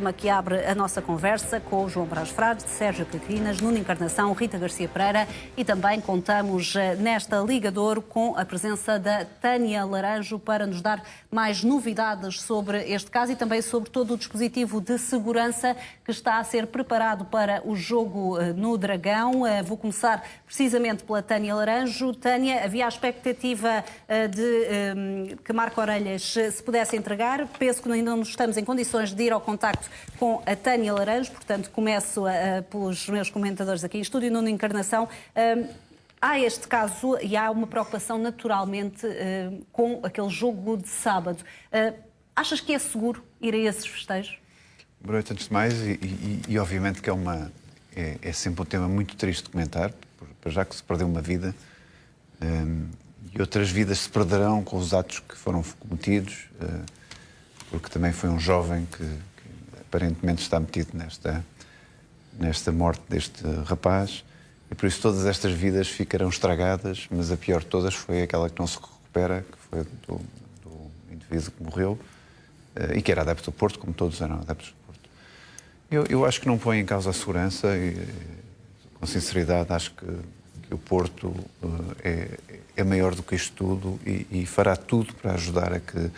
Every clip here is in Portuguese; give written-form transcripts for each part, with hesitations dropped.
Uma que abre a nossa conversa com o João Brás Frades, Sérgio Caquinas, Nuno Encarnação, Rita Garcia Pereira e também contamos nesta Liga de Ouro com a presença da Tânia Laranjo para nos dar mais novidades sobre este caso e também sobre todo o dispositivo de segurança que está a ser preparado para o jogo no Dragão. Vou começar precisamente pela Tânia Laranjo. Tânia, havia a expectativa de que Marco Orelhas se pudesse entregar. Penso que ainda não estamos em condições de ir ao contacto com a Tânia Laranjo, portanto começo pelos meus comentadores aqui em estúdio. Nuno Encarnação, há este caso e há uma preocupação naturalmente com aquele jogo de sábado. Achas que é seguro ir a esses festejos? Boa noite, antes de mais, e obviamente que é sempre um tema muito triste de comentar, já que se perdeu uma vida e outras vidas se perderão com os atos que foram cometidos, porque também foi um jovem que aparentemente está metido nesta morte deste rapaz, e por isso todas estas vidas ficarão estragadas, mas a pior de todas foi aquela que não se recupera, que foi do indivíduo que morreu, e que era adepto do Porto, como todos eram adeptos do Porto. Eu acho que não põe em causa a segurança e, com sinceridade, acho que o Porto é maior do que isto tudo e fará tudo para ajudar a que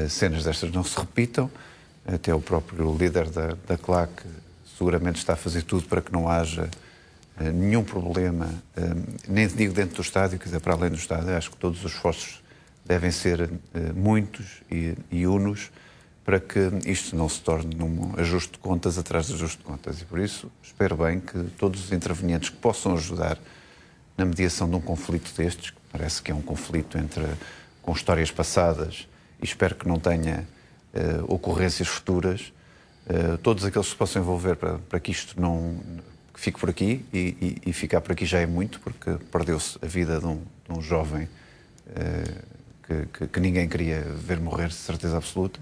cenas destas não se repitam. Até o próprio líder da CLAC seguramente está a fazer tudo para que não haja nenhum problema, nem digo dentro do estádio, quer dizer, para além do estádio. Acho que todos os esforços devem ser muitos e unos para que isto não se torne num ajuste de contas atrás de ajuste de contas. E por isso espero bem que todos os intervenientes que possam ajudar na mediação de um conflito destes, que parece que é um conflito com histórias passadas, e espero que não tenha ocorrências futuras, todos aqueles que se possam envolver para que isto não que fique por aqui, e ficar por aqui já é muito, porque perdeu-se a vida de um jovem que ninguém queria ver morrer, de certeza absoluta,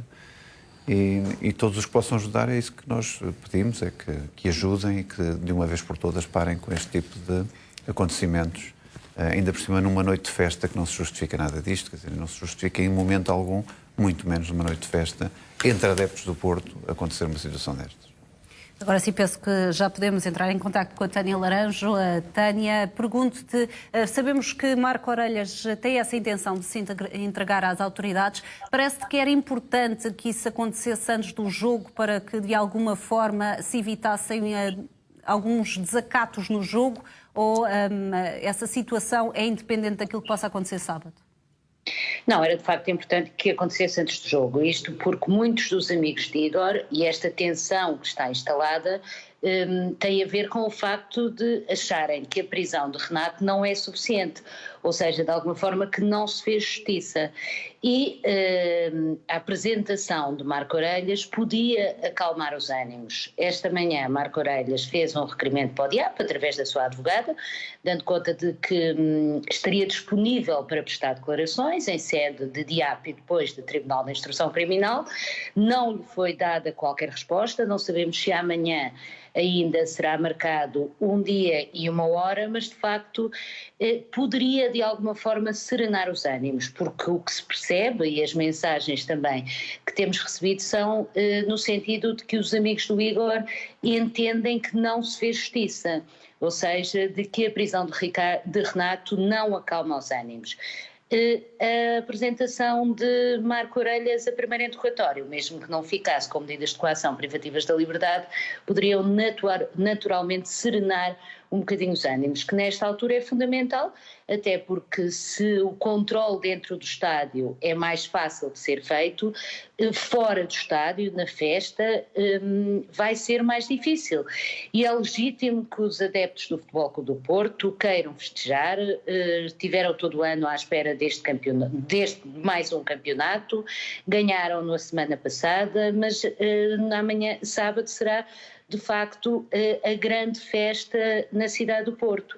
e todos os que possam ajudar, é isso que nós pedimos, é que ajudem e que de uma vez por todas parem com este tipo de acontecimentos, ainda por cima numa noite de festa que não se justifica nada disto, quer dizer, não se justifica em momento algum, muito menos numa noite de festa, entre adeptos do Porto, acontecer uma situação destas. Agora sim, penso que já podemos entrar em contacto com a Tânia Laranjo. Tânia, pergunto-te, sabemos que Marco Orelhas tem essa intenção de se entregar às autoridades. Parece-te que era importante que isso acontecesse antes do jogo para que, de alguma forma, se evitassem alguns desacatos no jogo, ou essa situação é independente daquilo que possa acontecer sábado? Não, era de facto importante que acontecesse antes do jogo, isto porque muitos dos amigos de Igor e esta tensão que está instalada tem a ver com o facto de acharem que a prisão de Renato não é suficiente, ou seja, de alguma forma que não se fez justiça. E a apresentação de Marco Orelhas podia acalmar os ânimos. Esta manhã Marco Orelhas fez um requerimento para o DIAP, através da sua advogada, dando conta de que estaria disponível para prestar declarações em sede de DIAP e depois do Tribunal de Instrução Criminal. Não lhe foi dada qualquer resposta, não sabemos se amanhã ainda será marcado um dia e uma hora, mas de facto poderia de alguma forma serenar os ânimos, porque o que se percebe, e as mensagens também que temos recebido são no sentido de que os amigos do Igor entendem que não se fez justiça, ou seja, de que a prisão de Renato não acalma os ânimos. A apresentação de Marco Orelhas a primeiro interrogatório, mesmo que não ficasse com medidas de coação privativas da liberdade, poderiam naturalmente serenar um bocadinho os ânimos, que nesta altura é fundamental, até porque se o controle dentro do estádio é mais fácil de ser feito, fora do estádio, na festa, vai ser mais difícil. E é legítimo que os adeptos do Futebol Clube do Porto queiram festejar, tiveram todo o ano à espera deste mais um campeonato, ganharam na semana passada, mas amanhã, sábado, será de facto a grande festa na cidade do Porto.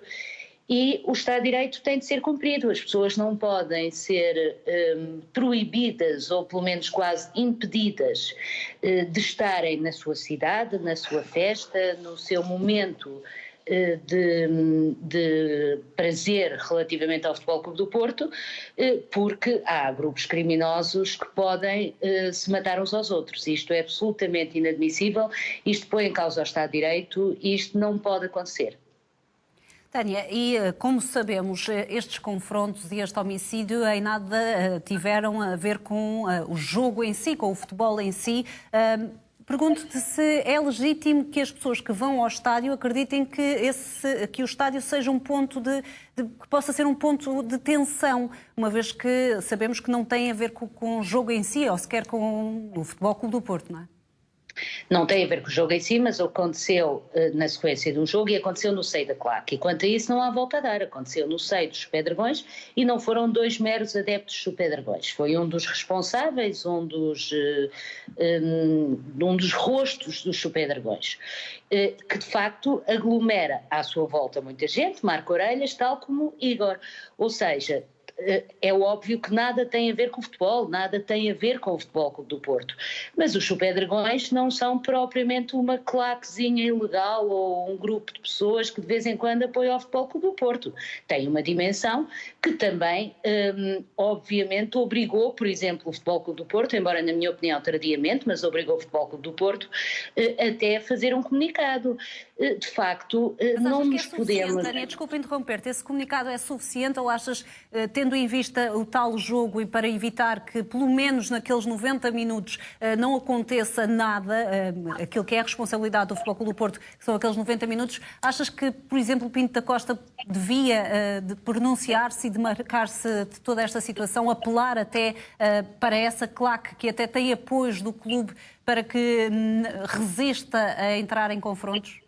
E o Estado de Direito tem de ser cumprido, as pessoas não podem ser proibidas ou pelo menos quase impedidas de estarem na sua cidade, na sua festa, no seu momento de prazer relativamente ao Futebol Clube do Porto, porque há grupos criminosos que podem se matar uns aos outros. Isto é absolutamente inadmissível, isto põe em causa o Estado de Direito e isto não pode acontecer. Tânia, e como sabemos, estes confrontos e este homicídio em nada tiveram a ver com o jogo em si, com o futebol em si. Pergunto-te se é legítimo que as pessoas que vão ao estádio acreditem que o estádio seja um ponto que possa ser um ponto de tensão, uma vez que sabemos que não tem a ver com o jogo em si, ou sequer com o Futebol Clube do Porto, não é? Não tem a ver com o jogo em si, mas aconteceu na sequência de um jogo e aconteceu no seio da claque. E quanto a isso não há volta a dar, aconteceu no seio dos Pedregões e não foram 2 meros adeptos do Pedregões. Foi um dos responsáveis, um dos rostos dos Pedregões, que de facto aglomera à sua volta muita gente, marca orelhas, tal como Igor. Ou seja, é óbvio que nada tem a ver com o futebol, nada tem a ver com o Futebol Clube do Porto, mas os Pedregões não são propriamente uma claquezinha ilegal ou um grupo de pessoas que de vez em quando apoiam o Futebol Clube do Porto. Tem uma dimensão que também, obviamente, obrigou, por exemplo, o Futebol Clube do Porto, embora na minha opinião tardiamente, mas obrigou o Futebol Clube do Porto até a fazer um comunicado. De facto, não nos podemos... Tânia, desculpa interromper-te, esse comunicado é suficiente ou achas, tendo em vista o tal jogo e para evitar que pelo menos naqueles 90 minutos não aconteça nada, aquilo que é a responsabilidade do Futebol Clube do Porto, que são aqueles 90 minutos, achas que, por exemplo, o Pinto da Costa devia de pronunciar-se e demarcar-se de toda esta situação, apelar até para essa claque que até tem apoios do clube para que resista a entrar em confrontos?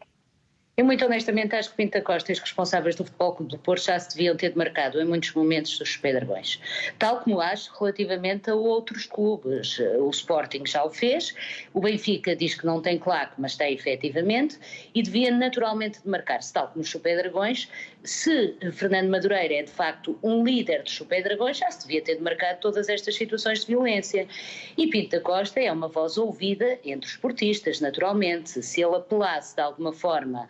Eu muito honestamente acho que Pinto da Costa e os responsáveis do Futebol Clube do Porto já se deviam ter demarcado em muitos momentos dos Pedregões. Tal como acho relativamente a outros clubes. O Sporting já o fez, o Benfica diz que não tem claque, mas tem efetivamente, e devia naturalmente demarcar-se, tal como os Pedregões. Se Fernando Madureira é de facto um líder dos Pedregões, já se devia ter demarcado todas estas situações de violência. E Pinto da Costa é uma voz ouvida entre os esportistas, naturalmente. Se ele apelasse de alguma forma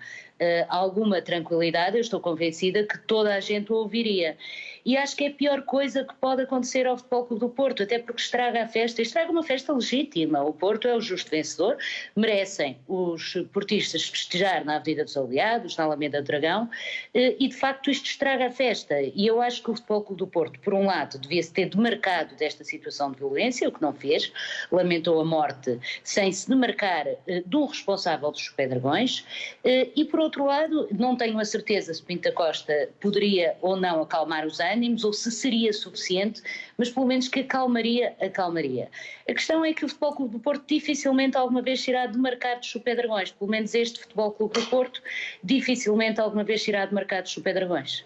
alguma tranquilidade, eu estou convencida que toda a gente o ouviria. E acho que é a pior coisa que pode acontecer ao Futebol Clube do Porto, até porque estraga a festa, estraga uma festa legítima. O Porto é o justo vencedor, merecem os portistas festejar na Avenida dos Aliados, na Alameda do Dragão, e de facto isto estraga a festa. E eu acho que o Futebol Clube do Porto, por um lado, devia-se ter demarcado desta situação de violência, o que não fez, lamentou a morte sem se demarcar do responsável dos Pedregões, e por outro lado, não tenho a certeza se Pinto da Costa poderia ou não acalmar os ânimos, ou se seria suficiente, mas pelo menos que acalmaria. A questão é que o Futebol Clube do Porto dificilmente alguma vez se irá demarcar dos Pedregões, pelo menos este Futebol Clube do Porto dificilmente alguma vez se irá demarcar dos Pedregões.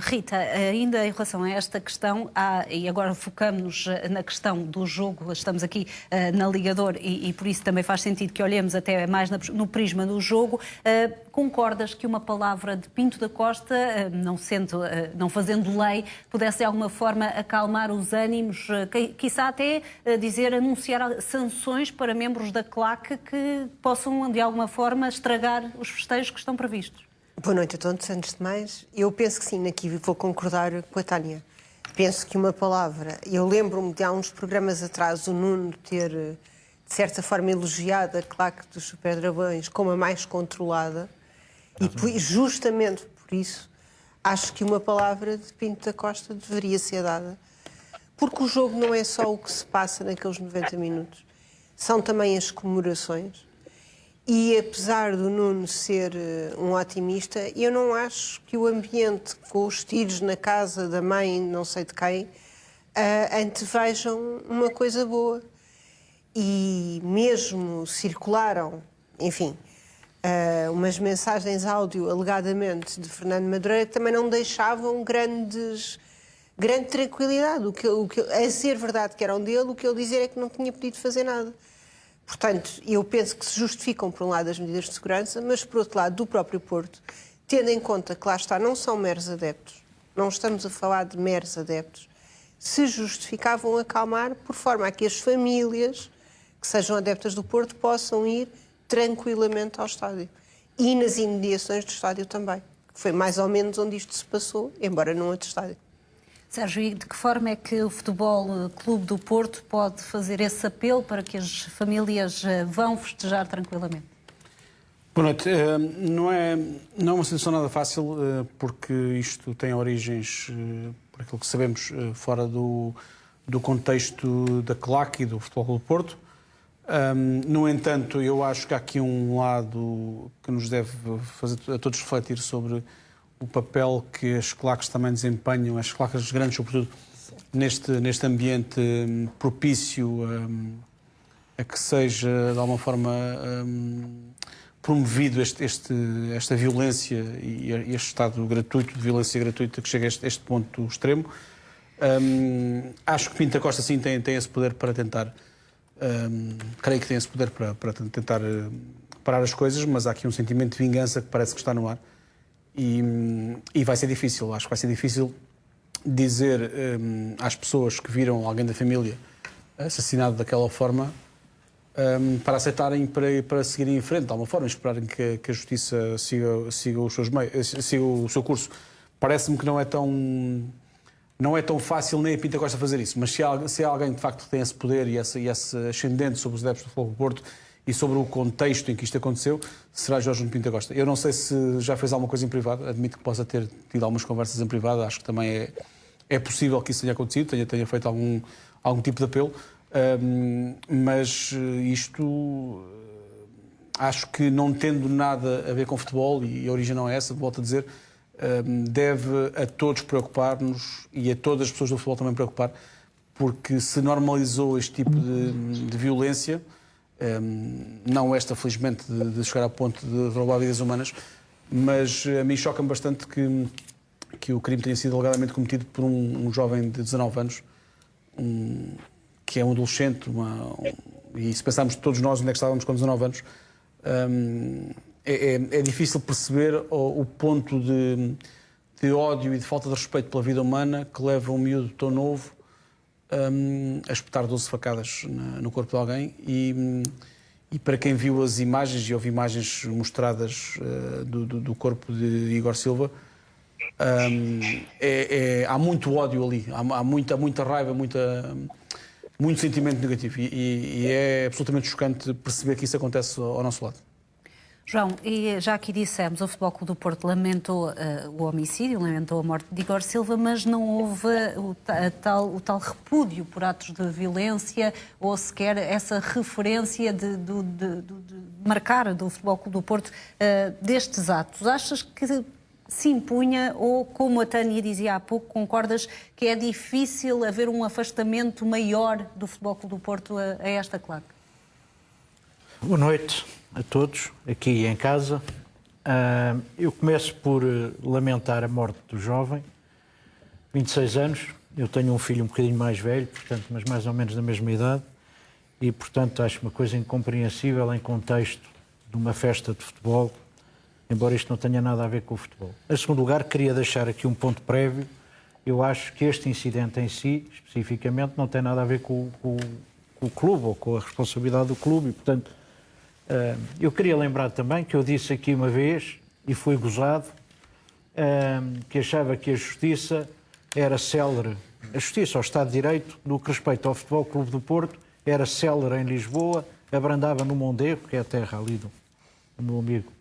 Rita, ainda em relação a esta questão, e agora focamos-nos na questão do jogo, estamos aqui na Ligador e por isso também faz sentido que olhemos até mais no prisma do jogo. Concordas que uma palavra de Pinto da Costa, não fazendo lei, pudesse de alguma forma acalmar os ânimos, quiçá até anunciar sanções para membros da claque que possam de alguma forma estragar os festejos que estão previstos? Boa noite a todos. Antes de mais, eu penso que sim, aqui vou concordar com a Tânia. Penso que uma palavra... Eu lembro-me de há uns programas atrás o Nuno ter, de certa forma, elogiado a claque dos Superdragões como a mais controlada e justamente por isso acho que uma palavra de Pinto da Costa deveria ser dada. Porque o jogo não é só o que se passa naqueles 90 minutos. São também as comemorações. E apesar do Nuno ser um otimista, eu não acho que o ambiente com os tiros na casa da mãe, não sei de quem, antevejam uma coisa boa. E mesmo circularam, enfim, umas mensagens áudio, alegadamente, de Fernando Madureira, que também não deixavam grande tranquilidade. A ser verdade que eram dele, o que ele dizia é que não tinha podido fazer nada. Portanto, eu penso que se justificam, por um lado, as medidas de segurança, mas, por outro lado, do próprio Porto, tendo em conta que lá está, não são meros adeptos, não estamos a falar de meros adeptos, se justificavam acalmar, por forma a que as famílias que sejam adeptas do Porto possam ir tranquilamente ao estádio. e nas imediações do estádio também. Foi mais ou menos onde isto se passou, embora num outro estádio. Sérgio, e de que forma é que o Futebol Clube do Porto pode fazer esse apelo para que as famílias vão festejar tranquilamente? Boa noite. Não é uma situação nada fácil, porque isto tem origens, por aquilo que sabemos, fora do contexto da CLAC e do Futebol Clube do Porto. No entanto, eu acho que há aqui um lado que nos deve fazer a todos refletir sobre o papel que as claques também desempenham, as claques grandes, sobretudo, neste ambiente propício a que seja, de alguma forma, promovido esta violência e este estado gratuito, de violência gratuita, que chega a este ponto extremo. Acho que Pinto da Costa, sim, tem esse poder para tentar... creio que tem esse poder para tentar parar as coisas, mas há aqui um sentimento de vingança que parece que está no ar. E vai ser difícil, acho que vai ser difícil dizer às pessoas que viram alguém da família assassinado daquela forma para aceitarem para seguirem em frente, de alguma forma, esperarem que a justiça siga o seu curso. Parece-me que não é tão fácil nem a Pinto da Costa fazer isso, mas se há alguém de facto que tem esse poder e esse ascendente sobre os adeptos do Futebol do Porto e sobre o contexto em que isto aconteceu, será Jorge Nuno Pinto da Costa. Eu não sei se já fez alguma coisa em privado, admito que possa ter tido algumas conversas em privado, acho que também é possível que isso tenha acontecido, tenha feito algum tipo de apelo, mas isto acho que não tendo nada a ver com futebol, e a origem não é essa, volto a dizer, deve a todos preocupar-nos e a todas as pessoas do futebol também preocupar, porque se normalizou este tipo de violência, não esta, felizmente, de chegar ao ponto de roubar vidas humanas, mas a mim choca-me bastante que o crime tenha sido alegadamente cometido por um jovem de 19 anos, que é um adolescente, e se pensarmos todos nós onde é que estávamos com 19 anos, é difícil perceber o ponto de ódio e de falta de respeito pela vida humana que leva um miúdo tão novo a espetar 12 facadas no corpo de alguém. E para quem viu as imagens e houve imagens mostradas do corpo de Igor Silva, há muito ódio ali, há muita raiva, muito sentimento negativo. E é absolutamente chocante perceber que isso acontece ao nosso lado. João, e já aqui dissemos, o Futebol Clube do Porto lamentou o homicídio, lamentou a morte de Igor Silva, mas não houve o tal repúdio por atos de violência ou sequer essa referência de marcar do Futebol Clube do Porto destes atos. Achas que se impunha ou, como a Tânia dizia há pouco, concordas que é difícil haver um afastamento maior do Futebol Clube do Porto a esta claque? Boa noite a todos, aqui em casa. Eu começo por lamentar a morte do jovem, 26 anos. Eu tenho um filho um bocadinho mais velho, portanto, mas mais ou menos da mesma idade, e, portanto, acho uma coisa incompreensível em contexto de uma festa de futebol, embora isto não tenha nada a ver com o futebol. Em segundo lugar, queria deixar aqui um ponto prévio. Eu acho que este incidente em si, especificamente, não tem nada a ver com o clube ou com a responsabilidade do clube, e, portanto, eu queria lembrar também que eu disse aqui uma vez, e fui gozado, que achava que a justiça era célere, a justiça, ao Estado de Direito, no que respeita ao Futebol Clube do Porto, era célere em Lisboa, abrandava no Mondego, que é a terra ali do meu amigo,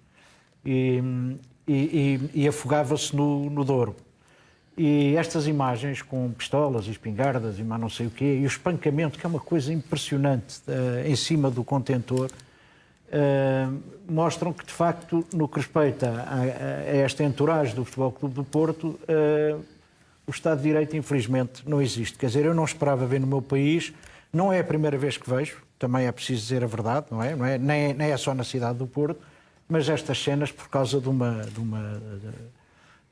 e afogava-se no Douro. E estas imagens com pistolas e espingardas e mais não sei o quê, e o espancamento, que é uma coisa impressionante, em cima do contentor, mostram que, de facto, no que respeita a esta entourage do Futebol Clube do Porto, o Estado de Direito, infelizmente, não existe. Quer dizer, eu não esperava ver no meu país, não é a primeira vez que vejo, também é preciso dizer a verdade, não é? Nem é só na cidade do Porto, mas estas cenas, por causa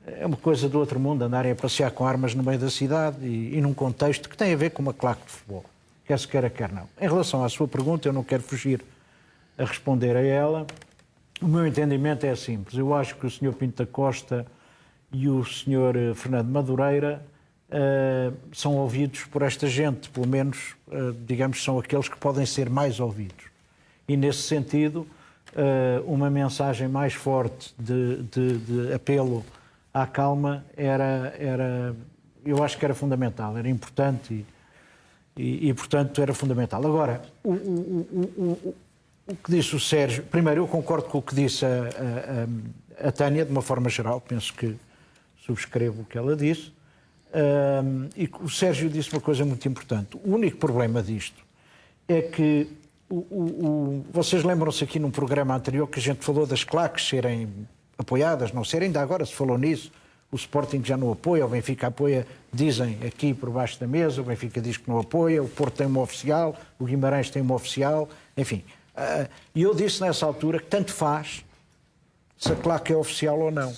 é uma coisa do outro mundo, andarem a passear com armas no meio da cidade e num contexto que tem a ver com uma claque de futebol, quer se queira, quer não. Em relação à sua pergunta, eu não quero fugir a responder a ela. O meu entendimento é simples. Eu acho que o Sr. Pinto da Costa e o Sr. Fernando Madureira são ouvidos por esta gente, pelo menos, digamos, são aqueles que podem ser mais ouvidos. E, nesse sentido, uma mensagem mais forte de apelo à calma eu acho que era fundamental, era importante e portanto, era fundamental. Agora, o que disse o Sérgio... Primeiro, eu concordo com o que disse a Tânia, de uma forma geral, penso que subscrevo o que ela disse. E o Sérgio disse uma coisa muito importante. O único problema disto é que vocês lembram-se aqui num programa anterior que a gente falou das claques serem apoiadas, não serem, ainda agora se falou nisso. O Sporting já não apoia, o Benfica apoia, dizem aqui por baixo da mesa, o Benfica diz que não apoia, o Porto tem uma oficial, o Guimarães tem uma oficial, enfim. E eu disse nessa altura que tanto faz se a claque é oficial ou não.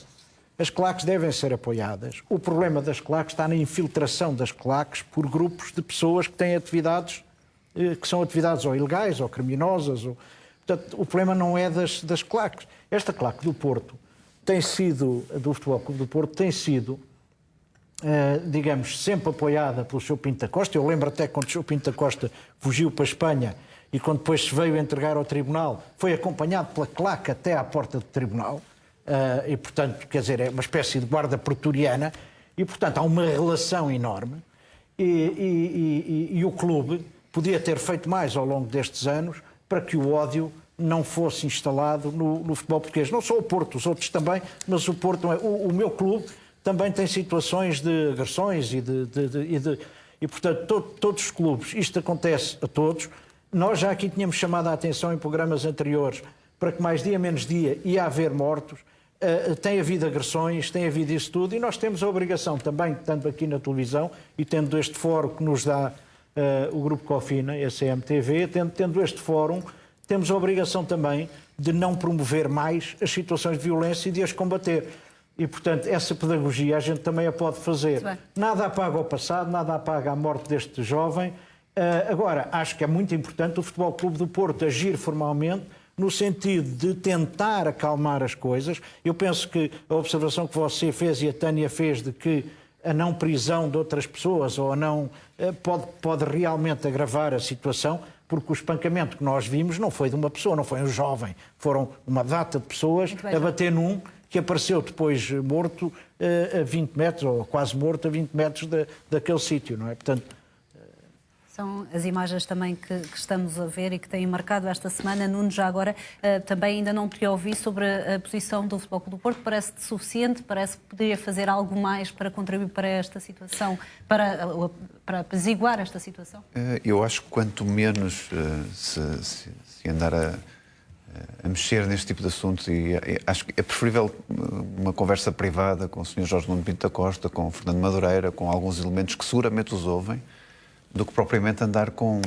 As claques devem ser apoiadas. O problema das claques está na infiltração das claques por grupos de pessoas que têm atividades que são atividades ou ilegais ou criminosas. Portanto, o problema não é das claques. Esta claque do Porto tem sido, do Futebol Clube do Porto, tem sido, digamos, sempre apoiada pelo Sr. Pinto da Costa. Eu lembro até quando o Sr. Pinto da Costa fugiu para a Espanha e quando depois se veio entregar ao tribunal, foi acompanhado pela claque até à porta do tribunal. E, portanto, quer dizer, é uma espécie de guarda pretoriana e, portanto, há uma relação enorme e o clube podia ter feito mais ao longo destes anos para que o ódio não fosse instalado no futebol português. Não só o Porto, os outros também, mas o Porto não é. O meu clube também tem situações de agressões e portanto, todos os clubes, isto acontece a todos. Nós já aqui tínhamos chamado a atenção em programas anteriores para que mais dia menos dia ia haver mortos. Tem havido agressões, tem havido isso tudo e nós temos a obrigação também, estando aqui na televisão e tendo este fórum que nos dá o Grupo Cofina, a CMTV, tendo este fórum, temos a obrigação também de não promover mais as situações de violência e de as combater. E, portanto, essa pedagogia a gente também a pode fazer. Nada apaga o passado, nada apaga a morte deste jovem. Agora, acho que é muito importante o Futebol Clube do Porto agir formalmente no sentido de tentar acalmar as coisas. Eu penso que a observação que você fez e a Tânia fez de que a não prisão de outras pessoas ou a não pode realmente agravar a situação, porque o espancamento que nós vimos não foi de uma pessoa, não foi um jovem, foram uma data de pessoas a bater num que apareceu depois morto a 20 metros, ou quase morto a 20 metros daquele sítio, não é? Portanto, são as imagens também que estamos a ver e que têm marcado esta semana. Nuno, já agora, também ainda não te ouvi sobre a posição do Futebol Clube do Porto. Parece-te suficiente? Parece que poderia fazer algo mais para contribuir para esta situação, para apaziguar esta situação? Eu acho que quanto menos se andar a mexer neste tipo de assuntos, e acho que é preferível uma conversa privada com o Sr. Jorge Nuno Pinto da Costa, com o Fernando Madureira, com alguns elementos que seguramente os ouvem, do que propriamente andar com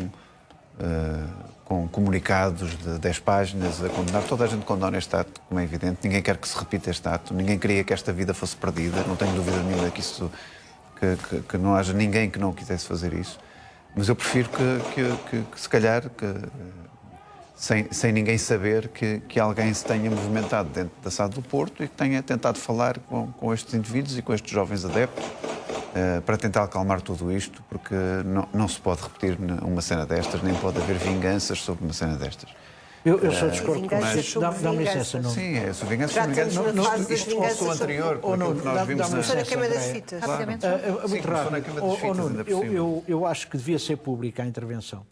comunicados de 10 páginas a condenar. Toda a gente condena este ato, como é evidente. Ninguém quer que se repita este ato. Ninguém queria que esta vida fosse perdida. Não tenho dúvida nenhuma que não haja ninguém que não quisesse fazer isso. Mas eu prefiro que se calhar, sem ninguém saber, que alguém se tenha movimentado dentro da SAD do Porto e que tenha tentado falar com estes indivíduos e com estes jovens adeptos para tentar acalmar tudo isto, porque não se pode repetir uma cena destas, nem pode haver vinganças sobre uma cena destas. Eu só discordo com isso. Dá-me licença, não? Sim, é sobre vinganças. Já estamos na fase das isto começou vinganças anterior, com aquilo que nós vimos Começou na Cama das Fitas. Rapidamente. Muito rápido. Eu acho que devia ser pública a intervenção,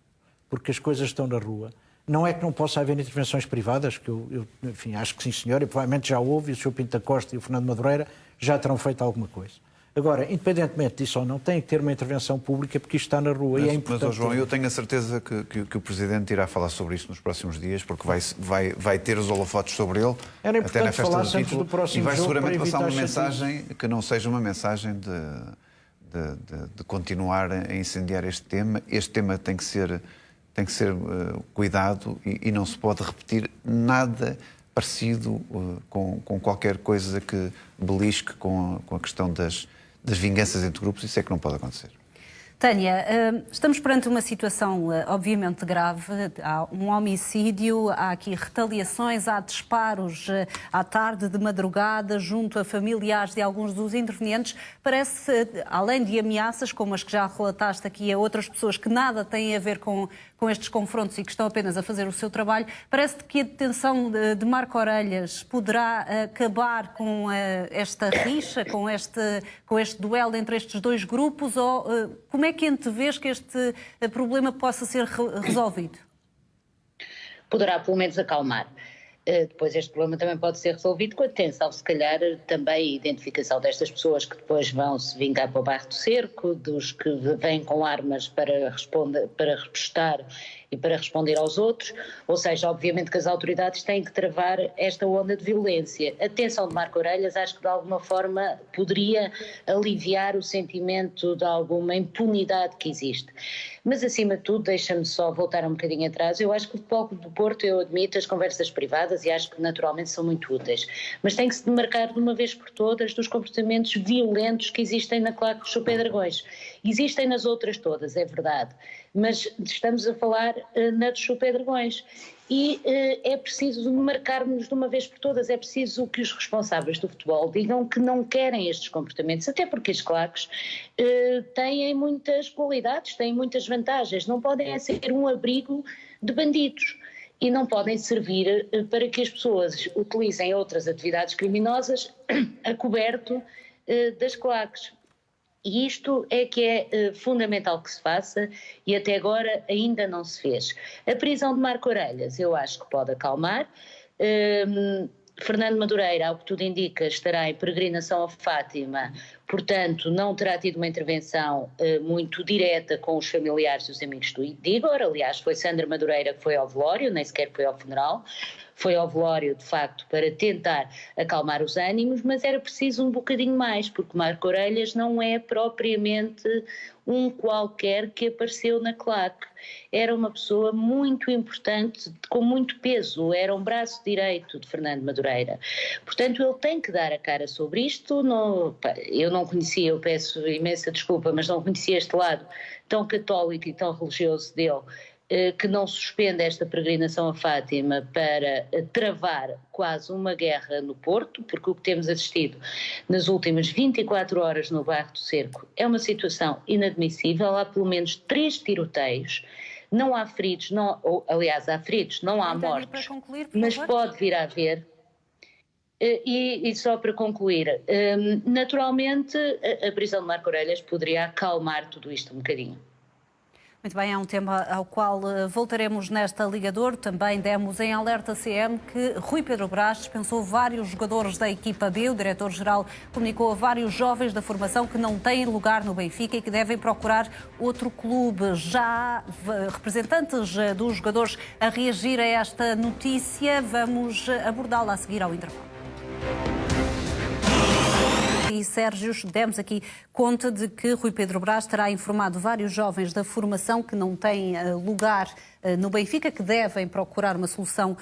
porque as coisas estão na rua. Não é que não possa haver intervenções privadas, que eu enfim, acho que sim, senhor, e provavelmente já houve, e o Sr. Pinto da Costa e o Fernando Madureira já terão feito alguma coisa. Agora, independentemente disso ou não, tem que ter uma intervenção pública, porque isto está na rua e é importante. Mas, João, eu tenho a certeza que o Presidente irá falar sobre isso nos próximos dias, porque vai ter os holofotes sobre ele, até na festa do título, e vai seguramente passar uma mensagem que não seja uma mensagem de continuar a incendiar este tema. Este tema tem que ser cuidado e não se pode repetir nada parecido com qualquer coisa que belisque com a questão das vinganças entre grupos. Isso é que não pode acontecer. Tânia, estamos perante uma situação obviamente grave. Há um homicídio, há aqui retaliações, há disparos à tarde, de madrugada, junto a familiares de alguns dos intervenientes. Parece, além de ameaças, como as que já relataste aqui a outras pessoas que nada têm a ver com com estes confrontos e que estão apenas a fazer o seu trabalho. Parece-te que a detenção de Marco Orelhas poderá acabar com esta rixa, com este duelo entre estes dois grupos, ou como é que antevês que este problema possa ser resolvido? Poderá pelo menos acalmar. Depois este problema também pode ser resolvido com a detenção, se calhar também a identificação destas pessoas que depois vão se vingar para o bairro do Cerco, dos que vêm com armas para repostar e para responder aos outros, ou seja, obviamente que as autoridades têm que travar esta onda de violência. A detenção de Marco Orelhas acho que de alguma forma poderia aliviar o sentimento de alguma impunidade que existe. Mas acima de tudo, deixa-me só voltar um bocadinho atrás, eu acho que o Futebol Clube do Porto, eu admito as conversas privadas e acho que naturalmente são muito úteis, mas tem que se demarcar de uma vez por todas dos comportamentos violentos que existem na claque dos Chupé-Dragões. Existem nas outras todas, é verdade, mas estamos a falar na dos Chupé-Dragões. E é preciso marcarmos de uma vez por todas, é preciso que os responsáveis do futebol digam que não querem estes comportamentos, até porque as claques têm muitas qualidades, têm muitas vantagens, não podem ser um abrigo de bandidos e não podem servir para que as pessoas utilizem outras atividades criminosas a coberto das claques. E isto é que é fundamental que se faça e até agora ainda não se fez. A prisão de Marco Orelhas eu acho que pode acalmar. Fernando Madureira, ao que tudo indica, estará em peregrinação a Fátima, portanto não terá tido uma intervenção muito direta com os familiares e os amigos do Igor. Aliás, foi Sandra Madureira que foi ao velório, nem sequer foi ao funeral. Foi ao velório, de facto, para tentar acalmar os ânimos, mas era preciso um bocadinho mais, porque Marco Orelhas não é propriamente um qualquer que apareceu na claque. Era uma pessoa muito importante, com muito peso, era um braço direito de Fernando Madureira. Portanto, ele tem que dar a cara sobre isto. Eu não conhecia, eu peço imensa desculpa, mas não conhecia este lado tão católico e tão religioso dele, que não suspende esta peregrinação a Fátima para travar quase uma guerra no Porto, porque o que temos assistido nas últimas 24 horas no bairro do Cerco é uma situação inadmissível. Há pelo menos 3 tiroteios, não há feridos, aliás há feridos, não há mortos, mas pode vir a haver. E só para concluir, naturalmente a prisão de Marco Orelhas poderia acalmar tudo isto um bocadinho. Muito bem, é um tema ao qual voltaremos nesta Liga de Ouro. Também demos em alerta CM que Rui Pedro Brás dispensou vários jogadores da equipa B. O diretor-geral comunicou a vários jovens da formação que não têm lugar no Benfica e que devem procurar outro clube. Já há representantes dos jogadores a reagir a esta notícia. Vamos abordá-la a seguir ao intervalo. E Sérgio, demos aqui conta de que Rui Pedro Brás terá informado vários jovens da formação que não têm lugar no Benfica, que devem procurar uma solução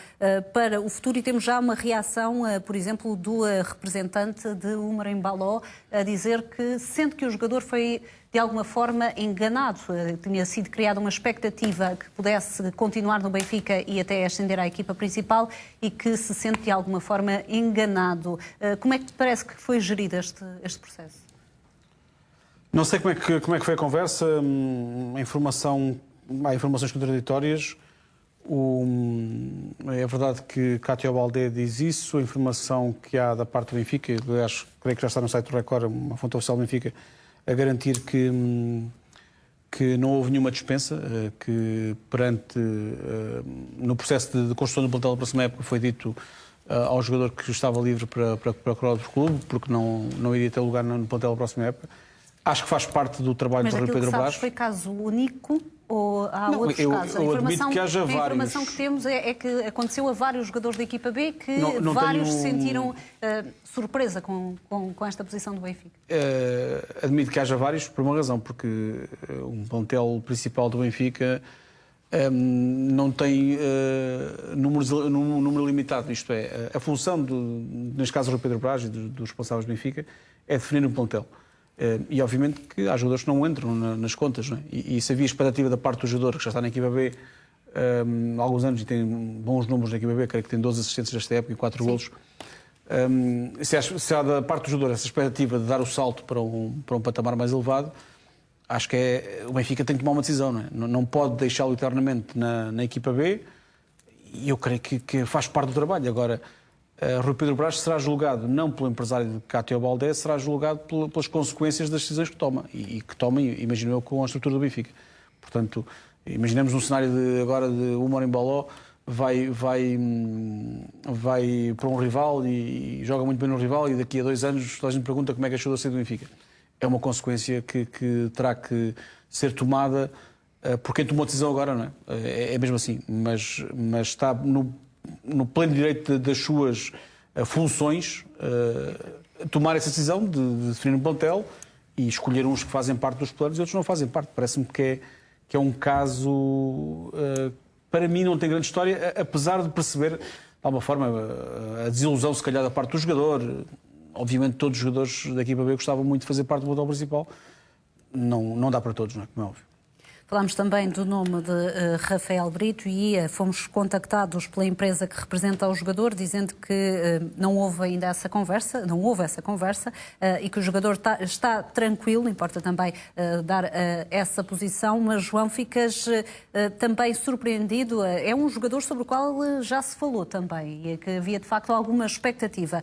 para o futuro, e temos já uma reação, por exemplo, do representante de Umar Embaló, a dizer que sente que o jogador foi de alguma forma enganado, tinha sido criada uma expectativa que pudesse continuar no Benfica e até ascender à equipa principal, e que se sente de alguma forma enganado. Como é que te parece que foi gerido este processo? Não sei como é que foi a conversa. Há informações contraditórias. É verdade que Cátia Baldé diz isso. A informação que há da parte do Benfica, aliás, creio que já está no site do Record, uma fonte oficial do Benfica, a garantir que não houve nenhuma dispensa, que no processo de construção do plantel da próxima época foi dito ao jogador que estava livre para procurar outro clube, porque não iria ter lugar no plantel da próxima época. Acho que faz parte do trabalho do Rui Pedro Brás. Mas foi caso único ou há outros casos? A informação que temos é que aconteceu a vários jogadores da equipa B que vários sentiram surpresa com esta posição do Benfica. Admito que haja vários por uma razão, porque um plantel principal do Benfica não tem número limitado. Isto é, a função, neste caso do Rui Pedro Brás e dos responsáveis do Benfica, é definir um plantel. E obviamente que há jogadores que não entram nas contas, não é? E se havia expectativa da parte do jogador que já está na equipa B há alguns anos e tem bons números na equipa B, creio que tem 12 assistências desta época e 4 golos, se há da parte do jogador essa expectativa de dar o salto para um patamar mais elevado, acho que o Benfica tem que tomar uma decisão, não é? Não pode deixá-lo eternamente na equipa B, e eu creio que faz parte do trabalho. Agora, Rui Pedro Brás será julgado não pelo empresário de Cátia Baldé, será julgado pelas consequências das decisões que toma, e que toma, imagino eu, com a estrutura do Benfica. Portanto, imaginemos um cenário agora de Oumar Embalo vai para um rival e joga muito bem no rival, e daqui a 2 anos toda a gente pergunta como é que achou de sair do Benfica. É uma consequência que terá que ser tomada por quem tomou a decisão agora, não é? É mesmo assim, mas está no pleno direito das suas funções tomar essa decisão de definir um plantel e escolher uns que fazem parte dos planos e outros não fazem parte. Parece-me que é um caso, para mim não tem grande história, apesar de perceber, de alguma forma, a desilusão se calhar da parte do jogador. Obviamente todos os jogadores da equipa B gostavam muito de fazer parte do plantel principal. Não dá para todos, não é? Como é óbvio. Falámos também do nome de Rafael Brito e fomos contactados pela empresa que representa o jogador, dizendo que não houve ainda essa conversa, e que o jogador está tranquilo, importa também dar essa posição, mas João, ficas também surpreendido. É um jogador sobre o qual já se falou também e que havia de facto alguma expectativa.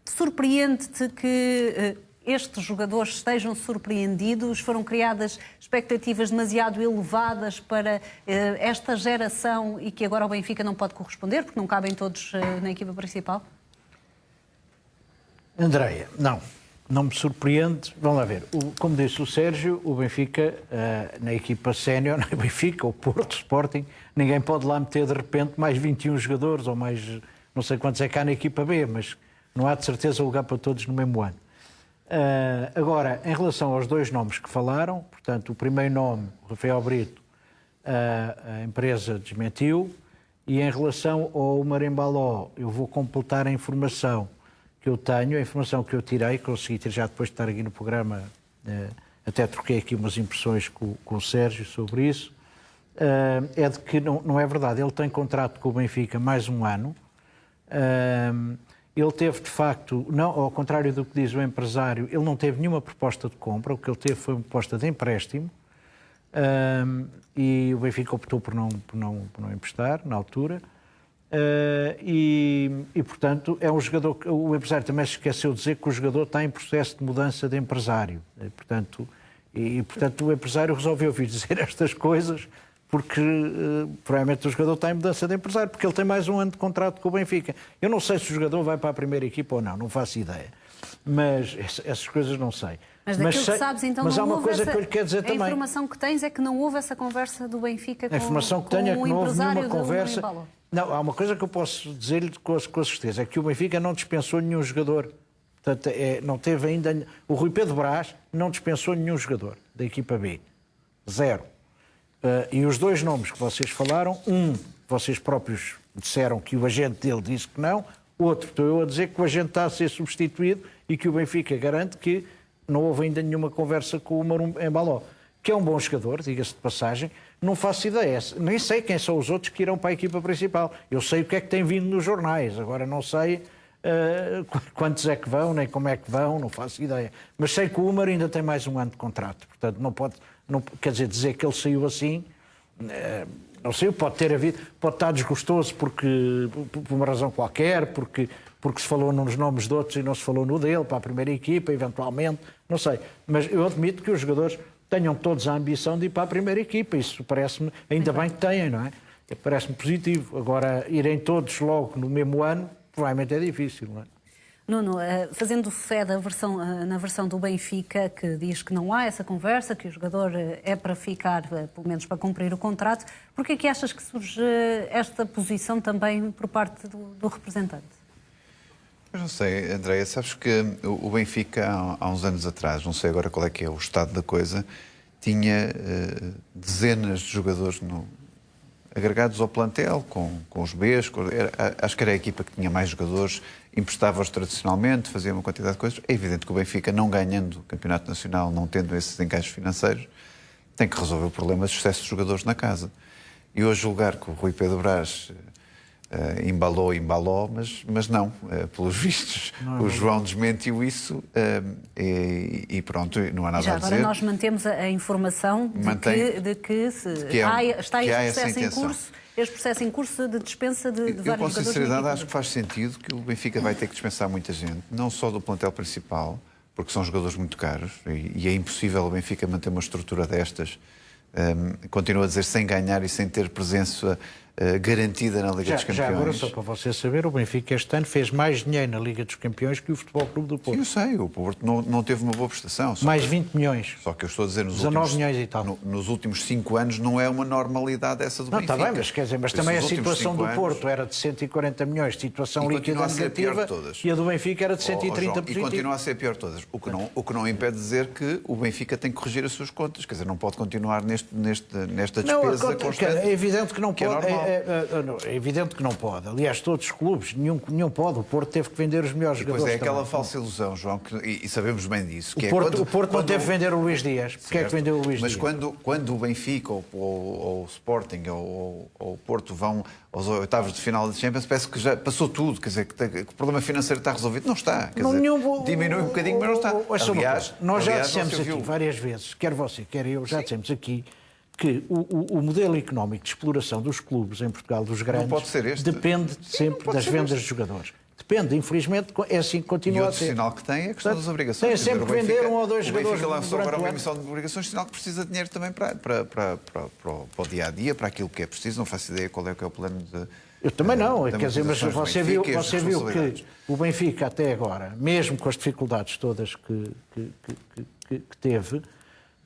Surpreende-te que estes jogadores estejam surpreendidos? Foram criadas expectativas demasiado elevadas para esta geração e que agora o Benfica não pode corresponder, porque não cabem todos na equipa principal? Andreia, não me surpreende. Vamos lá ver. Como disse o Sérgio, o Benfica, na equipa sénior, o Benfica, o Porto, o Sporting, ninguém pode lá meter de repente mais 21 jogadores ou mais, não sei quantos é que há na equipa B, mas não há de certeza lugar para todos no mesmo ano. Agora, em relação aos 2 nomes que falaram, portanto, o primeiro nome, Rafael Brito, a empresa desmentiu, e em relação ao Oumar Embalo, eu vou completar a informação que eu tenho, a informação que eu tirei, consegui ter já depois de estar aqui no programa, até troquei aqui umas impressões com o Sérgio sobre isso, é de que não é verdade. Ele tem contrato com o Benfica mais um ano. Ele teve, de facto, ao contrário do que diz o empresário, ele não teve nenhuma proposta de compra, o que ele teve foi uma proposta de empréstimo, e o Benfica optou por não emprestar, na altura, e, portanto, é um jogador que o empresário também se esqueceu de dizer que o jogador está em processo de mudança de empresário, portanto, o empresário resolveu vir dizer estas coisas porque provavelmente o jogador está em mudança de empresário, porque ele tem mais um ano de contrato com o Benfica. Eu não sei se o jogador vai para a primeira equipa ou não faço ideia. Mas essas coisas não sei. Mas daquilo que sabes, então, mas não há uma houve coisa essa... que eu lhe quero dizer também. A informação que tens é que não houve essa conversa do Benfica com o empresário. A informação que tenho é que não houve nenhuma conversa. Não, há uma coisa que eu posso dizer-lhe com certeza, é que o Benfica não dispensou nenhum jogador. Portanto, não teve ainda... O Rui Pedro Brás não dispensou nenhum jogador da equipa B. 0. E os 2 nomes que vocês falaram, vocês próprios disseram que o agente dele disse que não, outro, estou eu a dizer que o agente está a ser substituído e que o Benfica garante que não houve ainda nenhuma conversa com o Oumar Embalo, que é um bom jogador, diga-se de passagem. Não faço ideia, nem sei quem são os outros que irão para a equipa principal. Eu sei o que é que tem vindo nos jornais, agora não sei quantos é que vão, nem como é que vão, não faço ideia. Mas sei que o Oumar ainda tem mais um ano de contrato, portanto não pode... quer dizer que ele saiu assim, não sei, pode ter havido, pode estar desgostoso por uma razão qualquer, porque se falou nos nomes de outros e não se falou no dele, para a primeira equipa, eventualmente, não sei. Mas eu admito que os jogadores tenham todos a ambição de ir para a primeira equipa, isso parece-me, ainda bem que têm, não é? Parece-me positivo. Agora, irem todos logo no mesmo ano, provavelmente é difícil, não é? Nuno, fazendo fé na versão do Benfica, que diz que não há essa conversa, que o jogador é para ficar, pelo menos para cumprir o contrato, porquê é que achas que surge esta posição também por parte do representante? Eu não sei, Andréia, sabes que o Benfica há uns anos atrás, não sei agora qual é que é o estado da coisa, tinha dezenas de jogadores agregados ao plantel, com os Bs, acho que era a equipa que tinha mais jogadores, emprestava-os tradicionalmente, fazia uma quantidade de coisas. É evidente que o Benfica, não ganhando o Campeonato Nacional, não tendo esses encaixes financeiros, tem que resolver o problema de excesso de jogadores na casa. E hoje julgar que o Rui Pedro Brás embalou, mas não, pelos vistos, o João desmentiu isso e pronto, não há nada Já a dizer. agora nós mantemos a informação de que está este processo em curso de dispensa de vários jogadores. Eu, com sinceridade, acho que faz sentido que o Benfica vai ter que dispensar muita gente, não só do plantel principal, porque são jogadores muito caros e é impossível o Benfica manter uma estrutura destas, continuo a dizer, sem ganhar e sem ter presença garantida na Liga dos Campeões. Já agora, só para você saber, o Benfica este ano fez mais dinheiro na Liga dos Campeões que o Futebol Clube do Porto. Eu sei, o Porto não teve uma boa prestação. Mais 20 milhões. Só que eu estou a dizer, 19 milhões e tal. Nos últimos 5 anos não é uma normalidade essa do Benfica. Está bem, mas quer dizer, mas também a situação do Porto era de 140 milhões, situação líquida negativa, e a do Benfica era de 130 e continua a ser a pior de todas. O que não impede de dizer que o Benfica tem que corrigir as suas contas, quer dizer, não pode continuar nesta despesa constante. É evidente que não pode. É É evidente que não pode. Aliás, todos os clubes, nenhum pode. O Porto teve que vender os melhores jogadores. Pois é, aquela também. falsa ilusão, João, e sabemos bem disso. O Porto não teve que vender o Luís Dias. Porquê é que vendeu o Luís Dias? Mas quando o Benfica ou o Sporting ou o Porto vão aos oitavos de final da Champions, parece que já passou tudo. Quer dizer, que o problema financeiro está resolvido. Não está. Quer dizer, diminui um bocadinho, mas não está. Aliás, nós já dissemos aqui várias vezes, quer você, quer eu, já dissemos aqui, que o modelo económico de exploração dos clubes em Portugal, dos grandes, depende sempre das vendas de jogadores. Depende, infelizmente, é assim que continua a ser. E outro sinal que tem é a questão das obrigações. Tem sempre que vender um ou dois jogadores. O Benfica lançou agora uma emissão de obrigações, sinal que precisa de dinheiro também para o dia-a-dia, para aquilo que é preciso. Não faço ideia qual é o plano de... Eu também não, quer dizer, mas você viu que o Benfica até agora, mesmo com as dificuldades todas que teve,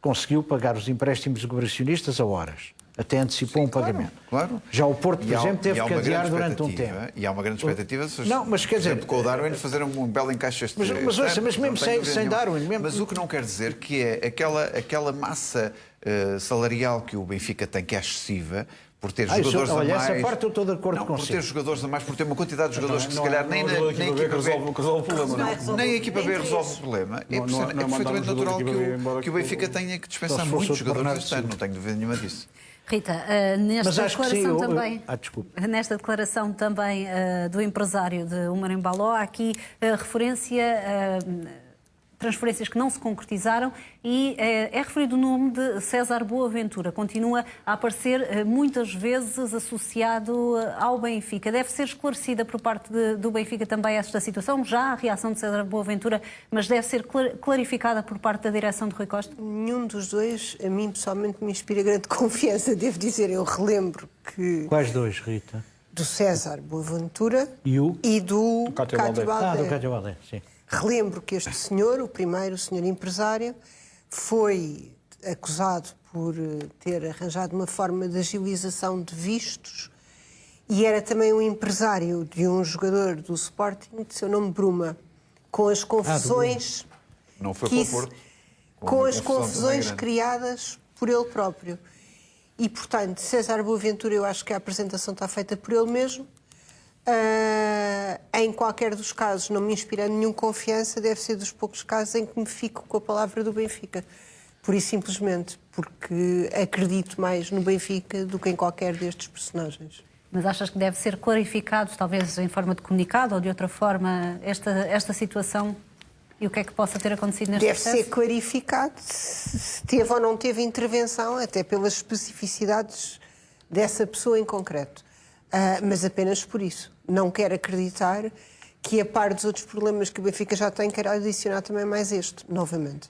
conseguiu pagar os empréstimos obrigacionistas a horas. Até antecipou pagamento. Claro. Já o Porto, por exemplo, teve que adiar durante um tempo. E há uma grande expectativa, não, mas quer dizer, com o Darwin fazer um belo encaixe este mas mesmo sem Darwin. Mas o que não quer dizer que é aquela massa salarial que o Benfica tem, que é excessiva, por ter jogadores a mais... Essa parte eu estou de acordo com por ter jogadores a mais, por ter uma quantidade de jogadores que se calhar nem a equipa B resolve o problema. Nem a equipa B resolve o problema. É perfeitamente natural que o Benfica tenha que dispensar muitos jogadores este ano. Não tenho dúvida nenhuma disso. Rita, nesta declaração também do empresário de Umar Embaló, há aqui referência a transferências que não se concretizaram e é referido o nome de César Boaventura. Continua a aparecer muitas vezes associado ao Benfica. Deve ser esclarecida por parte do Benfica também esta situação? Já a reação de César Boaventura, mas deve ser clarificada por parte da direção de Rui Costa? Nenhum dos dois, a mim pessoalmente, me inspira grande confiança. Devo dizer, eu relembro que... Quais dois, Rita? Do César Boaventura e do Cátio Valdé. Do Cátio Valdé, sim. Relembro que este senhor, o senhor empresário, foi acusado por ter arranjado uma forma de agilização de vistos e era também um empresário de um jogador do Sporting, de seu nome Bruma, com as confusões... Não foi para o Porto. Com as confusões criadas por ele próprio. E, portanto, César Boaventura, eu acho que a apresentação está feita por ele mesmo. Em qualquer dos casos, não me inspirando nenhuma confiança, deve ser dos poucos casos em que me fico com a palavra do Benfica. Por isso, simplesmente, porque acredito mais no Benfica do que em qualquer destes personagens. Mas achas que deve ser clarificado, talvez em forma de comunicado ou de outra forma, esta situação e o que é que possa ter acontecido neste processo? Deve ser clarificado se teve ou não teve intervenção, até pelas especificidades dessa pessoa em concreto. Mas apenas por isso. Não quero acreditar que, a par dos outros problemas que o Benfica já tem, quero adicionar também mais este, novamente.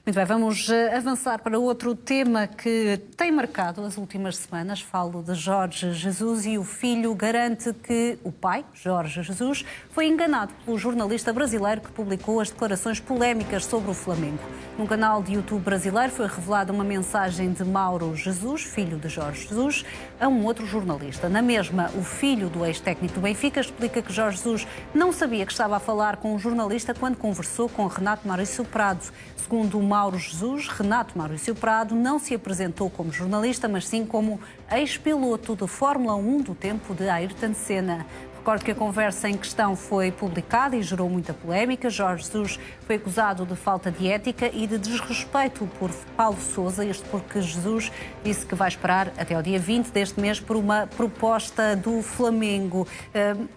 Muito bem, vamos avançar para outro tema que tem marcado as últimas semanas. Falo de Jorge Jesus e o filho garante que o pai, Jorge Jesus, foi enganado pelo jornalista brasileiro que publicou as declarações polémicas sobre o Flamengo. Num canal de YouTube brasileiro foi revelada uma mensagem de Mauro Jesus, filho de Jorge Jesus, a um outro jornalista. Na mesma, o filho do ex-técnico do Benfica explica que Jorge Jesus não sabia que estava a falar com um jornalista quando conversou com Renato Maurício Prado. Segundo Mauro Jesus, Renato Maurício Prado não se apresentou como jornalista, mas sim como ex-piloto de Fórmula 1 do tempo de Ayrton Senna. Recordo que a conversa em questão foi publicada e gerou muita polémica. Jorge Jesus foi acusado de falta de ética e de desrespeito por Paulo Sousa, isto porque Jesus disse que vai esperar até ao dia 20 deste mês por uma proposta do Flamengo.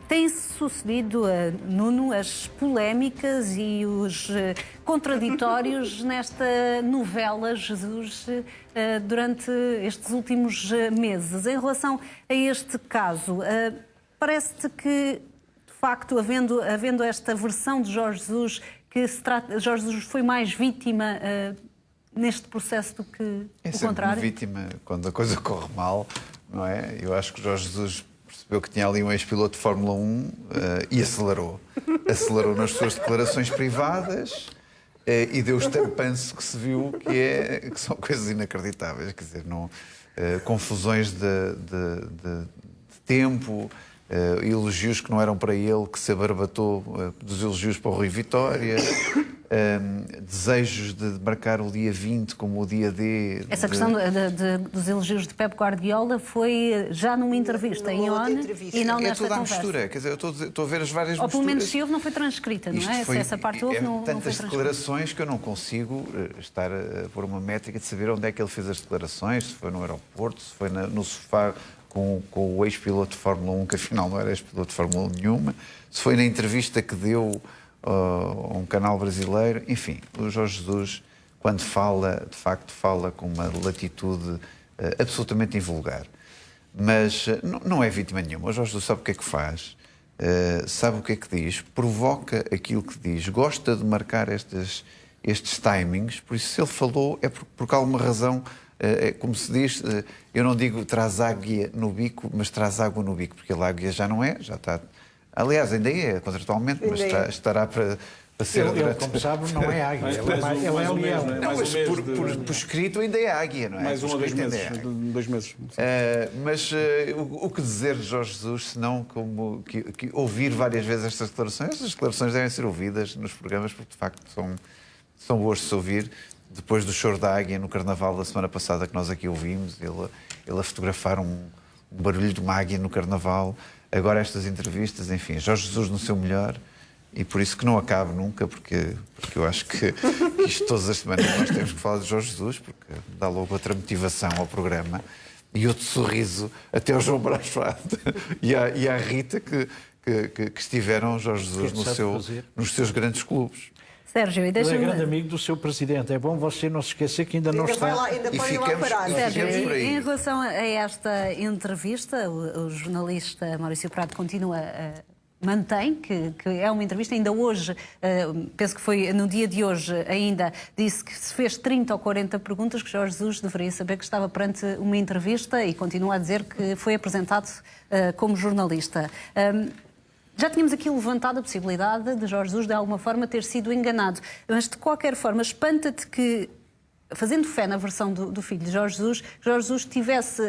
Tem-se sucedido, Nuno, as polémicas e os contraditórios nesta novela Jesus durante estes últimos meses. Em relação a este caso, parece-te que, de facto, havendo esta versão de Jorge Jesus, que Jorge Jesus foi mais vítima neste processo do que o contrário? Uma vítima quando a coisa corre mal, não é? Eu acho que Jorge Jesus percebeu que tinha ali um ex-piloto de Fórmula 1 e acelerou. Acelerou nas suas declarações privadas e deu o estampanço que se viu que são coisas inacreditáveis. Quer dizer, não, confusões de tempo, elogios que não eram para ele, que se abarbatou dos elogios para o Rui Vitória, desejos de marcar o dia 20 como o dia D. Essa questão dos elogios de Pep Guardiola foi já numa entrevista em ON e não nesta toda a conversa. mistura, quer dizer, eu estou a ver as várias Ou pelo misturas. menos se houve, não foi transcrita, não é? Se essa parte houve, não foi tantas transcrita. declarações que eu não consigo estar a pôr uma métrica de saber onde é que ele fez as declarações, se foi no aeroporto, se foi no sofá com o ex-piloto de Fórmula 1, que afinal não era ex-piloto de Fórmula 1 nenhuma, se foi na entrevista que deu a um canal brasileiro. Enfim, o Jorge Jesus, quando fala, de facto fala com uma latitude absolutamente invulgar. Mas não é vítima nenhuma. O Jorge Jesus sabe o que é que faz, sabe o que é que diz, provoca aquilo que diz, gosta de marcar estes timings, por isso se ele falou é porque há alguma razão. Como se diz, eu não digo traz águia no bico, mas traz água no bico, porque a águia já não é, já está. Aliás, ainda é, contratualmente, mas estará para ser. Ele, como sabe, não é águia, ele é leão. Não, mas por escrito ainda é águia, não é? Mais 1 ou 2 meses. 2 meses. Mas o que dizer de Jorge Jesus, senão como que ouvir várias vezes estas declarações? Estas declarações devem ser ouvidas nos programas, porque de facto são boas de se ouvir. Depois do choro da águia no Carnaval da semana passada que nós aqui ouvimos, ele a fotografar um barulho de uma águia no Carnaval. Agora estas entrevistas, enfim, Jorge Jesus no seu melhor, e por isso que não acabe nunca, porque eu acho que isto todas as semanas nós temos que falar de Jorge Jesus, porque dá logo outra motivação ao programa e outro sorriso até ao João Brás Frade e à Rita que estiveram, Jorge Jesus, nos seus grandes clubes. Sérgio, Ele é grande amigo do seu presidente. É bom você não se esquecer que ainda não está. Ainda podem lá parar. Sérgio, em relação a esta entrevista, o jornalista Maurício Prado mantém que é uma entrevista. Ainda hoje, penso que foi no dia de hoje ainda, disse que se fez 30 ou 40 perguntas, que Jorge Jesus deveria saber que estava perante uma entrevista e continua a dizer que foi apresentado como jornalista. Já tínhamos aqui levantado a possibilidade de Jorge Jesus, de alguma forma, ter sido enganado. Mas, de qualquer forma, espanta-te que, fazendo fé na versão do filho de Jorge Jesus tivesse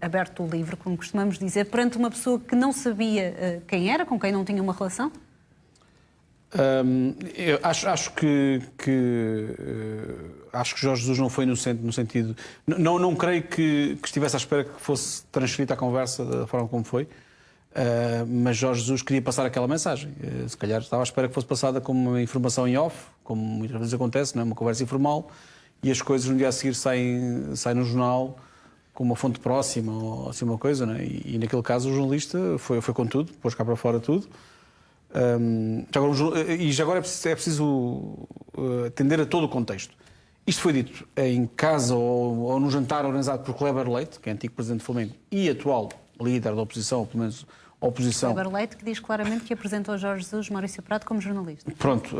aberto o livro, como costumamos dizer, perante uma pessoa que não sabia quem era, com quem não tinha uma relação? Eu acho que Jorge Jesus não foi no sentido... Não creio que estivesse à espera que fosse transferida a conversa da forma como foi. Mas Jorge Jesus queria passar aquela mensagem. Se calhar estava à espera que fosse passada como uma informação em off, como muitas vezes acontece, não é? Uma conversa informal, e as coisas no dia a seguir saem no jornal com uma fonte próxima ou assim uma coisa, não é? E naquele caso o jornalista foi com tudo, pôs cá para fora tudo. Já agora é preciso atender a todo o contexto. Isto foi dito em casa ou no jantar organizado por Kleber Leite, que é antigo presidente do Flamengo e atual líder da oposição, ou pelo menos oposição. Kleber Leite, que diz claramente que apresentou Jorge Jesus, Maurício Prado, como jornalista. Pronto,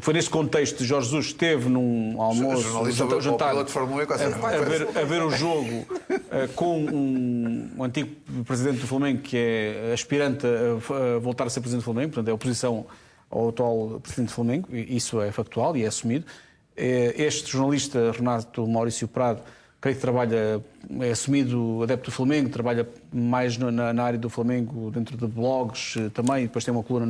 foi nesse contexto que Jorge Jesus esteve num almoço, jantar, a ver o jogo com um antigo presidente do Flamengo, que é aspirante a voltar a ser presidente do Flamengo, portanto é oposição ao atual presidente do Flamengo, isso é factual e é assumido. Este jornalista, Renato Maurício Prado, creio que é assumido adepto do Flamengo, trabalha mais na área do Flamengo, dentro de blogs também, depois tem uma coluna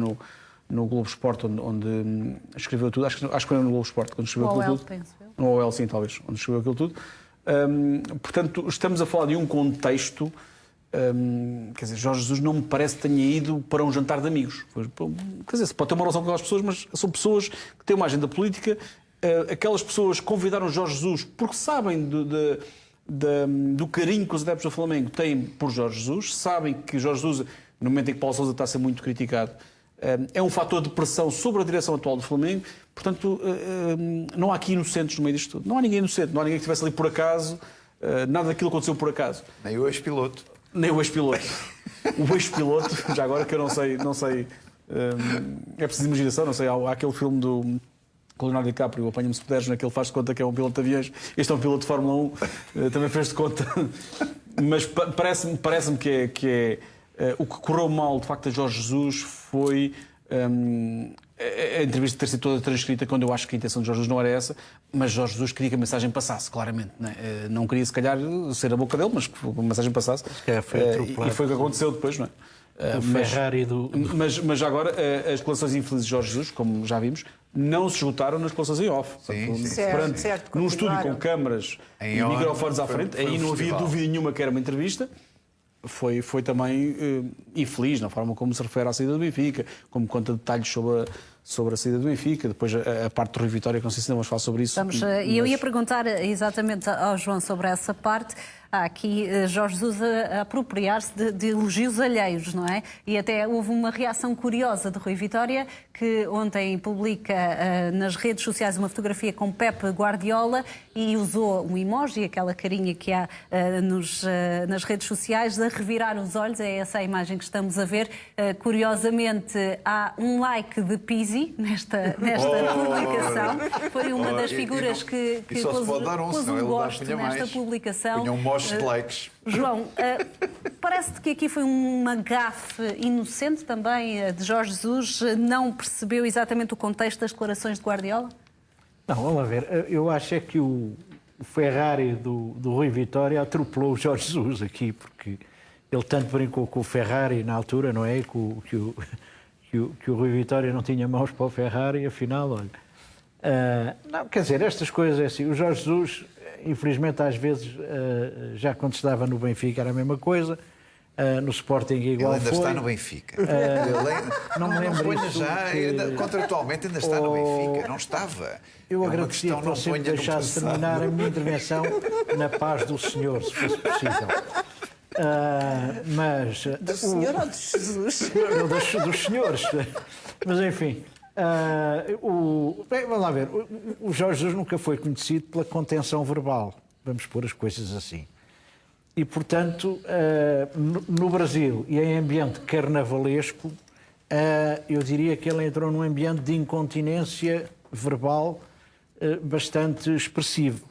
no Globo Esporte, onde escreveu tudo. Acho que foi no Globo Esporte, quando escreveu aquilo tudo. Penso eu. No OL, sim, talvez, onde escreveu aquilo tudo. Portanto, estamos a falar de um contexto Quer dizer, Jorge Jesus não me parece que tenha ido para um jantar de amigos. Quer dizer, pode ter uma relação com aquelas pessoas, mas são pessoas que têm uma agenda política. Aquelas pessoas convidaram Jorge Jesus porque sabem do carinho que os adeptos do Flamengo têm por Jorge Jesus, sabem que Jorge Jesus, no momento em que Paulo Sousa está a ser muito criticado, é um fator de pressão sobre a direção atual do Flamengo. Portanto, não há aqui inocentes no meio disto tudo. Não há ninguém inocente, não há ninguém que estivesse ali por acaso. Nada daquilo aconteceu por acaso. Nem o ex-piloto. Nem o ex-piloto. O ex-piloto, já agora que eu não sei, é preciso imaginação, não sei, há aquele filme com o Leonardo DiCaprio, Apanha-me se puderes, naquele faz de conta que é um piloto de aviões, este é um piloto de Fórmula 1, também fez de conta, mas parece-me que o que correu mal, de facto, a Jorge Jesus foi a entrevista ter sido toda transcrita quando eu acho que a intenção de Jorge Jesus não era essa, mas Jorge Jesus queria que a mensagem passasse, claramente. Não queria, se calhar, ser a boca dele, mas que a mensagem passasse. E foi o que aconteceu depois, não é? O Ferrari Mas agora, as declarações infelizes de Jorge Jesus, como já vimos, não se esgotaram nas declarações em off. Sim. Certo, num estúdio com câmaras e microfones à frente, aí não havia dúvida nenhuma que era uma entrevista. Foi também infeliz na forma como se refere à saída do Benfica, como conta detalhes sobre a saída do Benfica, depois a parte do Rui Vitória, que não sei se não vamos falar sobre isso. E eu ia perguntar exatamente ao João sobre essa parte. Há aqui Jorge Jesus a apropriar-se de elogios alheios, não é? E até houve uma reação curiosa de Rui Vitória, que ontem publica nas redes sociais uma fotografia com Pep Guardiola e usou um emoji, aquela carinha que há nas redes sociais, a revirar os olhos. É essa a imagem que estamos a ver. Curiosamente, há um like de Pizzi nesta publicação. Foi uma das figuras que pôs um gosto nesta publicação. De likes. João, parece-te que aqui foi uma gafe inocente também de Jorge Jesus? Não percebeu exatamente o contexto das declarações de Guardiola? Não, vamos lá ver. Eu acho é que o Ferrari do Rui Vitória atropelou o Jorge Jesus aqui, porque ele tanto brincou com o Ferrari na altura, não é? Que o Rui Vitória não tinha mãos para o Ferrari, afinal, olha. Não, quer dizer, estas coisas é assim. O Jorge Jesus, infelizmente, às vezes, já quando estava no Benfica era a mesma coisa, no Sporting igual ele ainda está no Benfica. Não me lembro isso. Contratualmente ainda está no Benfica. Não estava. Eu agradecia que você me deixasse terminar a minha intervenção na paz do Senhor, se fosse possível. Mas do Senhor ou de Jesus? Dos senhores. Mas, enfim... vamos lá ver, o Jorge Jesus nunca foi conhecido pela contenção verbal, vamos pôr as coisas assim. E, portanto, no Brasil e em ambiente carnavalesco, eu diria que ele entrou num ambiente de incontinência verbal bastante expressivo.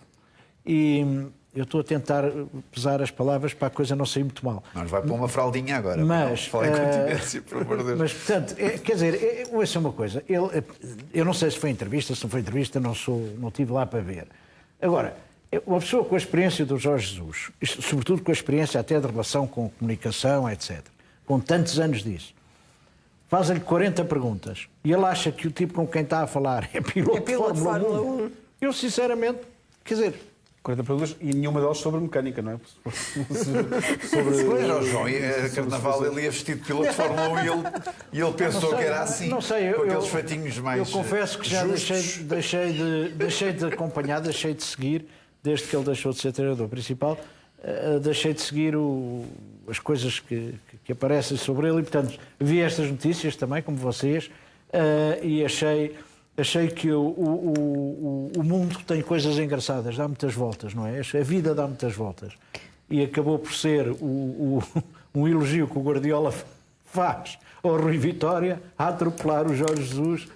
E eu estou a tentar pesar as palavras para a coisa não sair muito mal. Não vai pôr uma fraldinha agora. Mas, fala em continência, por amor de Deus. Mas, portanto, quer dizer, ouça uma coisa. Eu não sei se foi entrevista, se não foi entrevista, não estive lá para ver. Agora, uma pessoa com a experiência do Jorge Jesus, sobretudo com a experiência até de relação com comunicação, etc., com tantos anos disso, faz-lhe 40 perguntas e ele acha que o tipo com quem está a falar é piloto de Fórmula 1. Eu, sinceramente, quer dizer... 40 perguntas e nenhuma delas sobre mecânica, não é? João, Carnaval ele ia vestido de piloto de Fórmula 1 e ele pensou que era assim. Não sei, com aqueles fatinhos mais. Eu confesso que já deixei de acompanhar, deixei de seguir, desde que ele deixou de ser treinador principal, deixei de seguir as coisas que aparecem sobre ele e, portanto, vi estas notícias também, como vocês, e achei que o mundo tem coisas engraçadas, dá muitas voltas, não é? A vida dá muitas voltas. E acabou por ser um elogio que o Guardiola faz ao Rui Vitória a atropelar o Jorge Jesus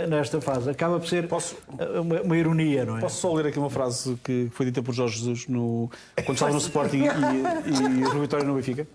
nesta fase. Acaba por ser uma ironia, não é? Posso só ler aqui uma frase que foi dita por Jorge Jesus quando estava no Sporting e Rui Vitória no Benfica?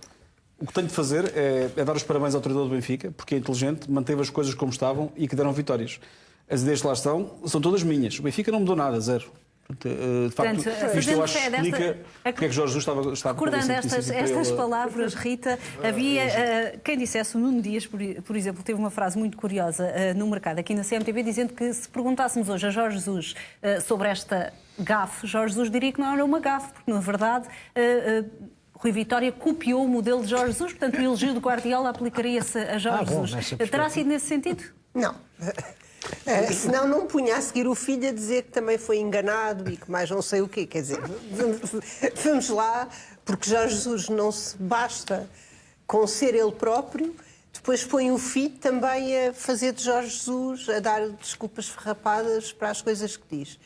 O que tenho de fazer é dar os parabéns ao treinador do Benfica, porque é inteligente, manteve as coisas como estavam e que deram vitórias. As ideias que lá estão são todas minhas. O Benfica não mudou nada, zero. De facto, isto eu acho que explica porque é que Jorge Jesus estava recordando estas palavras, Rita, havia quem dissesse, o Nuno Dias, por exemplo, teve uma frase muito curiosa no mercado aqui na CMTV, dizendo que se perguntássemos hoje a Jorge Jesus sobre esta gafe, Jorge Jesus diria que não era uma gafe, porque na verdade Rui Vitória copiou o modelo de Jorge Jesus, portanto o elogio de Guardiola aplicaria-se a Jorge bom, Jesus. nessa Terá perspectiva. sido nesse sentido? Não. Senão não punha a seguir o filho a dizer que também foi enganado e que mais não sei o quê. Quer dizer, vamos lá, porque Jorge Jesus não se basta com ser ele próprio, depois põe o filho também a fazer de Jorge Jesus, a dar desculpas ferrapadas para as coisas que diz.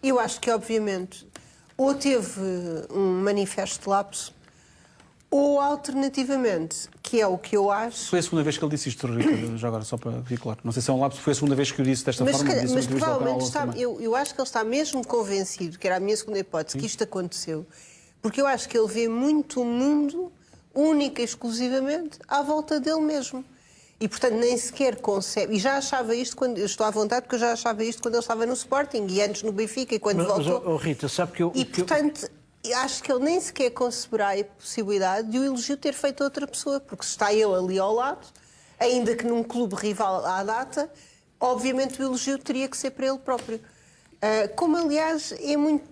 Eu acho que, obviamente, ou teve um manifesto lapso, ou, alternativamente, que é o que eu acho... Foi a segunda vez que ele disse isto, Rita, já agora, só para ficar claro. Não sei se é um lapso, foi a segunda vez que o disse desta forma. Mas provavelmente eu acho que ele está mesmo convencido, que era a minha segunda hipótese, que isto aconteceu, porque eu acho que ele vê muito o mundo, única e exclusivamente, à volta dele mesmo. E, portanto, nem sequer concebe... E já achava isto, quando eu estou à vontade, porque eu já achava isto quando ele estava no Sporting, e antes no Benfica, e quando voltou... Mas, Rita, sabe que eu... E, portanto... Acho que ele nem sequer conceberá a possibilidade de o elogio ter feito outra pessoa, porque se está ele ali ao lado, ainda que num clube rival à data, obviamente o elogio teria que ser para ele próprio. Como, aliás, é muito...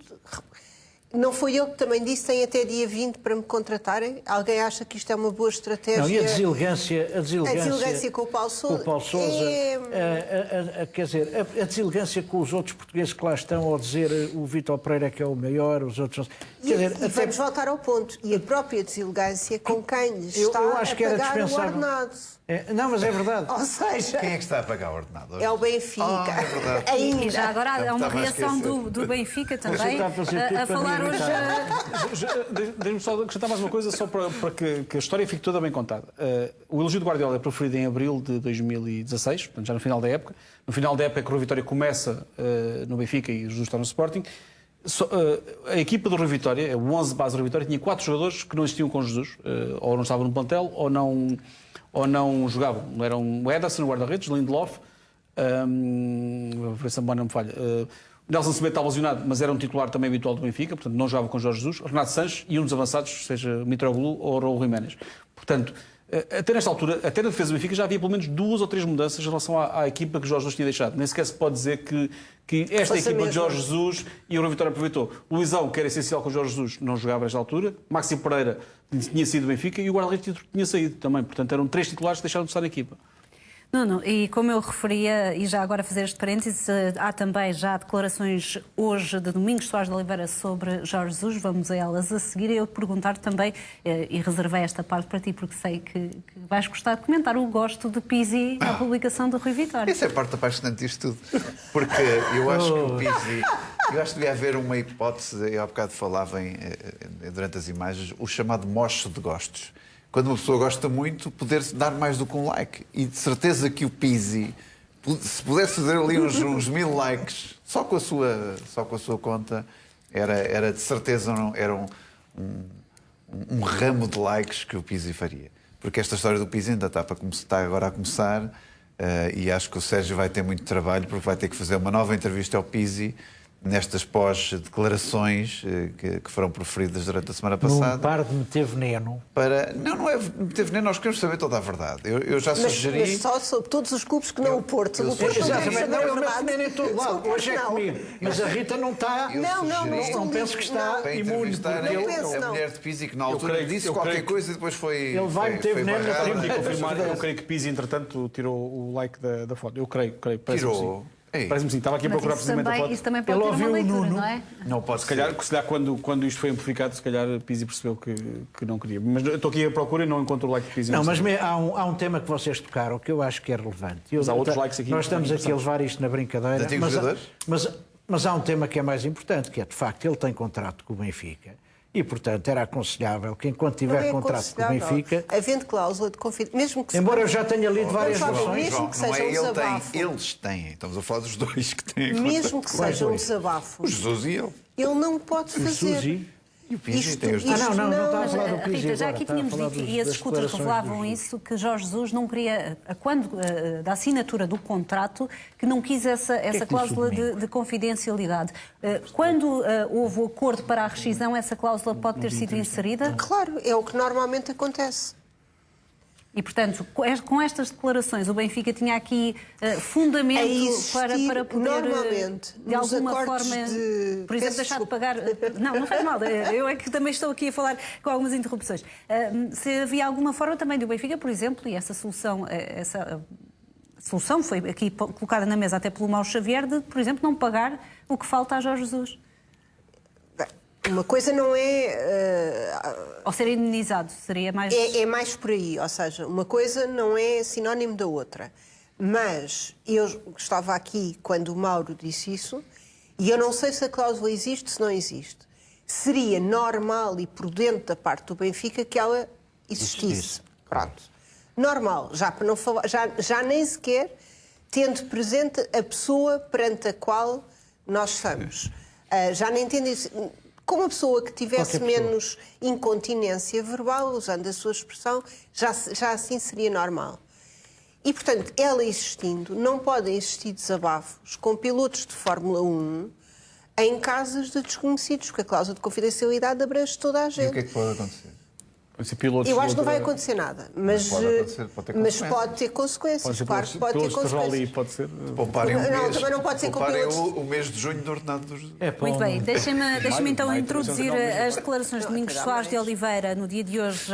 Não foi eu que também disse, tem até dia 20 para me contratarem. Alguém acha que isto é uma boa estratégia? Não, e a deselegância com o Paulo Sousa. Com o Paulo Sousa quer dizer, a deselegância com os outros portugueses que lá estão, ao dizer o Vítor Pereira que é o maior, os outros... Vamos voltar ao ponto. E a própria deselegância com quem lhe está eu acho que a era pagar o dispensável. ordenado. Não, mas é verdade. Ou seja... Quem é que está a pagar o ordenado? É o Benfica. É verdade. Ainda. E já agora há uma Estava a reação esquecer. do Benfica Você também está a fazer tudo a para falar me hoje... Deixe-me só acrescentar mais uma coisa, só para que a história fique toda bem contada. O elogio de Guardiola é proferido em abril de 2016, portanto já no final da época. No final da época é que o Rui Vitória começa no Benfica e Jesus está no Sporting. A equipa do Rui Vitória, o 11 base do Rui Vitória, tinha 4 jogadores que não existiam com Jesus, ou não estavam no plantel, ou não jogavam. Eram o Ederson, o guarda-redes, Lindelof, a memória não me falha. Nelson Semedo estava lesionado, mas era um titular também habitual do Benfica, portanto não jogava com Jorge Jesus, Renato Sanches e um dos avançados, seja Mitroglou ou Raul Jiménez. Portanto, até nesta altura, até na defesa do Benfica já havia pelo menos 2 ou 3 mudanças em relação à equipa que Jorge Jesus tinha deixado. Nem sequer se pode dizer que esta equipa de Jorge Jesus e o Rui Vitória aproveitou. Luizão, que era essencial com o Jorge Jesus, não jogava nesta altura. Maxi Pereira tinha saído do Benfica e o guarda-redes tinha saído também. Portanto, eram 3 titulares que deixaram de estar na equipa. Nuno, e como eu referia, e já agora fazer este parênteses, há também já declarações hoje de Domingos Soares de Oliveira sobre Jorge Jesus, vamos a elas a seguir. Eu perguntar também, e reservei esta parte para ti porque sei que vais gostar de comentar, o gosto de Pizzi na publicação do Rui Vitória. Essa é a parte apaixonante disto tudo. Porque eu acho que o Pizzi... Eu acho que devia haver uma hipótese, eu há bocado falava durante as imagens, o chamado mocho de gostos. Quando uma pessoa gosta muito, poder dar mais do que um like. E de certeza que o Pizzi, se pudesse fazer ali uns 1000 likes, só com a sua conta, era de certeza era um ramo de likes que o Pizzi faria. Porque esta história do Pizzi ainda está agora a começar, e acho que o Sérgio vai ter muito trabalho, porque vai ter que fazer uma nova entrevista ao Pizzi, nestas pós-declarações que foram proferidas durante a semana passada. Não par de meter veneno. Não é meter veneno, nós queremos saber toda a verdade. Eu já sugeri... Mas só sobre todos os clubes que não o Porto. O Porto Exatamente, não, eu meto verdade. veneno em todo lado. Hoje é Não. comigo. Mas a Rita não está... Não penso que está para imune. entrevistar Porque a mulher de Pizzi, que na altura disse qualquer coisa e depois foi... Ele vai meter veneno na primeira. Eu creio que Pizzi, entretanto, tirou o like da foto. Eu creio. Tirou. Parece-me sim, estava aqui a procurar precisamente a foto. Isso também pode ter uma leitura, não é? Não pode Se calhar quando isto foi amplificado, se calhar Pizzi percebeu que não queria. Mas eu estou aqui à procura e não encontro o like de Pizzi. Não, mas há um tema que vocês tocaram que eu acho que é relevante. Mas há outros likes aqui. Nós estamos aqui a levar isto na brincadeira. Mas há um tema que é mais importante, que é, de facto, ele tem contrato com o Benfica. E, portanto, era aconselhável que, enquanto tiver contrato com o Benfica... Havendo cláusula de confidencialidade, mesmo que... Embora eu já tenha lido várias versões... Mesmo que seja um desabafo... Eles têm. Estamos a falar dos dois que têm. Mesmo que seja um desabafo... O Jesus e ele. Ele não pode fazer... E o Pizzi tem os dois. Não está a Mas, falar do Pizzi Rita, já agora, aqui está a tínhamos falar dito, dos- e as das escutas declarações revelavam do isso, que Jorge Jesus não queria, da assinatura do contrato, que não quis essa que disse cláusula o Domingos? de confidencialidade. Quando houve o acordo para a rescisão, essa cláusula pode ter sido inserida? Claro, é o que normalmente acontece. E, portanto, com estas declarações, o Benfica tinha aqui fundamento para poder, normalmente, de alguma forma, por exemplo, deixar de pagar... Não faz mal. Eu é que também estou aqui a falar com algumas interrupções. Se havia alguma forma também do Benfica, por exemplo, e essa solução foi aqui colocada na mesa até pelo Mauro Xavier, de, por exemplo, não pagar o que falta a Jorge Jesus. Uma coisa não é... Ou ser indenizado, seria mais... É mais por aí, ou seja, uma coisa não é sinónimo da outra. Mas eu estava aqui quando o Mauro disse isso, e eu não sei se a cláusula existe, se não existe. Seria normal e prudente da parte do Benfica que ela existisse. Pronto. Normal, já para não falar, já nem sequer tendo presente a pessoa perante a qual nós estamos. Já nem tendo isso... Com uma pessoa que tivesse menos incontinência verbal, usando a sua expressão, já assim seria normal. E, portanto, ela existindo, não podem existir desabafos com pilotos de Fórmula 1 em casos de desconhecidos, porque a cláusula de confidencialidade abrange toda a gente. E o que é que pode acontecer? Eu acho que não vai acontecer nada, mas pode ter consequências. Claro que pode ter consequências. Pode ser. Pouparem também não pode ser com pilotos. o mês de junho do ordenado dos... Muito bem, deixem-me então introduzir as declarações de Domingos Soares de Oliveira no dia de hoje.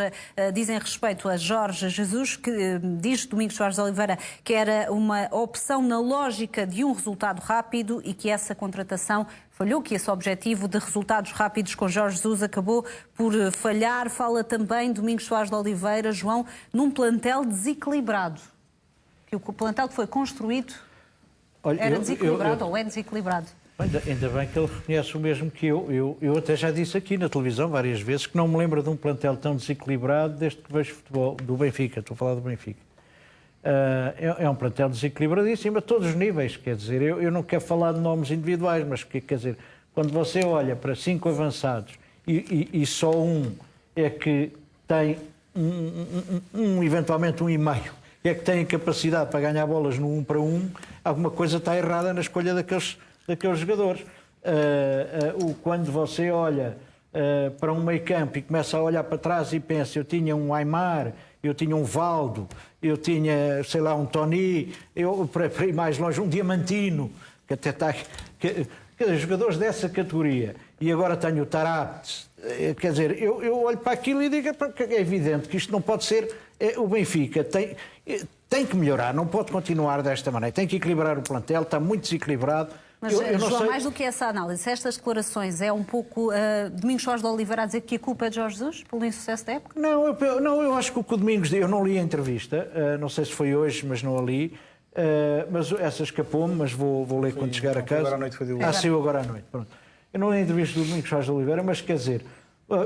Dizem respeito a Jorge Jesus, que diz Domingos Soares de Oliveira que era uma opção na lógica de um resultado rápido e que essa contratação falhou, que esse objetivo de resultados rápidos com Jorge Jesus acabou por falhar. Fala também Domingos Soares de Oliveira, João, num plantel desequilibrado. Que o plantel que foi construído era desequilibrado ou é desequilibrado. Ainda bem que ele reconhece o mesmo que eu. Eu até já disse aqui na televisão várias vezes que não me lembro de um plantel tão desequilibrado desde que vejo futebol do Benfica. Estou a falar do Benfica. É um plantel desequilibradíssimo a todos os níveis, quer dizer, eu não quero falar de nomes individuais, mas quer dizer, quando você olha para 5 avançados e só um é que tem eventualmente 1,5, é que tem capacidade para ganhar bolas no 1 para 1, alguma coisa está errada na escolha daqueles jogadores. Quando você olha para um meio campo e começa a olhar para trás e pensa, eu tinha um Aimar, eu tinha um Valdo, eu tinha, sei lá, um Tony, para ir mais longe, um Diamantino, que até está... jogadores dessa categoria. E agora tenho o Tarapte. Quer dizer, eu olho para aquilo e digo que é evidente que isto não pode ser... O Benfica tem que melhorar, não pode continuar desta maneira. Tem que equilibrar o plantel, está muito desequilibrado. Mas, João, mais do que essa análise, estas declarações é um pouco Domingos Soares de Oliveira a dizer que a culpa é de Jorge Jesus pelo insucesso da época? Não, eu acho que o que o Domingos... Eu não li a entrevista, não sei se foi hoje, mas não a li. Mas essa escapou-me, mas vou ler quando chegar a casa. Agora à noite foi de saiu agora à noite. Pronto. Eu não li a entrevista do Domingos Soares de Oliveira, mas quer dizer,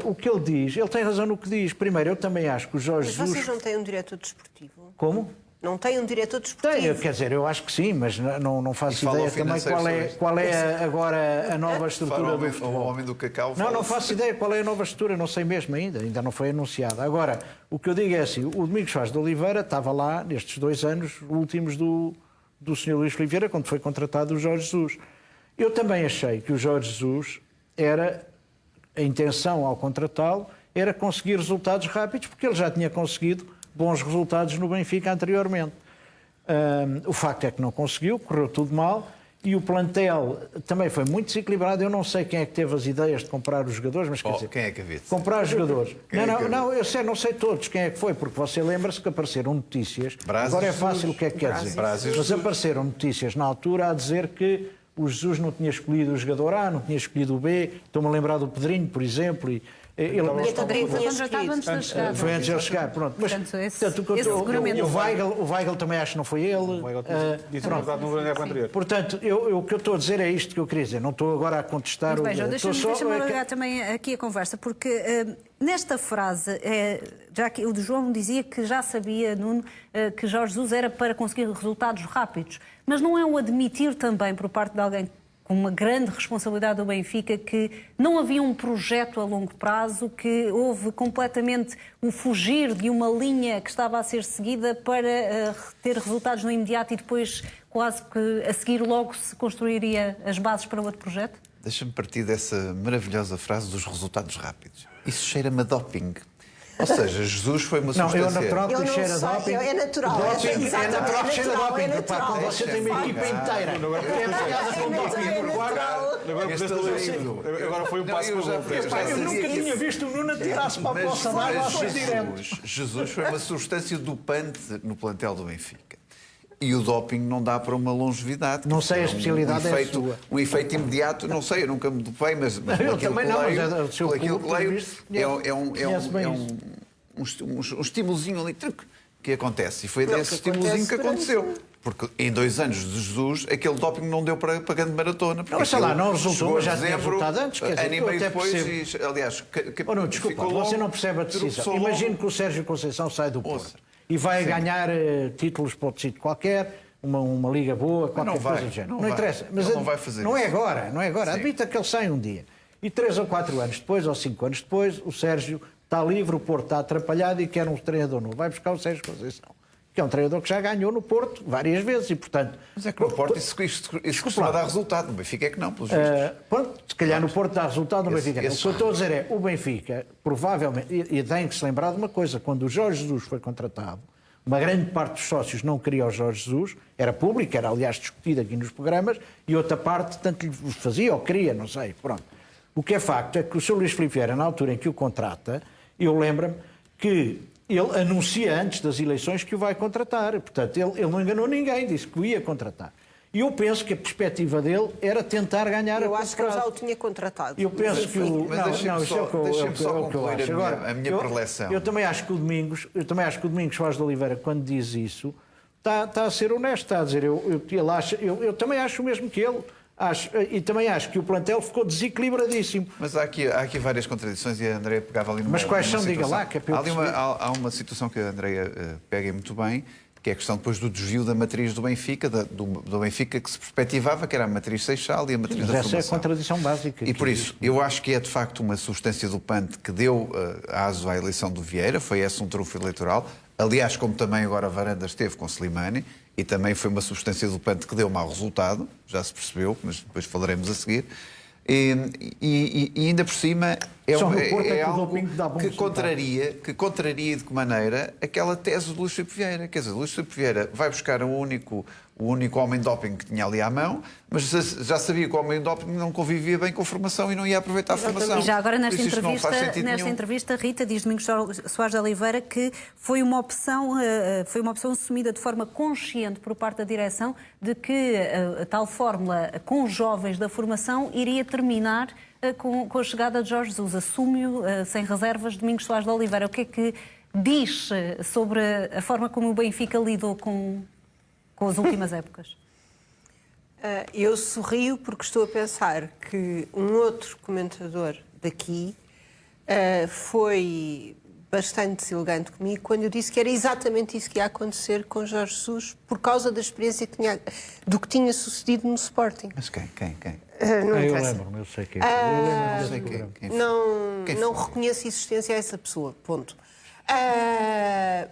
o que ele diz, ele tem razão no que diz. Primeiro, eu também acho que o Jorge Jesus... Mas vocês não têm um diretor desportivo? Como? Não tem um diretor desportivo? Tem, quer dizer, eu acho que sim, mas não faço ideia também qual é agora a nova estrutura do futebol. O homem do cacau... Não faço ideia qual é a nova estrutura, não sei mesmo ainda não foi anunciada. Agora, o que eu digo é assim, o Domingos Soares de Oliveira estava lá nestes 2 anos últimos do Sr. Luís Filipe Vieira, quando foi contratado o Jorge Jesus. Eu também achei que o Jorge Jesus a intenção ao contratá-lo era conseguir resultados rápidos, porque ele já tinha conseguido bons resultados no Benfica anteriormente. O facto é que não conseguiu, correu tudo mal, e o plantel também foi muito desequilibrado. Eu não sei quem é que teve as ideias de comprar os jogadores, mas quer dizer... Quem é que havia? Comprar os jogadores. Eu não sei todos quem é que foi, porque você lembra-se que apareceram notícias... Agora é fácil o que é que quer dizer. Mas apareceram notícias na altura a dizer que o Jesus não tinha escolhido o jogador A, não tinha escolhido o B. Estou-me a lembrar do Pedrinho, por exemplo, e ele foi contratado antes de chegar. Foi antes de ele chegar, pronto. Mas, o Weigl também acho que não foi ele. Disse a verdade no ano anterior. Portanto, o que eu estou a dizer é isto que eu queria dizer. Não estou agora a contestar o... Deixa-me alargar também aqui a conversa, porque nesta frase, já que o João dizia que já sabia, Nuno, que Jorge Jesus era para conseguir resultados rápidos. Mas não é o admitir também, por parte de alguém com uma grande responsabilidade do Benfica, que não havia um projeto a longo prazo, que houve completamente o fugir de uma linha que estava a ser seguida para ter resultados no imediato e depois quase que a seguir logo se construiria as bases para outro projeto? Deixa-me partir dessa maravilhosa frase dos resultados rápidos. Isso cheira-me a doping. Ou seja, Jesus foi uma Não, substância... é o natural Eu que não cheira sei, doping. é natural. Doping, é Exatamente, natural que cheira é doping. natural. Repá, quando você tem uma equipa inteira que é pegada com doping por guarda. Agora foi um passo eu para já- o Pá, eu sabia nunca que- tinha visto o Nuno tirar-se para a poça d'água assim direto. Jesus foi uma substância dopante no plantel do Benfica. E o doping não dá para uma longevidade. Não sei, a Um especialidade é a efeito, sua. Um efeito imediato, não sei, eu nunca me dopei, mas Eu pelo aquilo também que não, mas leio, é o seu pelo aquilo clube, que leio, pelo visto, conhece bem um estímulozinho ali que acontece. E foi Não, desse que estímulozinho que acontece aconteceu. Porque em 2 anos de Jesus, aquele doping não deu para a grande maratona. Não, sei lá, não resultou, chegou mas a já tinha dezembro, resultado antes, quer dizer, ano e eu meio até depois, percebo. e, aliás, Oh, não, desculpa, ficou você logo, não percebe a decisão. tropeçou logo. Imagino que o Sérgio Conceição sai do Porto e vai ganhar títulos para outro sítio qualquer, uma liga boa, qualquer não vai, coisa do género. não Não vai. interessa. Mas Ele não vai fazer não é isso. agora, não é agora. Sim. Admita que ele sai um dia. E 3 ou 4 anos depois, ou 5 anos depois, o Sérgio está livre, o Porto está atrapalhado e quer um treinador novo. Vai buscar o Sérgio Conceição, que é um treinador que já ganhou no Porto várias vezes e, portanto... Mas é que no Porto isso costuma dar resultado. No Benfica é que não, pelos vistos. Pronto, se calhar no Porto dá resultado, no Esse- Benfica. esse- O que eu estou a dizer é, o Benfica, provavelmente, e tem que se lembrar de uma coisa, quando o Jorge Jesus foi contratado, uma grande parte dos sócios não queria o Jorge Jesus, era público, era aliás discutido aqui nos programas, e outra parte tanto lhe fazia ou queria, não sei, pronto. O que é facto é que o Sr. Luís Filipe Vieira, na altura em que o contrata, eu lembro-me que ele anuncia antes das eleições que o vai contratar. Portanto, ele não enganou ninguém, disse que o ia contratar. E eu penso que a perspectiva dele era tentar ganhar Eu a acho que ele já o prazo. tinha contratado. Eu penso que o... Mas deixem-me isso é o que eu- deixem-me só é o que eu concluir acho. a minha preleção. Eu também acho que o Domingos Soares de Oliveira, quando diz isso, está a ser honesto, está a dizer, eu também acho o mesmo que ele. E também acho que o plantel ficou desequilibradíssimo. Mas há aqui várias contradições e a Andrea pegava ali numa... Mas quais numa são? Diga situação. lá, que é para eu Há ali perceber. há uma situação que a Andrea pega muito bem, que é a questão depois do desvio da matriz do Benfica, do Benfica que se perspectivava, que era a matriz Seixal e a matriz Mas da essa é a formação. contradição básica. E por isso, eu acho que é de facto uma substância dopante que deu aso à eleição do Vieira, foi esse um trunfo eleitoral, aliás, como também agora Varandas esteve com Slimani, e também foi uma substância dopante que deu mau resultado, já se percebeu, mas depois falaremos a seguir. E ainda por cima é, Só no Porto é que o algo doping dá bom que resultado. contraria de que maneira aquela tese do Luís Filipe Vieira. Quer dizer, o Luís Filipe Vieira vai buscar o único homem doping que tinha ali à mão, mas já sabia que o homem doping não convivia bem com a formação e não ia aproveitar a formação. E já agora Por nesta isso isto não faz sentido nenhum. entrevista, Rita diz Domingos Soares de Oliveira que foi uma opção assumida de forma consciente por parte da direção de que a tal fórmula com os jovens da formação iria terminar com a chegada de Jorge Jesus. Assume-o sem reservas Domingos Soares de Oliveira. O que é que diz sobre a forma como o Benfica lidou com as últimas épocas? Eu sorrio porque estou a pensar que um outro comentador daqui foi bastante deselegante comigo quando eu disse que era exatamente isso que ia acontecer com Jorge Jesus por causa da experiência do que tinha sucedido no Sporting. Mas quem? Não Eu interessa. lembro-me, eu sei quem é. Eu lembro-me desse programa. Quem Não foi? reconheço a existência a essa pessoa, ponto.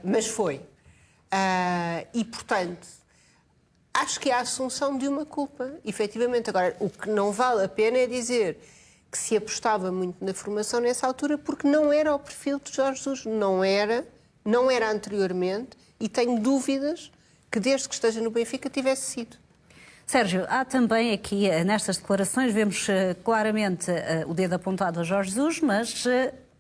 Mas foi. E, portanto, acho que é a assunção de uma culpa, efetivamente. Agora, o que não vale a pena é dizer que se apostava muito na formação nessa altura porque não era o perfil de Jorge Jesus. Não era anteriormente e tenho dúvidas que desde que esteja no Benfica tivesse sido. Sérgio, há também aqui, nestas declarações, vemos claramente o dedo apontado a Jorge Jesus, mas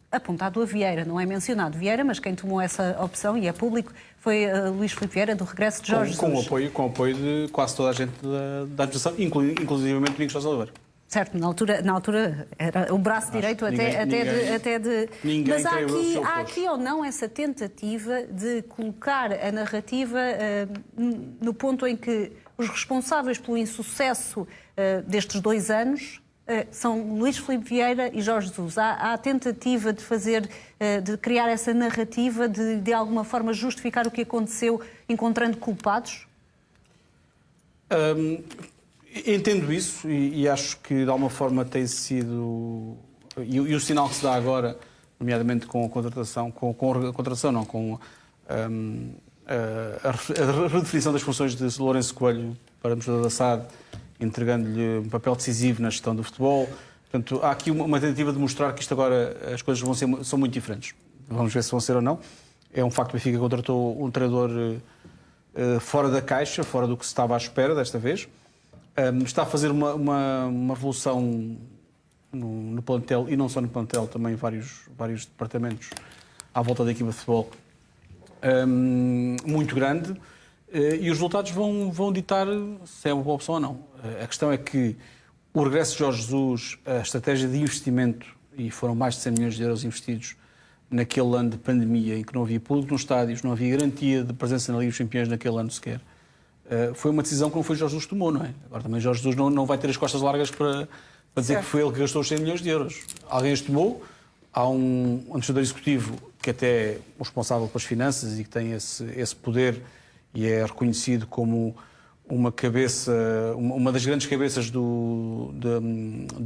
apontado a Vieira. Não é mencionado Vieira, mas quem tomou essa opção, e é público, foi Luís Filipe Vieira, do regresso de Jorge Jesus. Com o apoio de quase toda a gente da administração, inclusivamente Domingos Soares de Oliveira. Certo, na altura era o braço direito até de... Ninguém Mas creio há aqui ou não essa tentativa de colocar a narrativa no ponto em que os responsáveis pelo insucesso destes 2 anos são Luís Filipe Vieira e Jorge Jesus. Há a tentativa de criar essa narrativa de alguma forma justificar o que aconteceu encontrando culpados? Entendo isso e acho que de alguma forma tem sido... E o sinal que se dá agora, nomeadamente com a contratação, com a redefinição das funções de Lourenço Coelho para administrador da SAD, entregando-lhe um papel decisivo na gestão do futebol. Portanto, há aqui uma tentativa de mostrar que isto agora, as coisas são muito diferentes. vamos ver se vão ser ou não. É um facto que o Benfica contratou um treinador fora da caixa, fora do que se estava à espera desta vez. Está a fazer uma revolução no plantel, e não só no plantel, também em vários departamentos à volta da equipa de futebol, muito grande, e os resultados vão ditar se é uma boa opção ou não. A questão é que o regresso de Jorge Jesus, a estratégia de investimento, e foram mais de 100 milhões de euros investidos naquele ano de pandemia, em que não havia público nos estádios, não havia garantia de presença na Liga dos Campeões naquele ano sequer, foi uma decisão que não foi Jorge Jesus que tomou, não é? Agora também Jorge Jesus não vai ter as costas largas para dizer que foi ele que gastou os 100 milhões de euros. Alguém os tomou, há um administrador executivo que até é o responsável pelas finanças e que tem esse poder e é reconhecido como uma das grandes cabeças do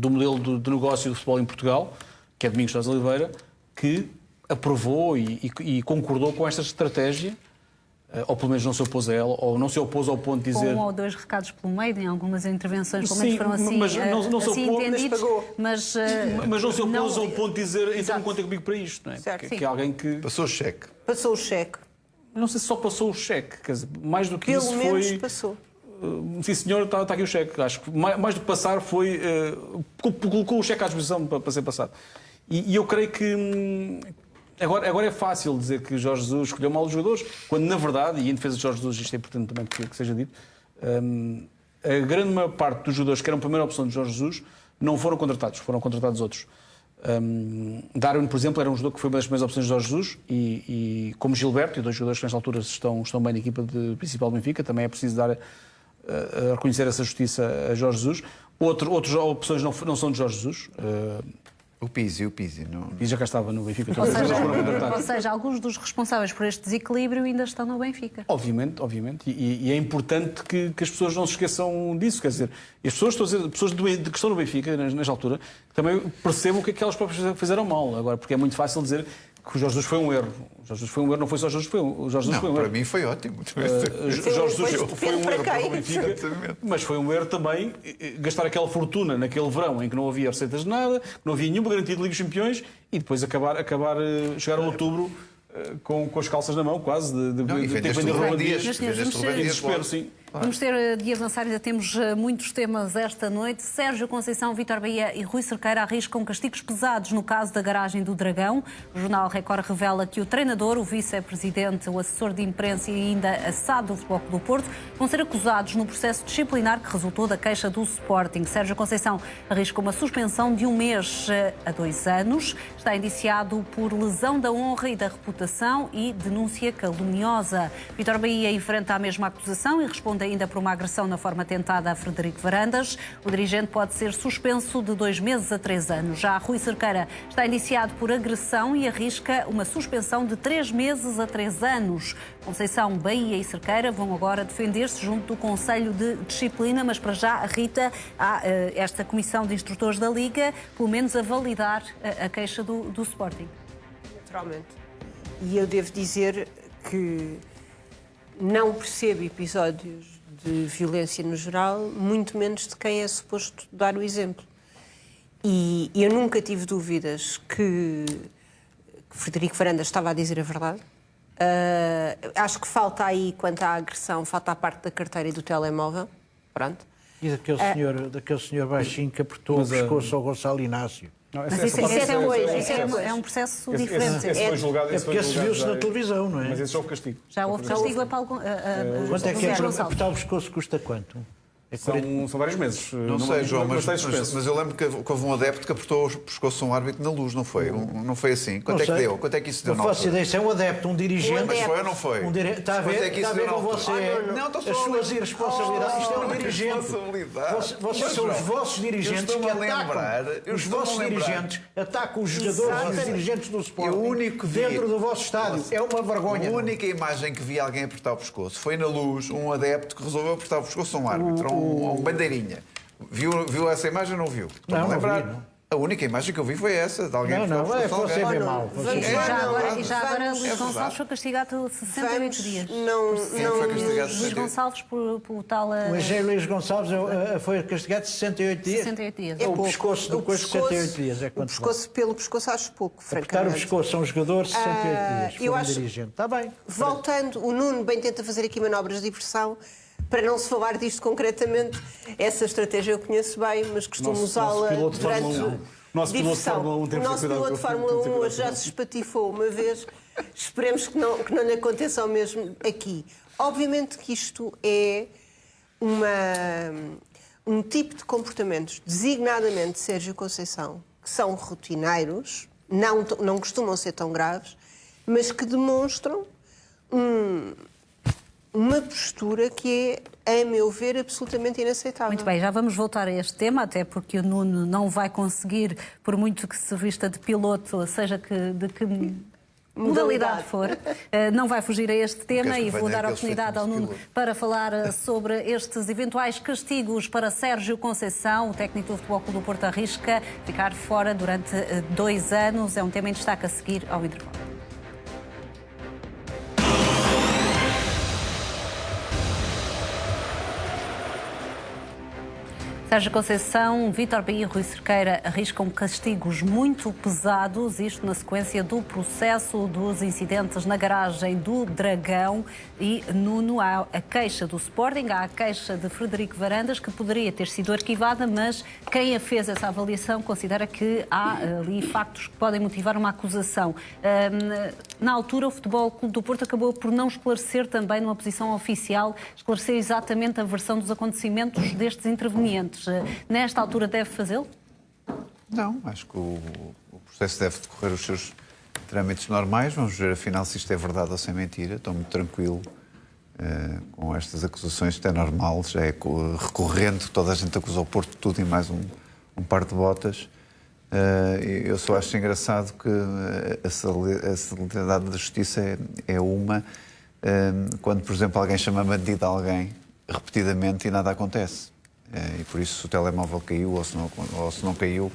modelo de negócio do futebol em Portugal, que é Domingos Sousa Oliveira, que aprovou e concordou com esta estratégia, ou pelo menos não se opôs a ela, ou não se opôs ao ponto de dizer... Com um ou dois recados pelo meio, em algumas intervenções, pelo menos Sim, foram assim, mas não se assim opôs, entendidos, mas não se opôs ao ponto de dizer então Exato. conta comigo para isto, não é? Certo. Que é alguém que... Passou o cheque. Passou o cheque. Não sei se só passou o cheque, quer dizer, mais do que Pelo isso menos foi... passou. Sim, senhor, está aqui o cheque. Acho que mais do que passar foi... colocou o cheque à disposição para ser passado. E eu creio que... Agora é fácil dizer que Jorge Jesus escolheu mal os jogadores, quando na verdade, e em defesa de Jorge Jesus isto é importante também que seja dito, a grande maior parte dos jogadores que eram a primeira opção de Jorge Jesus não foram contratados, foram contratados outros. Darwin, por exemplo, era um jogador que foi uma das primeiras opções de Jorge Jesus e como Gilberto, e dois jogadores que nesta altura estão bem na equipa principal do Benfica, também é preciso dar a reconhecer essa justiça a Jorge Jesus. Outras opções não são de Jorge Jesus. O Pizzi, não... E já cá estava no Benfica. ou seja, alguns dos responsáveis por este desequilíbrio ainda estão no Benfica. Obviamente. E é importante que as pessoas não se esqueçam disso. Quer dizer, as pessoas que estão no Benfica, nesta altura, também percebam o que é que elas próprias fizeram mal. Agora, porque é muito fácil dizer que o Jorge Jesus foi um erro. O Jorge Jesus foi um erro, não foi só o Jorge Jesus foi um erro. Para mim foi ótimo. Jorge Jesus foi um erro para o Benfica, Exatamente. mas foi um erro também gastar aquela fortuna naquele verão em que não havia receitas de nada, não havia nenhuma garantia de Liga dos Campeões e depois chegar a outubro com as calças na mão, quase, de ter que vender Rubem Dias. Desespero, sim. Vamos ter de avançar, ainda temos muitos temas esta noite. Sérgio Conceição, Vítor Bahia e Rui Cerqueira arriscam castigos pesados no caso da garagem do Dragão. O jornal Record revela que o treinador, o vice-presidente, o assessor de imprensa e ainda a SAD do Futebol Clube do Porto vão ser acusados no processo disciplinar que resultou da queixa do Sporting. Sérgio Conceição arrisca uma suspensão de 1 mês a 2 anos. Está indiciado por lesão da honra e da reputação e denúncia caluniosa. Vítor Bahia enfrenta a mesma acusação e responde ainda por uma agressão na forma tentada a Frederico Varandas. O dirigente pode ser suspenso de 2 meses a 3 anos. Já Rui Cerqueira está indiciado por agressão e arrisca uma suspensão de 3 meses a 3 anos. Conceição, Bahia e Cerqueira vão agora defender-se junto do Conselho de Disciplina, mas para já, a Rita, há esta comissão de instrutores da Liga, pelo menos a validar a queixa do Sporting. Naturalmente. E eu devo dizer que não percebo episódios de violência no geral, muito menos de quem é suposto dar o exemplo. E eu nunca tive dúvidas que Frederico Varandas estava a dizer a verdade. Acho que falta aí, quanto à agressão, falta a parte da carteira e do telemóvel. Pronto. E daquele senhor baixinho que apertou o pescoço ao Gonçalo Inácio. Mas isso é um processo diferente. Esse foi julgado. É porque esse viu-se na televisão, não é? Mas esse houve castigo. Já houve castigo a Paulo Quanto é que José Gonçalves. apertar o pescoço custa quanto? São vários meses. Não sei, João, mas suspenso. eu lembro que houve um adepto que apertou o pescoço a um árbitro na Luz, não foi? Não foi assim? Quanto é que deu? Quanto é que isso deu? Não faço ideia, isso é um adepto, um dirigente. Mas foi ou não foi? Está a ver? Quanto é que isso Está a ver deu com na você? altura? As suas irresponsabilidades. Isto é um dirigente. Vocês são os vossos dirigentes que atacam. Os vossos dirigentes atacam os jogadores e os dirigentes do Sporting dentro do vosso estádio. É uma vergonha. A única imagem que vi alguém apertar o pescoço foi na Luz, um adepto que resolveu apertar o pescoço a um árbitro, a um bandeirinha. Viu essa imagem ou não viu? Não, lembrar? não vi, não. A única imagem que eu vi foi essa, de alguém Não, buscar o pescoço de você alguém. vê mal. Você vê mal. E já agora Luís verdade. Gonçalves foi castigado 68 dias. Quem foi castigado? Luís Gonçalves por tal... O engenheiro Luís Gonçalves foi castigado 68 dias. 68 dias. O pescoço do coisa 68 dias. É quanto vale. Pelo pescoço acho pouco, Apertar o francamente. pescoço a um jogador 68 dias. eu Foi um acho- dirigente. Está bem. Voltando, o Nuno bem tenta fazer aqui manobras de diversão para não se falar disto concretamente. Essa estratégia eu conheço bem, mas costumo Nosso usá-la piloto de durante Fórmula 1. Nosso piloto de diversão. Fórmula 1 tem O que ter nosso cuidado piloto de com- Fórmula tem que ter 1 cuidado hoje já se espatifou uma vez. Esperemos que não lhe aconteça o mesmo aqui. Obviamente que isto é um tipo de comportamentos, designadamente de Sérgio Conceição, que são rotineiros, não costumam ser tão graves, mas que demonstram uma postura que é, a meu ver, absolutamente inaceitável. Muito bem, já vamos voltar a este tema, até porque o Nuno não vai conseguir, por muito que se vista de piloto, seja de que modalidade for, não vai fugir a este tema queres e que vou venha dar a aqueles oportunidade ao técnicos Nuno piloto? para falar sobre estes eventuais castigos para Sérgio Conceição, o técnico do Futebol Clube do Porto arrisca ficar fora durante 2 anos. É um tema em destaque a seguir ao intervalo. Sérgio Conceição, Vítor Bahia e Rui Cerqueira arriscam castigos muito pesados, isto na sequência do processo dos incidentes na garagem do Dragão. E, Nuno, há a queixa do Sporting, há a queixa de Frederico Varandas, que poderia ter sido arquivada, mas quem a fez essa avaliação considera que há ali factos que podem motivar uma acusação. Na altura, o Futebol Clube do Porto acabou por não esclarecer também, numa posição oficial, esclarecer exatamente a versão dos acontecimentos destes intervenientes. Nesta altura deve fazê-lo? Não, acho que o processo deve decorrer os seus trâmites normais. Vamos ver afinal se isto é verdade ou se é mentira. Estou muito tranquilo com estas acusações, isto é normal, já é recorrente, toda a gente acusa o Porto de tudo e mais um par de botas. Eu só acho engraçado que a celeridade da justiça é uma quando, por exemplo, alguém chama bandido a alguém repetidamente e nada acontece. E por isso se o telemóvel caiu ou se não caiu,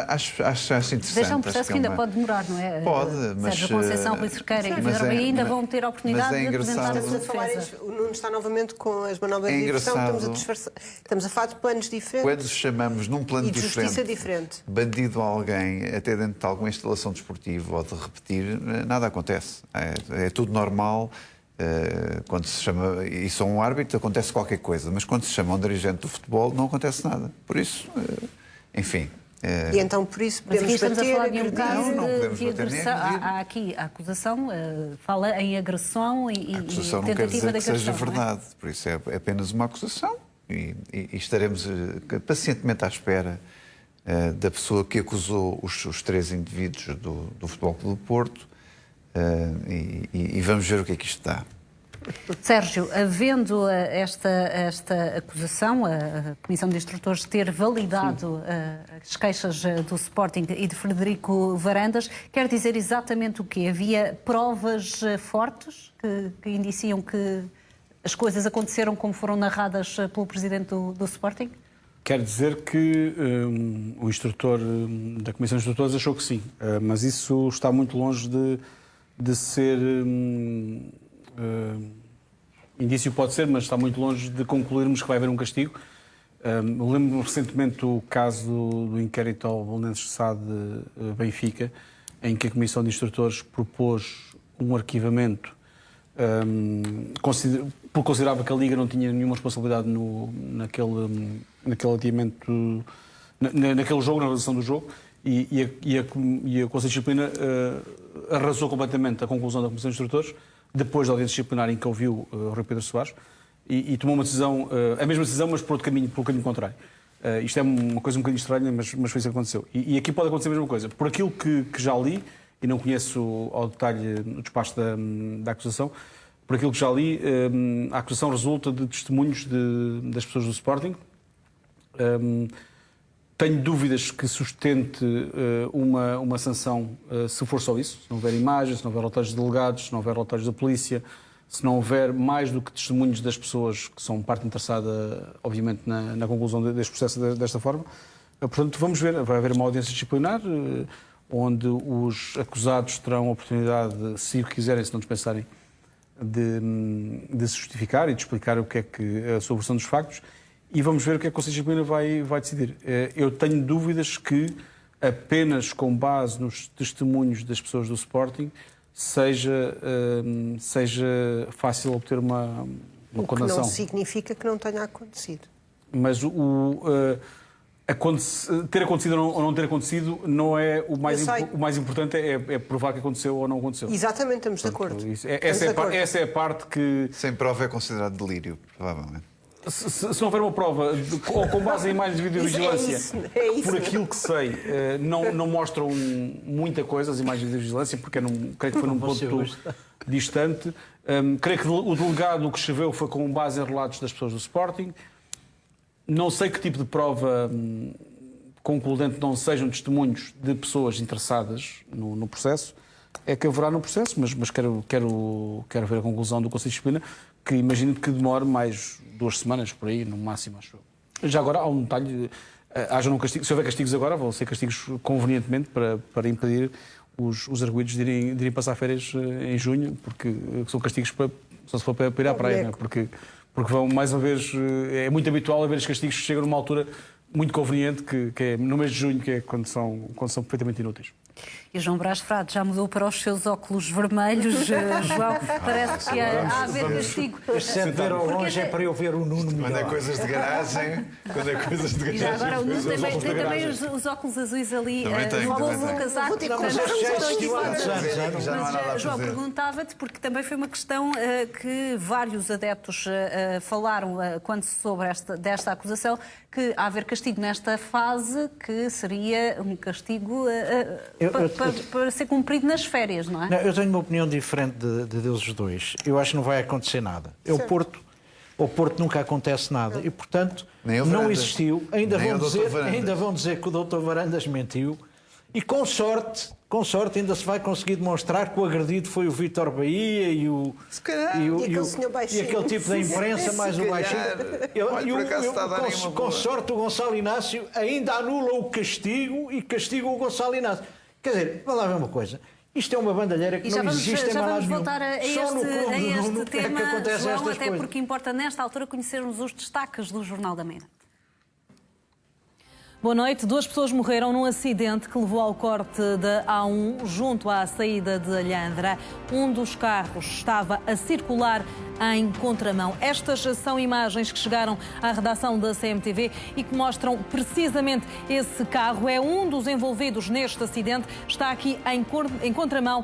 acho interessante. Deixa um processo que ainda pode demorar, não é? Pode, mas... Sérgio Conceição, Rui Cerqueira e Vítor Bahia ainda vão ter a oportunidade de apresentar a sua defesa. O Nuno está novamente com as manobras É de diversão. engraçado. Estamos a falar de planos diferentes. Quando chamamos num plano E de justiça diferente, diferente. bandido a alguém, até dentro de alguma instalação desportiva ou de repetir, nada acontece. É tudo normal. Quando se chama, e sou um árbitro, acontece qualquer coisa, mas quando se chama um dirigente do futebol, não acontece nada. Por isso, enfim. E então, por isso, Mas aqui podemos estamos a falar bater, de um caso Não podemos de bater nem agressão. agredir. Há aqui a acusação, fala em agressão e A acusação não quer tentativa dizer de que seja agressão. não é? verdade. Por isso é apenas uma acusação e estaremos pacientemente à espera da pessoa que acusou os 3 indivíduos do Futebol Clube do Porto e vamos ver o que é que isto dá. Sérgio, havendo esta acusação, a Comissão de Instrutores ter validado as queixas do Sporting e de Frederico Varandas, quer dizer exatamente o quê? Havia provas fortes que indiciam que as coisas aconteceram como foram narradas pelo presidente do Sporting? Quer dizer que o instrutor da Comissão de Instrutores achou que sim, mas isso está muito longe de ser... indício pode ser, mas está muito longe de concluirmos que vai haver um castigo. Lembro-me recentemente do caso do inquérito ao Belenenses SAD Benfica, em que a Comissão de Instrutores propôs um arquivamento porque considerava que a Liga não tinha nenhuma responsabilidade naquele adiamento, naquele jogo, na realização do jogo, e a Conselho de Disciplina arrasou completamente a conclusão da Comissão de Instrutores, depois da audiência disciplinar em que ouviu o Rui Pedro Soares, e tomou uma decisão, a mesma decisão, mas pelo caminho contrário. Isto é uma coisa um bocadinho estranha, mas foi isso que aconteceu. E aqui pode acontecer a mesma coisa. Por aquilo que já li, e não conheço ao detalhe o despacho da acusação, por aquilo que já li, a acusação resulta de testemunhos das pessoas do Sporting. Tenho dúvidas que sustente uma sanção se for só isso, se não houver imagens, se não houver relatórios de delegados, se não houver relatórios da polícia, se não houver mais do que testemunhos das pessoas que são parte interessada, obviamente, na conclusão deste processo desta forma. Portanto, vamos ver, vai haver uma audiência disciplinar, onde os acusados terão a oportunidade, se o quiserem, se não dispensarem, de se justificar e de explicar o que é que a sua versão dos factos, e vamos ver o que é que o Conselho de Disciplina vai decidir. Eu tenho dúvidas que apenas com base nos testemunhos das pessoas do Sporting seja fácil obter uma condenação. O que não significa que não tenha acontecido. Mas ter acontecido ou não ter acontecido não é o mais importante, é provar que aconteceu ou não aconteceu. Exatamente, estamos de acordo. Essa é a parte que... Sem prova é considerado delírio, provavelmente. Se não houver uma prova, ou com base em imagens de videovigilância, por aquilo que sei, não mostram muita coisa as imagens de videovigilância, porque creio que foi num ponto distante. Creio que o delegado que escreveu foi com base em relatos das pessoas do Sporting. Não sei que tipo de prova concludente não sejam testemunhos de pessoas interessadas no processo. É que haverá no processo, mas quero ver a conclusão do Conselho de Disciplina, que imagino que demore mais 2 semanas, por aí, no máximo, acho eu. Já agora há um detalhe, haja um castigo, se houver castigos agora, vão ser castigos convenientemente para impedir os arguidos de irem passar férias em junho, porque são castigos só se for para ir à praia, não é? Porque vão, mais uma vez, é muito habitual haver os castigos que chegam numa altura muito conveniente, que é no mês de junho, que é quando são perfeitamente inúteis. E João Brás Frade já mudou para os seus óculos vermelhos, João. Parece que há a haver castigo. Este ver ao longe é para eu ver o Nuno melhor. Quando é coisas de garagem. E já agora o Nuno tem também os óculos azuis ali. O casaco. João, perguntava-te, porque também foi uma questão que vários adeptos falaram quando se soube desta acusação, que há haver castigo nesta fase, que seria um castigo para ser cumprido nas férias, não é? Não, eu tenho uma opinião diferente deles dois. Eu acho que não vai acontecer nada. O Porto nunca acontece nada. E, portanto, não existiu. Ainda vão dizer que o Dr. Varandas mentiu. E com sorte ainda se vai conseguir demonstrar que o agredido foi o Vítor Bahia e aquele tipo da imprensa, mais o baixinho. Com sorte o Gonçalo Inácio ainda anula o castigo e castiga o Gonçalo Inácio. Quer dizer, vamos lá ver uma coisa. Isto é uma bandalheira que não existe em mais lado nenhum. Já vamos voltar a este tema, João, até porque importa nesta altura conhecermos os destaques do Jornal da Meia-Noite. Boa noite. 2 pessoas morreram num acidente que levou ao corte da A1 junto à saída de Alhandra. Um dos carros estava a circular em contramão. Estas são imagens que chegaram à redação da CMTV e que mostram precisamente esse carro. É um dos envolvidos neste acidente. Está aqui em contramão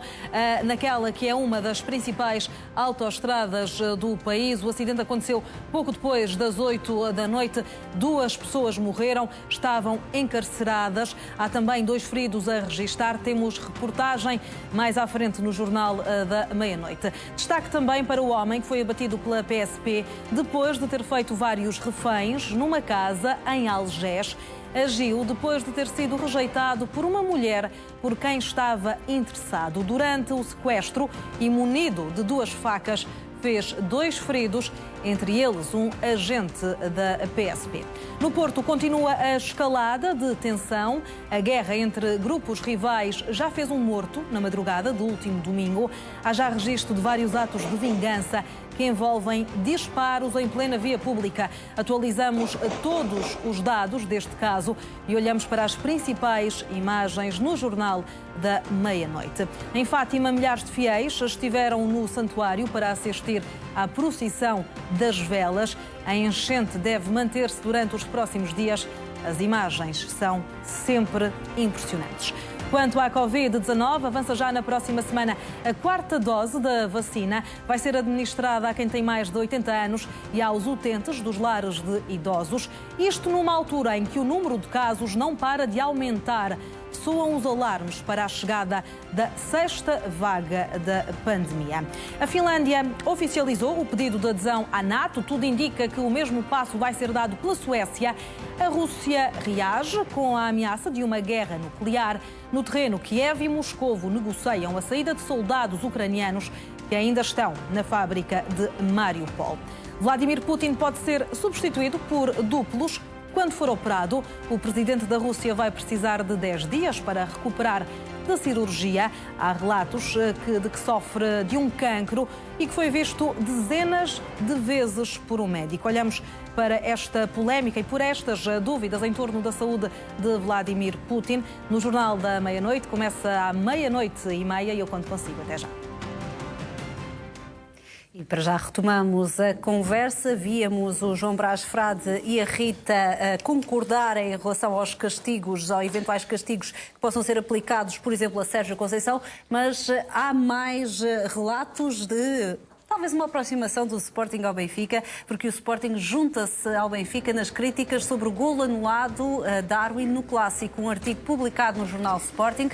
naquela que é uma das principais autoestradas do país. O acidente aconteceu pouco depois das 8 da noite. 2 pessoas morreram, estavam encarceradas. Há também 2 feridos a registar. Temos reportagem mais à frente no Jornal da Meia-Noite. Destaque também para o homem que foi abatido pela PSP depois de ter feito vários reféns numa casa em Algés. Agiu depois de ter sido rejeitado por uma mulher por quem estava interessado. Durante o sequestro e munido de 2 facas, fez 2 feridos, entre eles um agente da PSP. No Porto continua a escalada de tensão. A guerra entre grupos rivais já fez um morto na madrugada do último domingo. Há já registro de vários atos de vingança que envolvem disparos em plena via pública. Atualizamos todos os dados deste caso e olhamos para as principais imagens no Jornal da Meia-Noite. Em Fátima, milhares de fiéis estiveram no santuário para assistir à procissão das velas. A enchente deve manter-se durante os próximos dias. As imagens são sempre impressionantes. Quanto à Covid-19, avança já na próxima semana a 4ª dose da vacina. Vai ser administrada a quem tem mais de 80 anos e aos utentes dos lares de idosos. Isto numa altura em que o número de casos não para de aumentar. Soam os alarmes para a chegada da 6ª vaga da pandemia. A Finlândia oficializou o pedido de adesão à NATO. Tudo indica que o mesmo passo vai ser dado pela Suécia. A Rússia reage com a ameaça de uma guerra nuclear. No terreno, Kiev e Moscovo negociam a saída de soldados ucranianos que ainda estão na fábrica de Mariupol. Vladimir Putin pode ser substituído por duplos quando for operado. O presidente da Rússia vai precisar de 10 dias para recuperar da cirurgia. Há relatos de que sofre de um cancro e que foi visto dezenas de vezes por um médico. Olhamos para esta polémica e por estas dúvidas em torno da saúde de Vladimir Putin no Jornal da Meia-Noite. Começa à 00:30 e eu conto consigo. Até já. E para já retomamos a conversa. Víamos o João Brás Frade e a Rita concordarem em relação aos castigos, aos eventuais castigos que possam ser aplicados, por exemplo, a Sérgio Conceição, mas há mais relatos de talvez uma aproximação do Sporting ao Benfica, porque o Sporting junta-se ao Benfica nas críticas sobre o golo anulado a Darwin no Clássico. Um artigo publicado no jornal Sporting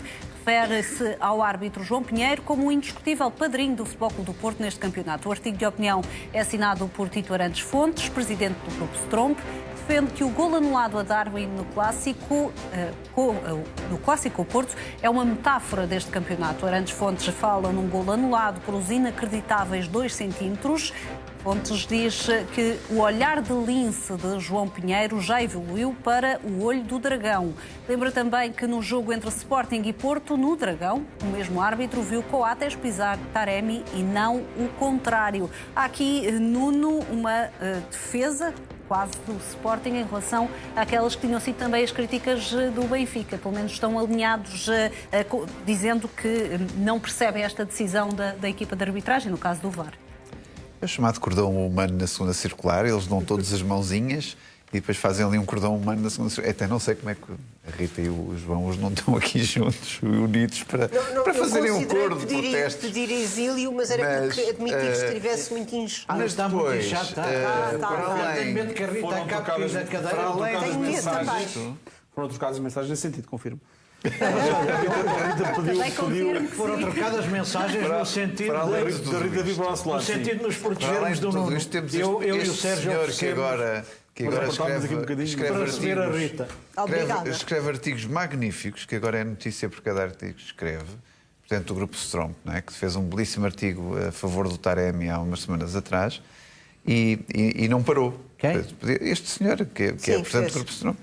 refere-se ao árbitro João Pinheiro como o indiscutível padrinho do Futebol Clube do Porto neste campeonato. O artigo de opinião é assinado por Tito Arantes Fontes, presidente do Grupo Stromp, defende que o golo anulado a Darwin no Clássico Porto é uma metáfora deste campeonato. Arantes Fontes fala num golo anulado por os inacreditáveis 2 centímetros. Fontes diz que o olhar de lince de João Pinheiro já evoluiu para o olho do dragão. Lembra também que no jogo entre Sporting e Porto, no Dragão, o mesmo árbitro viu Coates pisar Taremi e não o contrário. Há aqui, Nuno, uma defesa quase do Sporting em relação àquelas que tinham sido também as críticas do Benfica. Pelo menos estão alinhados dizendo que não percebem esta decisão da equipa de arbitragem, no caso do VAR. É o chamado cordão humano na segunda circular, eles dão todas as mãozinhas e depois fazem ali um cordão humano na segunda circular. Até não sei como é que a Rita e o João hoje não estão aqui juntos, unidos, para fazerem um coro de protestos. Pedir exílio, mas era porque admitir que estivesse muito inchado. Mas está depois, muito inchado, para além... que a Rita acabe da cadeira. Para além Tenho medo também. Foram trocadas mensagens nesse sentido, confirmo. Foram trocadas mensagens no sentido no sentido de nos protegermos do Nuno. Eu e o Sérgio que agora escreve artigos magníficos, que agora é notícia por cada artigo que escreve, portanto, do Grupo Stromp, não é? Que fez um belíssimo artigo a favor do Taremi há umas semanas atrás e não parou. Quem? Este senhor, que é portanto, do Grupo Stromp.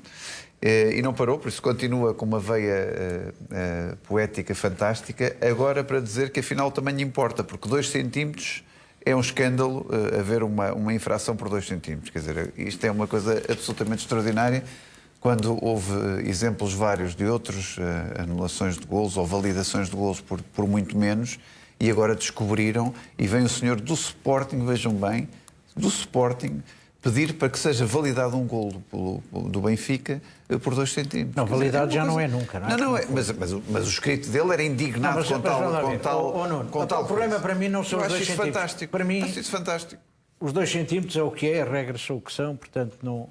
E não parou, por isso continua com uma veia poética fantástica, agora para dizer que afinal o tamanho importa, porque 2 centímetros é um escândalo haver uma infração por 2 centímetros. Quer dizer, isto é uma coisa absolutamente extraordinária, quando houve exemplos vários de outras anulações de golos ou validações de golos por muito menos, e agora descobriram, e vem o senhor do Sporting, vejam bem, do Sporting, pedir para que seja validado um golo do Benfica por 2 centímetros. Não, validado já não é nunca, não é? Não é, mas o escrito dele era indignado com tal. O problema para mim não são os 2 centímetros. Fantástico. Para mim, acho isso fantástico. Os 2 centímetros é o que é, as regras são o que são, portanto, não...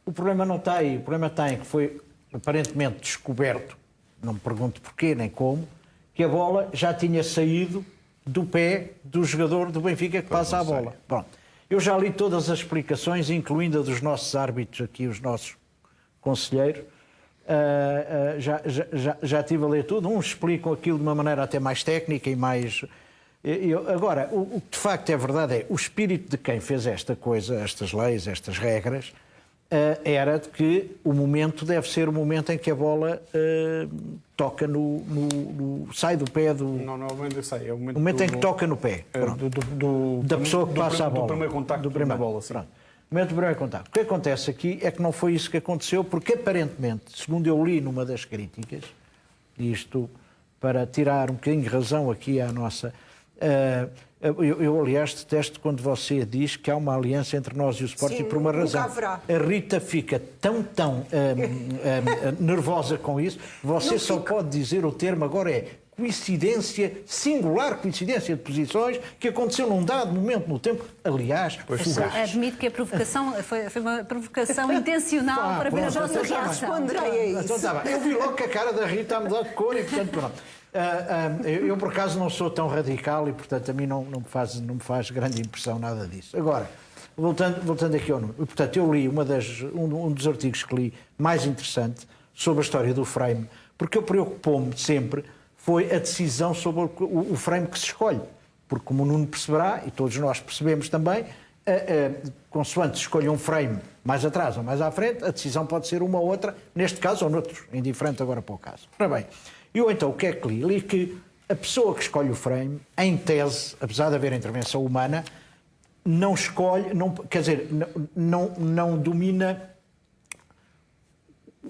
O problema não está aí. O problema está em que foi aparentemente descoberto, não me pergunto porquê nem como, que a bola já tinha saído do pé do jogador do Benfica que passa a bola. Pronto. Eu já li todas as explicações, incluindo a dos nossos árbitros aqui, os nossos conselheiros. Já estive a ler tudo. Uns explicam aquilo de uma maneira até mais técnica e mais... Agora, o que de facto é verdade é o espírito de quem fez esta coisa, estas leis, estas regras, era de que o momento deve ser o momento em que a bola toca sai do pé do... Não é o momento que sai, é o momento em que toca no pé. Da pessoa que passa a bola. Do primeiro contacto na bola, sim. Pronto. O momento do primeiro contacto. O que acontece aqui é que não foi isso que aconteceu, porque aparentemente, segundo eu li numa das críticas, isto para tirar um bocadinho de razão aqui à nossa... Eu, aliás, detesto quando você diz que há uma aliança entre nós e o Sporting por uma razão. Haverá. A Rita fica tão nervosa com isso. Você só pode dizer o termo agora é singular coincidência de posições que aconteceu num dado momento no tempo, aliás, fugaz. Admito que a provocação foi uma provocação intencional para ver a vossa reação. Eu vi logo que a cara da Rita a mudar de cor e, portanto, pronto. Eu, por acaso, não sou tão radical e, portanto, a mim não me faz grande impressão nada disso. Agora, voltando aqui ao número. Portanto, eu li um dos artigos que li mais interessante sobre a história do frame, porque eu preocupou-me sempre foi a decisão sobre o frame que se escolhe. Porque, como o Nuno perceberá, e todos nós percebemos também, consoante escolha um frame mais atrás ou mais à frente, a decisão pode ser uma ou outra, neste caso ou noutros, indiferente agora para o caso. Ora bem, eu então o que é que li? Li que a pessoa que escolhe o frame, em tese, apesar de haver intervenção humana, não escolhe, quer dizer, não domina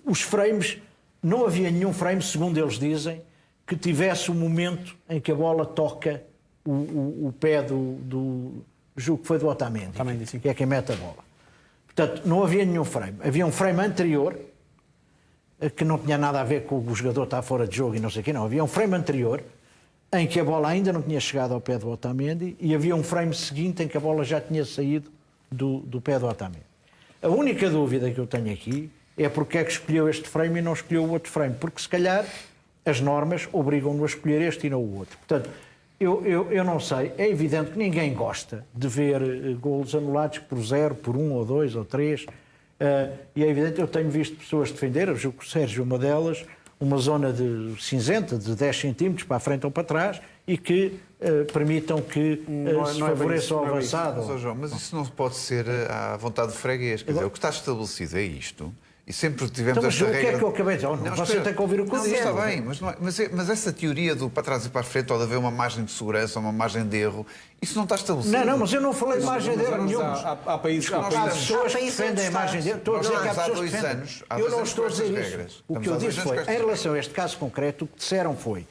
os frames. Não havia nenhum frame, segundo eles dizem, que tivesse o momento em que a bola toca o pé do julgo que foi do Otamendi, que é quem mete a bola. Portanto, não havia nenhum frame. Havia um frame anterior, que não tinha nada a ver com o jogador estar fora de jogo e não sei o quê, não. Havia um frame anterior em que a bola ainda não tinha chegado ao pé do Otamendi e havia um frame seguinte em que a bola já tinha saído do pé do Otamendi. A única dúvida que eu tenho aqui é porque é que escolheu este frame e não escolheu o outro frame. Porque, se calhar, as normas obrigam-no a escolher este e não o outro. Portanto, eu não sei. É evidente que ninguém gosta de ver golos anulados por 0, por 1 ou 2 ou 3. E é evidente, eu tenho visto pessoas defender, eu julgo que o Sérgio é uma delas, uma zona de cinzenta de 10 centímetros para a frente ou para trás e que permitam que se favoreça o avançado. Mas, João, mas isso não pode ser à vontade de freguês. Quer dizer, o que está estabelecido é isto. E sempre tivemos então, esta regra... o que é que eu acabei de dizer? Não, você tem que ouvir o que eu disse. Está bem, mas essa teoria do para trás e para a frente, ou de haver uma margem de segurança, uma margem de erro, isso não está estabelecido. Não, mas eu não falei de margem de erro nenhum. Há países há pessoas que defendem a margem de erro. Estou a dizer que há pessoas que defendem. Eu não estou a dizer isso. O que eu disse foi, em relação a este caso concreto, o que disseram foi,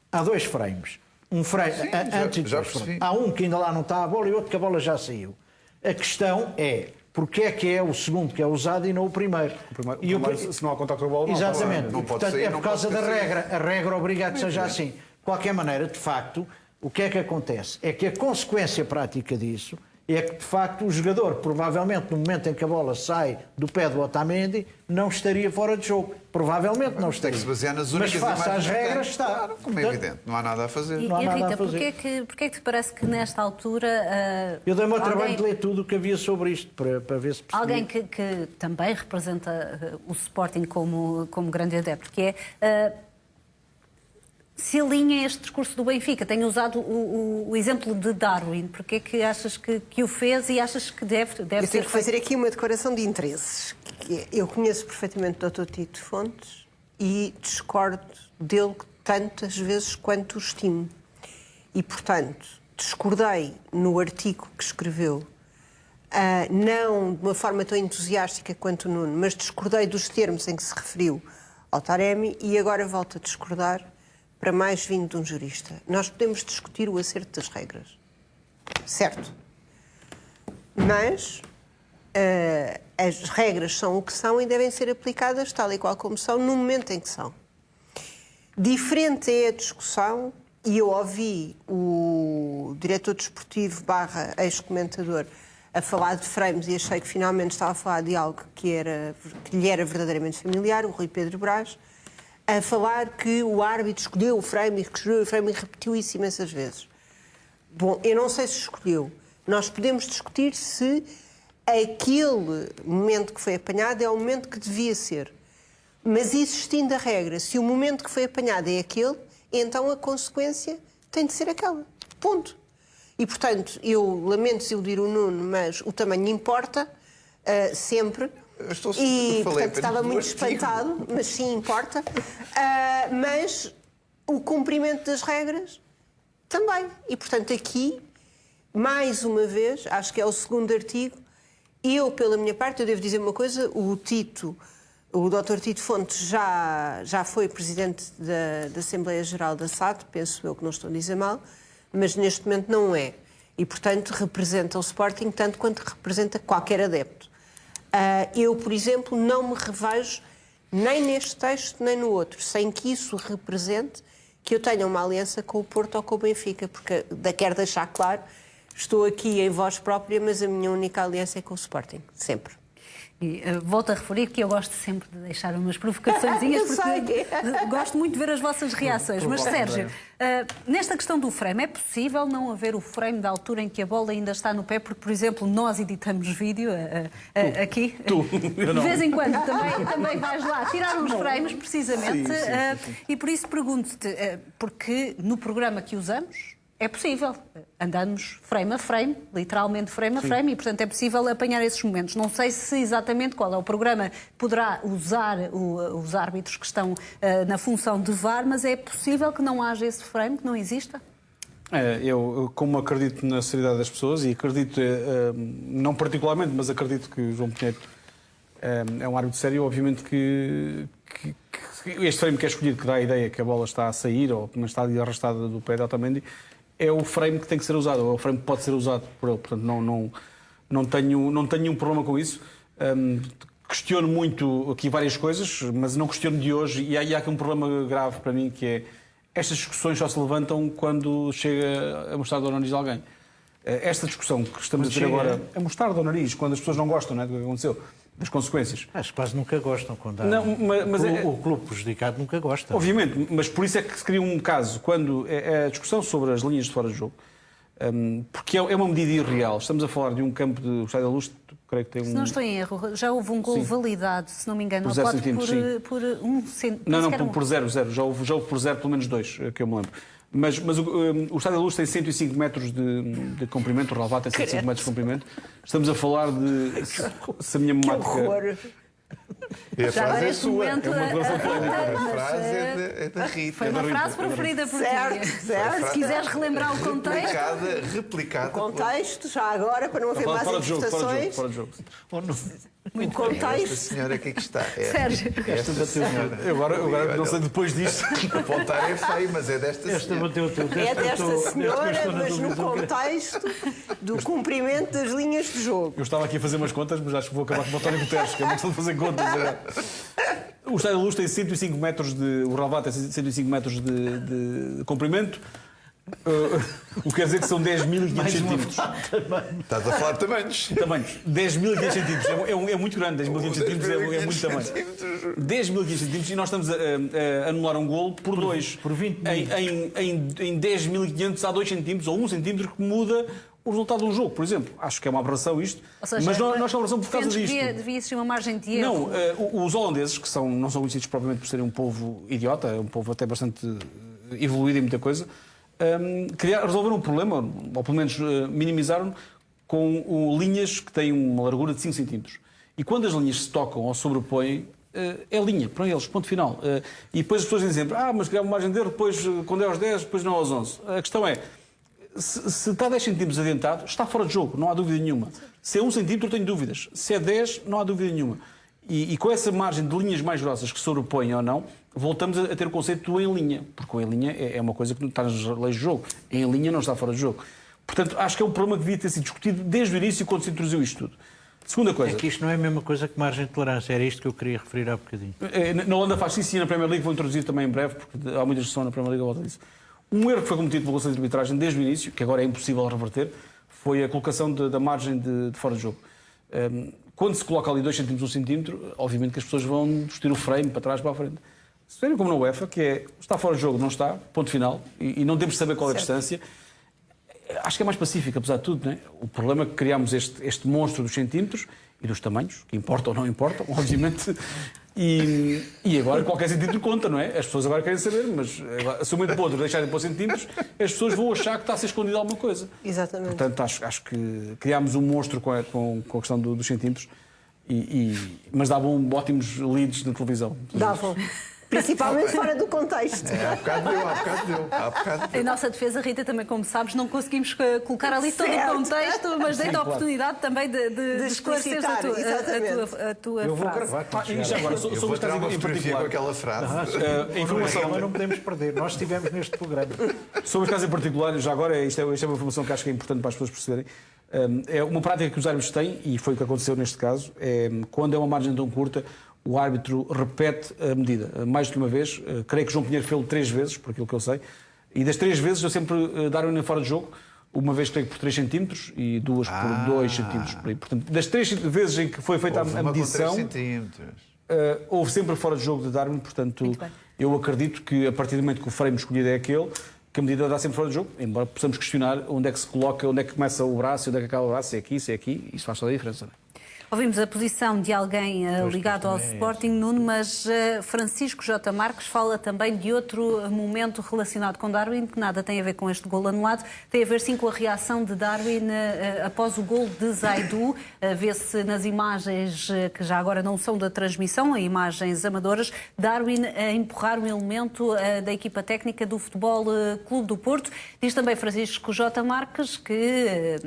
há 2 frames. Um frame antes de há um que ainda lá não está a bola e outro que a bola já saiu. A questão é... Porque é que é o segundo que é usado e não o primeiro? Se não há contacto com a bola, não. Exatamente. Não pode Portanto, sair, é por causa da regra. A regra obriga a que seja assim. De qualquer maneira, de facto, o que é que acontece? É que a consequência prática disso é que, de facto, o jogador, provavelmente, no momento em que a bola sai do pé do Otamendi, não estaria fora de jogo. Provavelmente não estaria. Tem que se basear nas únicas mas face às regras está. Claro, como é evidente. Não há nada a fazer. E Rita, porquê é que te parece que nesta altura... eu dei-me ao trabalho de ler tudo o que havia sobre isto, para ver se percebia. Alguém que também representa o Sporting como grande adepto, que é... se alinha este discurso do Benfica. Tenho usado o exemplo de Darwin. Porque é que achas que o fez e achas que deve ser... Eu tenho que fazer aqui uma declaração de interesses. Eu conheço perfeitamente o Dr. Tito Fontes e discordo dele tantas vezes quanto o estimo. E, portanto, discordei no artigo que escreveu, não de uma forma tão entusiástica quanto o Nuno, mas discordei dos termos em que se referiu ao Taremi e agora volto a discordar para mais vindo de um jurista. Nós podemos discutir o acerto das regras. Certo. Mas as regras são o que são e devem ser aplicadas tal e qual como são no momento em que são. Diferente é a discussão, e eu ouvi o diretor desportivo / ex-comentador a falar de frames e achei que finalmente estava a falar de algo que lhe era verdadeiramente familiar, o Rui Pedro Brás, a falar que o árbitro escolheu o frame e repetiu isso imensas vezes. Bom, eu não sei se escolheu. Nós podemos discutir se aquele momento que foi apanhado é o momento que devia ser. Mas existindo a regra, se o momento que foi apanhado é aquele, então a consequência tem de ser aquela. Ponto. E, portanto, eu lamento desiludir o Nuno, mas o tamanho importa sempre. Portanto, estava muito espantado, mas sim importa. Mas o cumprimento das regras também. E, portanto, aqui, mais uma vez, acho que é o segundo artigo, eu, pela minha parte, eu devo dizer uma coisa, o Dr. Tito Fontes já foi presidente da Assembleia Geral da SAD, penso eu que não estou a dizer mal, mas neste momento não é. E, portanto, representa o Sporting tanto quanto representa qualquer adepto. Eu, por exemplo, não me revejo nem neste texto nem no outro, sem que isso represente que eu tenha uma aliança com o Porto ou com o Benfica, porque quero deixar claro, estou aqui em voz própria, mas a minha única aliança é com o Sporting, sempre. E volto a referir que eu gosto sempre de deixar umas provocaçõezinhas, porque gosto muito de ver as vossas reações. Mas, Sérgio, nesta questão do frame, é possível não haver o frame da altura em que a bola ainda está no pé? Porque, por exemplo, nós editamos vídeo aqui. De vez em quando também vais lá tirar uns frames, precisamente. Sim. E por isso pergunto-te, porque no programa que usamos, É possível. Andamos frame a frame, literalmente frame a frame, e portanto é possível apanhar esses momentos. Não sei se exatamente qual é o programa poderá usar os árbitros que estão na função de VAR, mas é possível que não haja esse frame, que não exista? Eu, como acredito na seriedade das pessoas, e acredito, não particularmente, mas acredito que o João Pinheiro é um árbitro sério, obviamente que este frame que é escolhido, que dá a ideia que a bola está a sair, ou não está ali arrastada do pé de Otamendi, é o frame que tem que ser usado, ou é o frame que pode ser usado por ele. Portanto, não tenho nenhum problema com isso. Questiono muito aqui várias coisas, mas não questiono de hoje, e há aqui um problema grave para mim, que é estas discussões só se levantam quando chega a mostrar o nariz de alguém. Esta discussão que estamos a ter agora, a mostrar o nariz, quando as pessoas não gostam, não é, do que aconteceu, das consequências. Acho que quase nunca gostam. Quando o clube prejudicado nunca gosta. Obviamente, mas por isso é que se cria um caso, quando é a discussão sobre as linhas de fora de jogo, porque é uma medida irreal. Estamos a falar de um campo de Estádio da Luz, creio que tem um... Se não estou em erro, já houve um gol validado, se não me engano, por 0 pode centímetros, por 1 centímetro. Não, por 0. Já houve por 0 pelo menos 2, que eu me lembro. Mas o Estádio da Luz tem 105 metros de comprimento, o relevado tem 105 metros de comprimento. Estamos a falar de... Se a minha memória... E a frase é sua. É uma declaração polémica. A frase é da Rita. Foi uma frase preferida por ti. Certo. Se quiseres relembrar o contexto... Replicada. Contexto, já agora, para não haver mais interpretações. Fora de jogo. Muito contexto. Esta senhora que aqui está. Sérgio. Esta senhora. Agora não sei depois disto. Apontar é feio, mas é desta senhora. É desta senhora, mas no contexto do cumprimento das linhas de jogo. Eu estava aqui a fazer umas contas, mas acho que vou acabar com o António Guterres, que é uma questão de fazer contas. O Estádio da Luz tem 105 metros de... O relevado tem 105 metros de comprimento. O que quer dizer que são 10.500 centímetros. Estás a falar de tamanhos. 10.500 centímetros. É muito grande. 10.500 centímetros é muito tamanho. 10.500 centímetros e nós estamos a anular um golo por 2. Por 20 em 10.500 há 2 centímetros ou 1 centímetro que muda o resultado de um jogo, por exemplo. Acho que é uma aberração isto. Seja, mas nós estamos a aberração por causa disto. Devia existir uma margem de erro. Não, os holandeses, que não são conhecidos propriamente por serem um povo idiota, é um povo até bastante evoluído em muita coisa, resolveram um problema, ou pelo menos minimizaram, com linhas que têm uma largura de 5 centímetros. E quando as linhas se tocam ou sobrepõem, é linha, para eles, ponto final. E depois as pessoas dizem sempre, mas criar uma margem de erro, depois quando é aos 10, depois não aos 11. A questão é, se está 10 centímetros adiantado, está fora de jogo, não há dúvida nenhuma. Se é 1 centímetro, tenho dúvidas. Se é 10, não há dúvida nenhuma. E com essa margem de linhas mais grossas que sobrepõem ou não, voltamos a ter o conceito do em linha, porque o em linha é uma coisa que está nas leis de jogo. Em linha não está fora de jogo. Portanto, acho que é um problema que devia ter sido discutido desde o início, quando se introduziu isto tudo. Segunda coisa... É que isto não é a mesma coisa que margem de tolerância, era isto que eu queria referir há bocadinho. Na Holanda faz sim, na Premier League, vou introduzir também em breve, porque há muita discussão na Premier League à volta disso. Um erro que foi cometido pelo Conselho de Arbitragem desde o início, que agora é impossível reverter, foi a colocação da margem de fora de jogo. Quando se coloca ali 2 centímetros, 1 centímetro, obviamente que as pessoas vão vestir o frame para trás, para a frente. Se verem como na UEFA, que é, está fora de jogo, não está, ponto final, e não temos de saber qual é a distância, acho que é mais pacífico, apesar de tudo, não é? O problema é que criámos este monstro dos centímetros e dos tamanhos, que importam ou não importam, obviamente, e agora qualquer centímetro conta, não é? As pessoas agora querem saber, mas se o momento para outro deixarem de pôr centímetros, as pessoas vão achar que está a ser escondida alguma coisa. Exatamente. Portanto, acho que criámos um monstro com a questão dos centímetros, mas davam ótimos leads na televisão. Davam. Principalmente fora do contexto. Há bocado deu. Em nossa defesa, Rita, também como sabes, não conseguimos colocar ali todo o contexto, mas dei-te a oportunidade também de esclareceres a tua eu vou frase. gravar quando Já agora, Eu vou tirar uma fotografia com aquela frase. A informação não podemos perder, nós estivemos neste programa. sobre os casos em particular, já agora, isto é uma informação que acho que é importante para as pessoas perceberem. É uma prática que os árbitros têm, e foi o que aconteceu neste caso, quando é uma margem tão curta, o árbitro repete a medida mais do que uma vez. Creio que João Pinheiro fez-o 3 vezes, por aquilo que eu sei, e das 3 vezes eu sempre dar-me fora de jogo, uma vez creio que por 3 centímetros e 2 por 2 centímetros. Por aí. Portanto, das 3 vezes em que foi feita a medição, houve sempre fora de jogo de Darwin. Portanto, eu acredito que a partir do momento que o frame escolhido é aquele, que a medida dá sempre fora de jogo, embora possamos questionar onde é que se coloca, onde é que começa o braço, onde é que acaba o braço, se é aqui, isso faz toda a diferença. Ouvimos a posição de alguém ligado ao Sporting, Nuno, mas Francisco J. Marques fala também de outro momento relacionado com Darwin, que nada tem a ver com este gol anulado, tem a ver sim com a reação de Darwin após o gol de Zaidu. Vê-se nas imagens que já agora não são da transmissão, imagens amadoras, Darwin a empurrar um elemento da equipa técnica do Futebol Clube do Porto. Diz também Francisco J. Marques que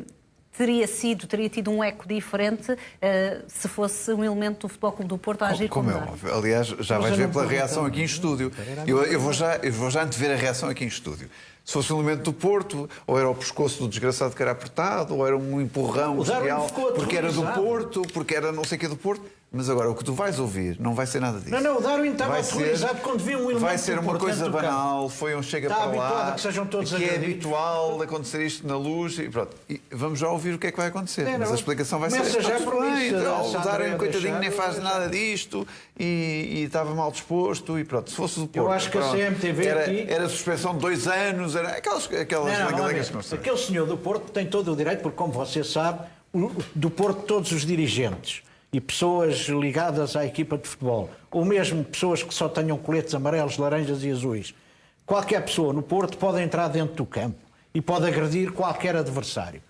teria tido um eco diferente se fosse um elemento do Futebol Clube do Porto a agir como é óbvio. Aliás, já vais ver pela reação aqui em estúdio. Eu vou já antever a reação aqui em estúdio. Se fosse um elemento do Porto, ou era o pescoço do desgraçado que era apertado, ou era um empurrão real, porque era do Porto, porque era não sei o que do Porto. Mas agora, o que tu vais ouvir não vai ser nada disso. Não, o Darwin estava aterrorizado quando viu um elemento. Vai ser uma coisa banal, foi um chega para lá. Está habituado a que sejam todos que é habitual acontecer isto na luz e pronto. E vamos já ouvir o que é que vai acontecer. Mas a explicação vai ser já por isso. O Darwin, coitadinho, nem faz nada disto e estava mal disposto e pronto. Se fosse do Porto, eu acho que a CMTV era suspensão de 2 anos, era aquelas aquele senhor do Porto tem todo o direito, porque como você sabe, do Porto todos os dirigentes e pessoas ligadas à equipa de futebol, ou mesmo pessoas que só tenham coletes amarelos, laranjas e azuis, qualquer pessoa no Porto pode entrar dentro do campo e pode agredir qualquer adversário.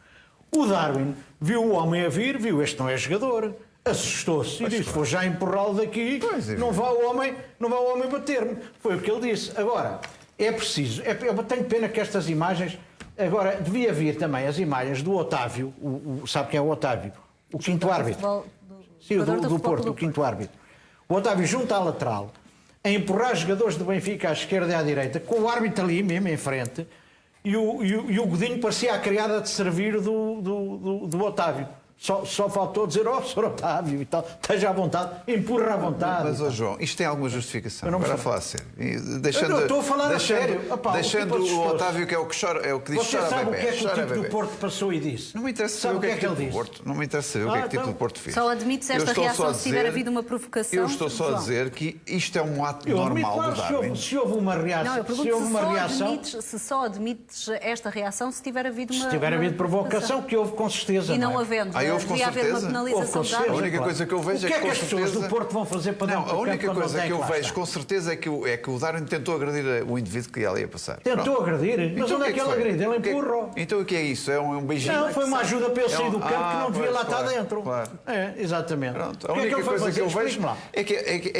O Darwin viu o homem a vir, viu este não é jogador, assustou-se e disse, vou já empurrá-lo daqui, não vá o homem bater-me. Foi o que ele disse. Agora, é preciso, eu tenho pena que estas imagens, agora devia vir também as imagens do Otávio, sabe quem é o Otávio? O quinto árbitro. Sim, do Porto, o quinto árbitro. O Otávio junta à lateral, a empurrar jogadores do Benfica à esquerda e à direita, com o árbitro ali mesmo em frente, e o Godinho parecia a criada de servir do Otávio. Só faltou dizer, Sr. Otávio e tal, esteja à vontade, empurra à vontade. Mas, João, isto tem alguma justificação? Agora a falar a sério. Eu estou a falar a sério. Deixando o Otávio, que é o que chora, é o que diz Você sabe o que é que o tipo do Porto passou e disse? Não me interessa saber o que é que ele disse. Não me interessa saber o que é que o tipo do Porto fez. Só admites esta reação se tiver havido uma provocação? Eu estou só a dizer que isto é um ato normal do Darwin. Se houve uma reação... Não, eu pergunto se só admites esta reação se tiver havido uma... Se tiver havido provocação, que houve com certeza. E não havendo. Houve com certeza. A única coisa que eu vejo é que as pessoas do Porto vão fazer para dentro do campo. A única coisa que eu vejo com certeza é que o Darwin tentou agredir o indivíduo que ali ia passar. Tentou agredir? Mas onde é que ele agride? Ele empurrou. Então o que é isso? É um beijinho? Não, foi uma ajuda para ele sair do campo que não devia lá estar dentro. É, exatamente. A única coisa que eu vejo é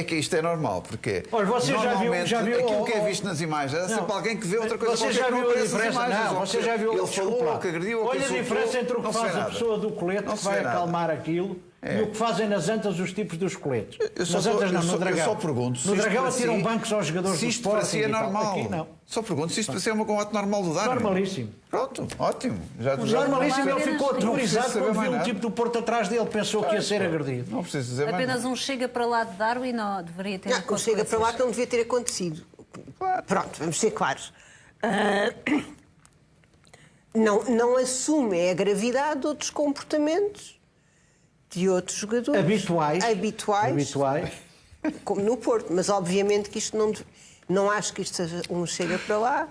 que isto é normal, porque olha, você já viu aquilo que é visto nas imagens, é sempre alguém que vê outra coisa. Você já viu a diferença? Não, você já viu. Ele falou, que agrediu, olha a diferença entre o que faz a pessoa do colete, que vai acalmar aquilo, e o que fazem nas antas os tipos dos coletes. Nas antas não, no Dragão. Eu só pergunto. No Dragão atiram bancos aos jogadores do Sporting. Se isto para si é normal. Aqui não. Só pergunto se isto para si é um ato normal do Darwin. Normalíssimo. Pronto, ótimo. Normalíssimo, ele ficou aterrorizado quando viu um tipo do Porto atrás dele, pensou que ia ser agredido. Não preciso dizer mais apenas um chega para lá de Darwin ou deveria ter acontecido? Um chega para lá que não devia ter acontecido. Pronto, vamos ser claros. Não assumem a gravidade de outros comportamentos de outros jogadores habituais, como no Porto, mas obviamente que isto não acho que isto seja um chega para lá,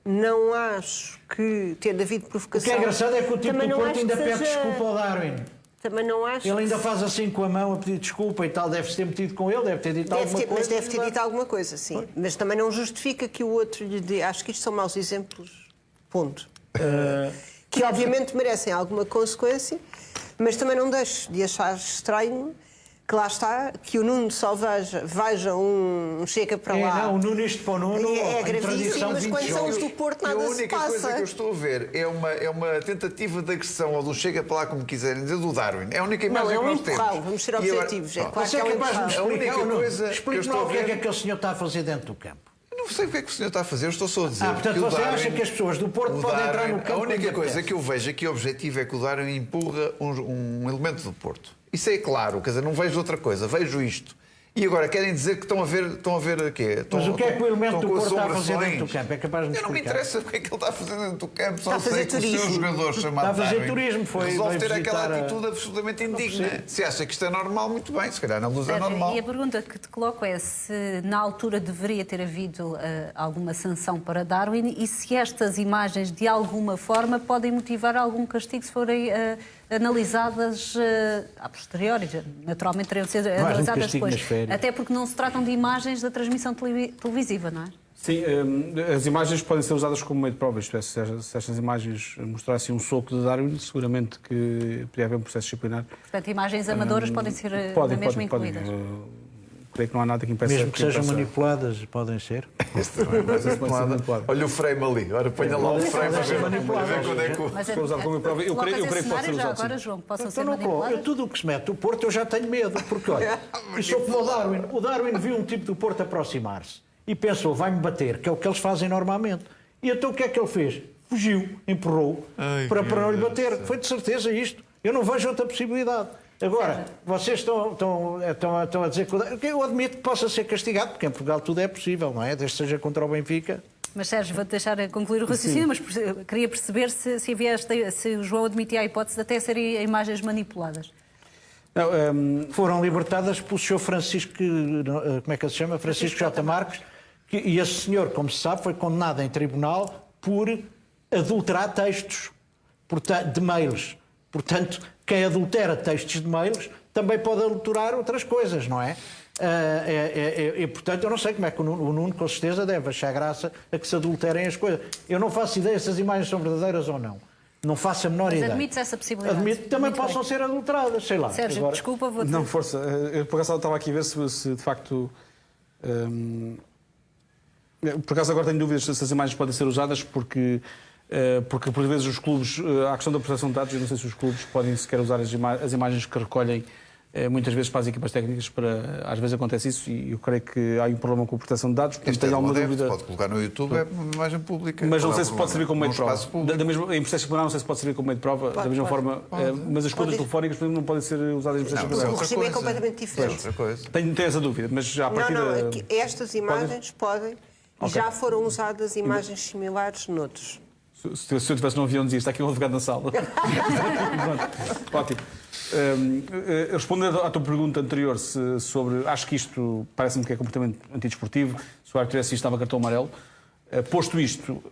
não acho que ter havido provocação. O que é engraçado é que o tipo do Porto ainda pede desculpa ao Darwin. Também não acho. Ele ainda faz assim com a mão a pedir desculpa e tal, deve-se ter metido com ele, deve ter dito alguma coisa. Mas deve ter dito alguma coisa, sim. Foi. Mas também não justifica que o outro lhe dê. Acho que isto são maus exemplos. Ponto. Que obviamente merecem alguma consequência, mas também não deixo de achar estranho que lá está, que o Nuno só veja um chega para lá. Não, o Nuno isto para o Nuno é gravíssimo, mas quando são os do Porto nada se passa. A única coisa que eu estou a ver é uma tentativa de agressão ou do chega para lá, como quiserem dizer, do Darwin. É a única imagem que nós temos. Não, vamos ser objetivos. Você é capaz de me explicar? Explique-me o que é que o senhor está a fazer dentro do campo. Não sei o que é que o senhor está a fazer, eu estou só a dizer. Portanto, você acha que as pessoas do Porto podem entrar no campo? A única coisa que eu vejo aqui, o objetivo é que o Darwin empurra um elemento do Porto. Isso é claro, quer dizer, não vejo outra coisa, vejo isto. E agora querem dizer que estão a ver o quê? Mas o que é que o elemento do Porto está a fazer dentro do campo? É capaz de me explicar? Não me interessa o que é que ele está a fazer dentro do campo, só sei que o seu jogador chamado Está a fazer turismo, foi resolve ter aquela atitude absolutamente indigna. Se acha que isto é normal, muito bem, se calhar na luz é normal. E a pergunta que te coloco é se na altura deveria ter havido alguma sanção para Darwin e se estas imagens de alguma forma podem motivar algum castigo se forem analisadas a posteriori, naturalmente teriam de ser analisadas castigo depois. nas férias. Até porque não se tratam de imagens da transmissão televisiva, não é? Sim, as imagens podem ser usadas como meio de prova. Se estas imagens mostrassem um soco de Darwin, seguramente que poderia haver um processo disciplinar. Portanto, imagens amadoras podem ser na mesma incluídas. Creio que não há nada que impeça. Mesmo que sejam manipuladas, podem ser. Este não é mais manipulado. Olha o frame ali. Ora, ponha lá o frame a ver quando é que o... Mas Foi usado como prova. Eu creio que pode ser já usado. agora, João, que possam ser Então não coloco. manipuladas. Tudo o que se mete do Porto eu já tenho medo, porque olha, e sou como o Darwin. O Darwin viu um tipo do Porto aproximar-se e pensou, vai-me bater, que é o que eles fazem normalmente. E então o que é que ele fez? Fugiu, empurrou para não lhe bater. Foi de certeza isto. Eu não vejo outra possibilidade. Agora, vocês estão a dizer que eu admito que possa ser castigado, porque em Portugal tudo é possível, não é? Desde que seja contra o Benfica. Mas Sérgio, vou-te deixar concluir o raciocínio, mas queria perceber se o João admitia a hipótese de até serem imagens manipuladas. Não, Foram libertadas pelo senhor Francisco, como é que ele se chama? Francisco J. Marques, e esse senhor, como se sabe, foi condenado em tribunal por adulterar textos de mails. Portanto, quem adultera textos de mails também pode adulterar outras coisas, não é? E, portanto, eu não sei como é que o Nuno, com certeza, deve achar graça a que se adulterem as coisas. Eu não faço ideia se as imagens são verdadeiras ou não. Não faço a menor ideia. Mas admites essa possibilidade? Admito que também Muito possam bem. ser adulteradas, sei lá. Sérgio, Agora, desculpa, vou-te... não, força. Eu, por acaso, estava aqui a ver se de facto... por acaso, agora tenho dúvidas se essas imagens podem ser usadas, porque por vezes os clubes... há questão da proteção de dados, eu não sei se os clubes podem sequer usar as imagens que recolhem muitas vezes para as equipas técnicas, às vezes acontece isso e eu creio que há um problema com a proteção de dados, portanto tenho alguma dúvida. Pode colocar no YouTube, é uma imagem pública. Mas não sei se pode servir como meio de prova. Em processo disciplinar não sei se pode servir como meio de prova, da mesma forma, mas as coisas telefónicas não podem ser usadas em processo disciplinar. O regime é completamente diferente. Tenho essa dúvida, mas já a partir estas imagens podem e já foram usadas imagens similares noutros. Se eu estivesse num avião, dizia, está aqui um advogado na sala. Ótimo. Respondendo à tua pergunta anterior sobre... Acho que isto parece-me que é completamente antidesportivo. Se o árbitro tivesse isto, estava cartão amarelo. Posto isto,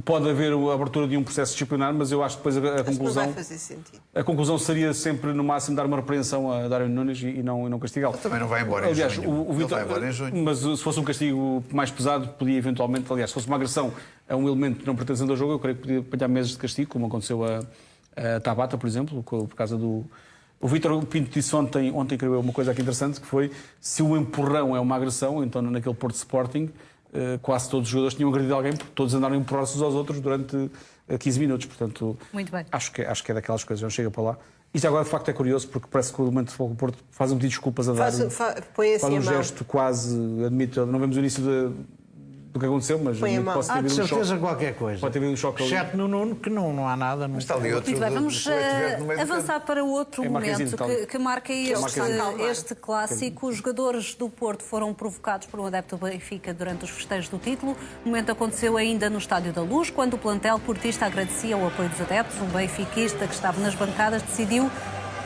pode haver a abertura de um processo disciplinar, mas eu acho que depois a conclusão... Não vai fazer sentido. A conclusão seria sempre, no máximo, dar uma repreensão a Darwin Nunes e não castigá-lo. Também não vai embora em junho. Ele vai embora em junho. Mas se fosse um castigo mais pesado, podia eventualmente... Aliás, se fosse uma agressão a um elemento não pertencente ao jogo, eu creio que podia apanhar meses de castigo, como aconteceu a Tabata, por exemplo, por causa do... O Vítor Pinto disse ontem creio uma coisa aqui interessante, que foi, se o empurrão é uma agressão, então naquele Porto Sporting... quase todos os jogadores tinham agredido alguém, porque todos andaram a empurrar-se uns aos outros durante 15 minutos. Portanto, muito bem. Acho que é daquelas coisas, não chega para lá. Isto agora, de facto, é curioso, porque parece que o elemento de Futebol do Porto faz um pedido de desculpas a dar. Põe faz um gesto quase, admito, não vemos o início do que aconteceu, mas posso ter há de havido um certeza choque. qualquer coisa. Pode ter havido um choque ali. Exceto no Nuno, que não há nada. Mas está ali outro. Muito bem, vamos avançar para outro momento que marca este clássico. Os jogadores do Porto foram provocados por um adepto do Benfica durante os festejos do título. O momento aconteceu ainda no Estádio da Luz, quando o plantel portista agradecia o apoio dos adeptos. Um benfiquista que estava nas bancadas decidiu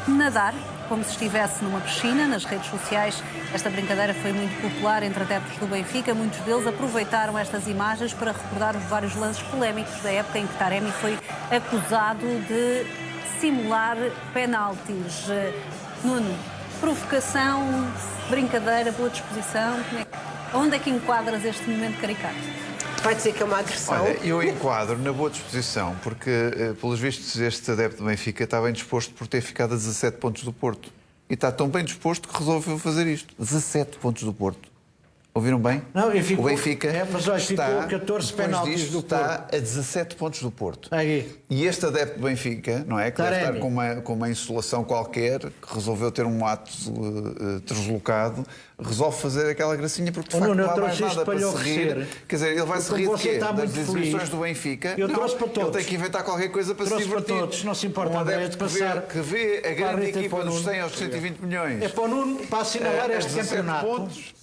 nadar como se estivesse numa piscina. Nas redes sociais, esta brincadeira foi muito popular entre adeptos do Benfica. Muitos deles aproveitaram estas imagens para recordar os vários lances polémicos da época em que Taremi foi acusado de simular penaltis. Nuno, provocação, brincadeira, boa disposição, onde é que enquadras este momento caricato? Vai dizer que é uma agressão? Olha, eu enquadro na boa disposição, porque, pelos vistos, este adepto do Benfica está bem disposto por ter ficado a 17 pontos do Porto. E está tão bem disposto que resolveu fazer isto. 17 pontos do Porto. Ouviram bem? Não, o Benfica mas olha, está, 14 penaltis do Porto. Está a 17 pontos do Porto. Aí. E este adepto do Benfica, não é? Que deve estar com uma insolação qualquer, que resolveu ter um ato deslocado, resolve fazer aquela gracinha porque de facto não há mais nada para se rir. Quer dizer, ele vai se rir de quê? Das exibições do Benfica. Eu trouxe para todos. Ele tem que inventar qualquer coisa para se divertir. Para todos, não se importa. Um adepto que vê a grande equipa dos 100 aos 120 milhões. É para o Nuno, para assinalar este campeonato. Pontos,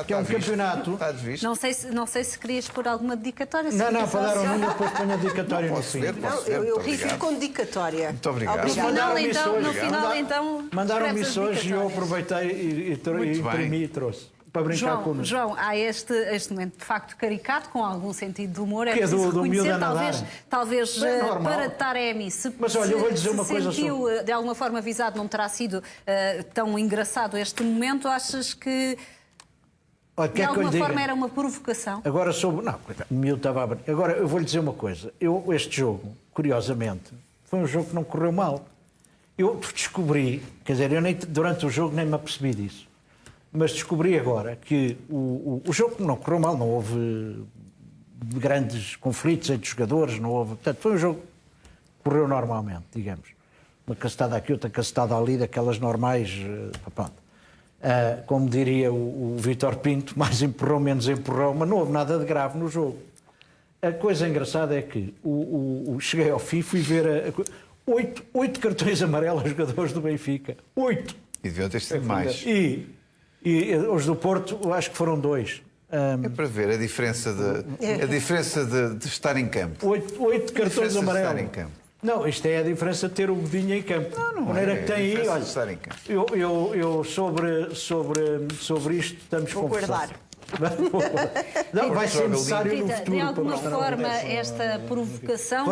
que é um campeonato. Está desvisto. Não sei se querias pôr alguma dedicatória. Não, para dar ao Nuno, depois ponho a dedicatória no fim. Eu fico com dedicatória. Muito obrigado. No final, então. Mandaram-me hoje e eu aproveitei e imprimi e trouxe. para brincar connosco. João, há este momento de facto caricato, com algum sentido de humor. É Que é preciso do miúdo reconhecer, a nadar. talvez É normal. para Taremi, Mas olha, eu vou lhe dizer uma coisa sentiu de alguma forma avisado, não terá sido tão engraçado este momento. Achas que Olha, de alguma forma era uma provocação? Agora sobre. Não, o miúdo estava a brincar. Agora eu vou lhe dizer uma coisa. Este jogo, curiosamente, foi um jogo que não correu mal. Eu descobri, quer dizer, eu durante o jogo nem me apercebi disso, mas descobri agora que o jogo não correu mal, não houve grandes conflitos entre os jogadores, não houve. Portanto, foi um jogo que correu normalmente, digamos. Uma cacetada aqui, outra cacetada ali, daquelas normais. Pronto. Como diria o Vítor Pinto, mais empurrão, menos empurrão, mas não houve nada de grave no jogo. A coisa engraçada é que cheguei ao fim, fui ver 8 cartões amarelos aos jogadores do Benfica. 8! E deviam ter sido mais. E os do Porto, acho que foram 2. É para ver a diferença de estar em campo. 8 cartões amarelos. Estar em campo. Não, isto é a diferença de ter o Godinho em campo. Não a maneira é. que tem aí, A olha, diferença de estar em campo. eu sobre isto estamos Vou conversados. guardar. Não, vai ser necessário no Rita, futuro. de alguma para forma, esta provocação...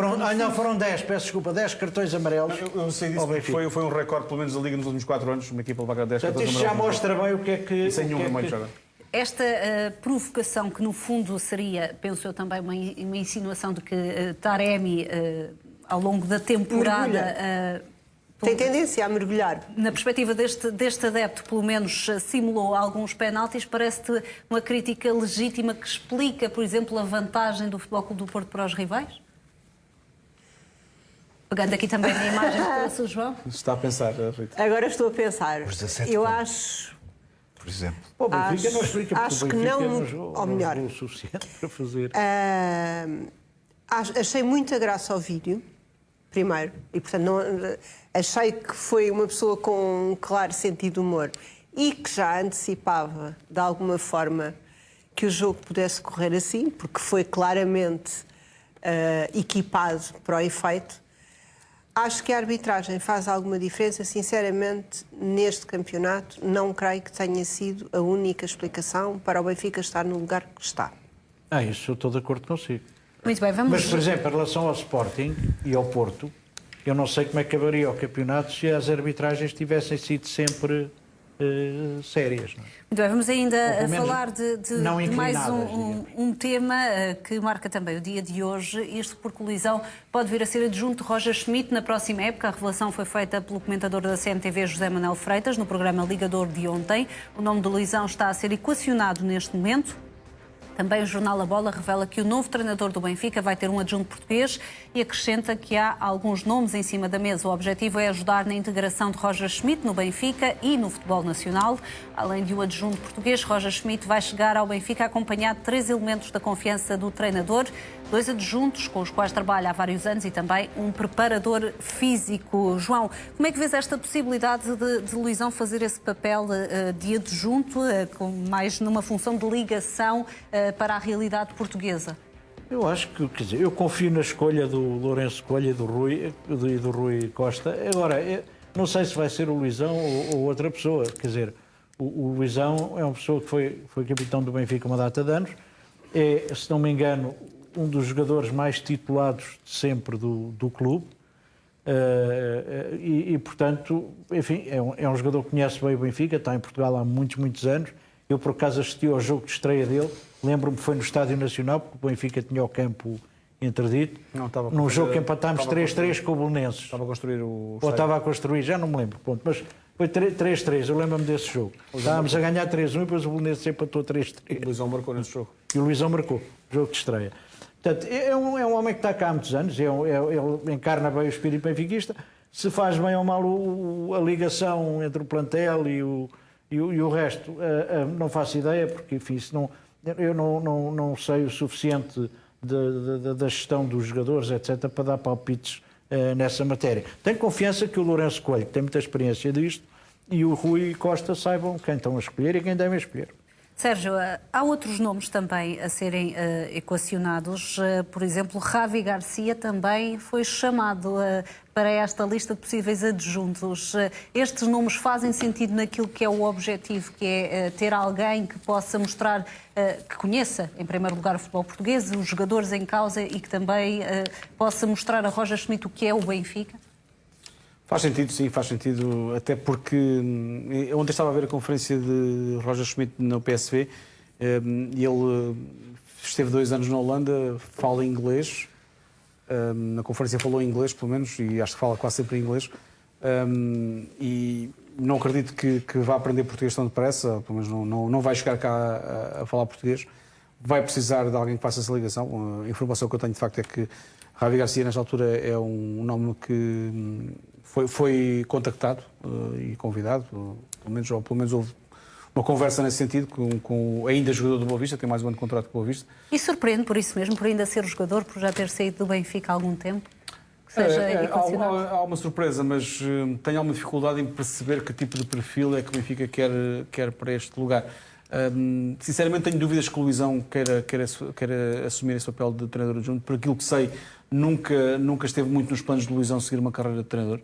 Foram 10, peço desculpa, 10 cartões amarelos. Eu sei disso, ao porque Benfica. foi um recorde, pelo menos, da Liga nos últimos 4 anos. Uma equipa levar 10 Portanto, cartões isto já amarelos. mostra bem o que é que... Sem nenhum o que é vermelho que- já agora. Esta provocação, que no fundo seria, penso eu também, uma insinuação de que Taremi, ao longo da temporada... Tem tendência a mergulhar. Na perspectiva deste adepto, pelo menos simulou alguns penaltis. Parece-te uma crítica legítima que explica, por exemplo, a vantagem do Futebol Clube do Porto para os rivais? Pegando aqui também na imagem que trouxe o João. Está a pensar, Rita. Agora estou a pensar. Os 17 Eu pontos. acho. Por exemplo. O Benfica não Acho- explica porque acho o que Benfica não- jogou, ou melhor. jogou o suficiente para fazer. Achei muita graça ao vídeo, primeiro, e portanto achei que foi uma pessoa com um claro sentido de humor e que já antecipava, de alguma forma, que o jogo pudesse correr assim, porque foi claramente equipado para o efeito. Acho que a arbitragem faz alguma diferença. Sinceramente, neste campeonato, não creio que tenha sido a única explicação para o Benfica estar no lugar que está. Isso eu estou de acordo consigo. Muito bem, vamos... Mas, por exemplo, em relação ao Sporting e ao Porto, eu não sei como é que acabaria o campeonato se as arbitragens tivessem sido sempre sérias. Não é? Muito bem, vamos ainda Ou pelo menos falar de não mais inclinadas, um tema que marca também o dia de hoje. Isto porque o Luizão pode vir a ser adjunto de Roger Schmidt na próxima época. A revelação foi feita pelo comentador da CMTV, José Manuel Freitas, no programa Ligador de ontem. O nome do Luizão está a ser equacionado neste momento. Também o jornal A Bola revela que o novo treinador do Benfica vai ter um adjunto português e acrescenta que há alguns nomes em cima da mesa. O objetivo é ajudar na integração de Roger Schmidt no Benfica e no futebol nacional. Além de um adjunto português, Roger Schmidt vai chegar ao Benfica acompanhado de 3 elementos da confiança do treinador, 2 adjuntos com os quais trabalha há vários anos e também um preparador físico. João, como é que vês esta possibilidade de Luizão fazer esse papel de adjunto, mais numa função de ligação para a realidade portuguesa? Eu acho que, quer dizer, eu confio na escolha do Lourenço Coelho e do Rui Costa. Agora, não sei se vai ser o Luizão ou outra pessoa. Quer dizer, o Luizão é uma pessoa que foi capitão do Benfica uma data de anos. É, se não me engano, um dos jogadores mais titulados de sempre do clube. Portanto, enfim, é um jogador que conhece bem o Benfica, está em Portugal há muitos anos. Eu, por acaso, assisti ao jogo de estreia dele. Lembro-me que foi no Estádio Nacional, porque o Benfica tinha o campo interdito. Num jogo que empatámos 3-3 com o Belenenses. Estava a construir o... Ou estava a construir, já não me lembro. Ponto. Mas foi 3-3, eu lembro-me desse jogo. Estávamos a ganhar 3-1 e depois o Belenenses empatou 3-3. O Luizão marcou nesse jogo. E o Luizão marcou, jogo de estreia. Portanto, é um homem que está cá há muitos anos, ele encarna bem o espírito benfiquista. Se faz bem ou mal a ligação entre o plantel e o resto, não faço ideia, porque, enfim, eu não sei o suficiente da gestão dos jogadores, etc., para dar palpites nessa matéria. Tenho confiança que o Lourenço Coelho, que tem muita experiência disto, e o Rui Costa saibam quem estão a escolher e quem devem escolher. Sérgio, há outros nomes também a serem equacionados. Por exemplo, Javi Garcia também foi chamado para esta lista de possíveis adjuntos. Estes nomes fazem sentido naquilo que é o objetivo, que é ter alguém que possa mostrar, que conheça, em primeiro lugar, o futebol português, os jogadores em causa e que também possa mostrar a Roger Schmidt o que é o Benfica? Faz sentido, sim, faz sentido, até porque ontem estava a ver a conferência de Roger Schmidt no PSV e ele esteve 2 anos na Holanda, fala inglês, na conferência falou inglês, pelo menos, e acho que fala quase sempre em inglês, e não acredito que vá aprender português tão depressa, pelo menos não vai chegar cá a falar português, vai precisar de alguém que faça essa ligação. A informação que eu tenho, de facto, é que Javi Garcia, nesta altura, é um nome que foi contactado e convidado, pelo menos houve uma conversa nesse sentido com ainda jogador do Boa Vista, tem mais um ano de contrato com o Boa Vista. E surpreende por isso mesmo, por ainda ser jogador, por já ter saído do Benfica há algum tempo? Que seja equacionado? Há uma surpresa, mas tenho alguma dificuldade em perceber que tipo de perfil é que o Benfica quer para este lugar. Sinceramente tenho dúvidas que o Luizão queira assumir esse papel de treinador adjunto. Por aquilo que sei, nunca esteve muito nos planos de Luizão seguir uma carreira de treinador.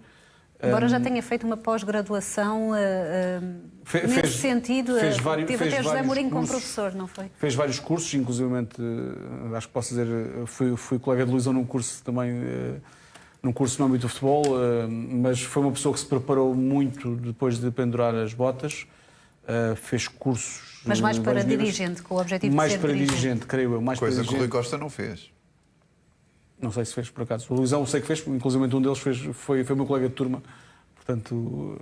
Embora já tenha feito uma pós-graduação nesse sentido, teve até José Mourinho como professor, não foi? Fez vários cursos, inclusivamente, acho que posso dizer, fui colega de Luizão num curso também, num curso no âmbito do futebol, mas foi uma pessoa que se preparou muito depois de pendurar as botas, fez cursos... Mas mais para dirigente, com o objetivo mais de ser para dirigente. dirigente, creio eu. Coisa que o Rui Costa não fez. Não sei se fez, por acaso. O Luizão sei que fez, inclusive um deles foi meu colega de turma, portanto,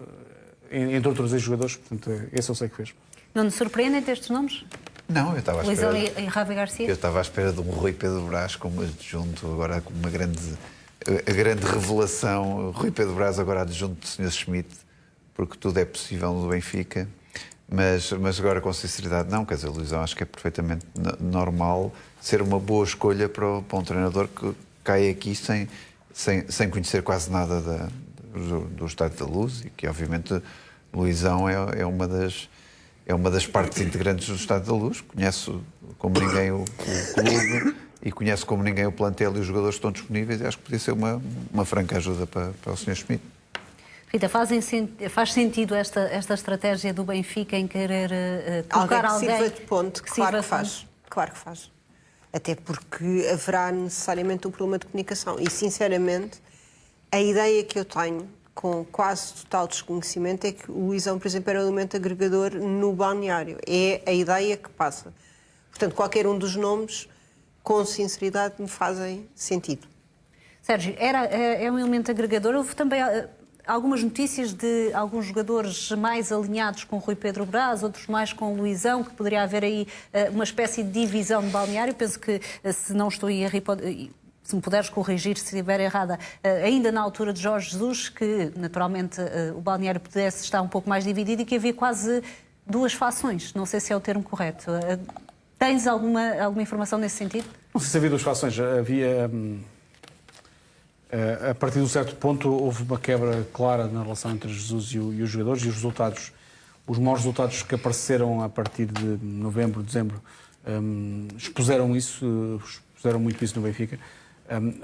entre outros ex-jogadores, portanto, esse eu sei que fez. Não nos surpreendem estes nomes? Não, eu estava à espera... Luizão e Javi Garcia? Eu estava à espera de um Rui Pedro Brás como adjunto, agora como a grande revelação. Rui Pedro Brás agora adjunto do Sr. Schmidt, porque tudo é possível no Benfica. Mas agora, com sinceridade, não. Quer dizer, Luizão, acho que é perfeitamente normal ser uma boa escolha para um treinador que cai aqui sem conhecer quase nada do Estádio da Luz e que, obviamente, Luizão é uma das partes integrantes do Estádio da Luz. Conhece como ninguém o clube e conhece como ninguém o plantel e os jogadores que estão disponíveis, e acho que podia ser uma franca ajuda para o Sr. Schmidt. Rita, faz sentido esta estratégia do Benfica em querer colocar alguém que sirva de ponto? Claro que faz. Claro que faz. Até porque haverá necessariamente um problema de comunicação. E, sinceramente, a ideia que eu tenho, com quase total desconhecimento, é que o Luizão, por exemplo, era um elemento agregador no balneário. É a ideia que passa. Portanto, qualquer um dos nomes, com sinceridade, me fazem sentido. Sérgio, é um elemento agregador. Houve também algumas notícias de alguns jogadores mais alinhados com Rui Pedro Brás, outros mais com o Luizão, que poderia haver aí uma espécie de divisão de balneário. Penso que, se não estou aí a rir, se me puderes corrigir se estiver errada, ainda na altura de Jorge Jesus, que naturalmente o balneário pudesse estar um pouco mais dividido e que havia quase 2 fações. Não sei se é o termo correto. Tens alguma informação nesse sentido? Não sei se havia 2 fações. Havia... A partir de um certo ponto houve uma quebra clara na relação entre Jesus e os jogadores, e os resultados, os maus resultados que apareceram a partir de novembro, dezembro, expuseram muito isso no Benfica.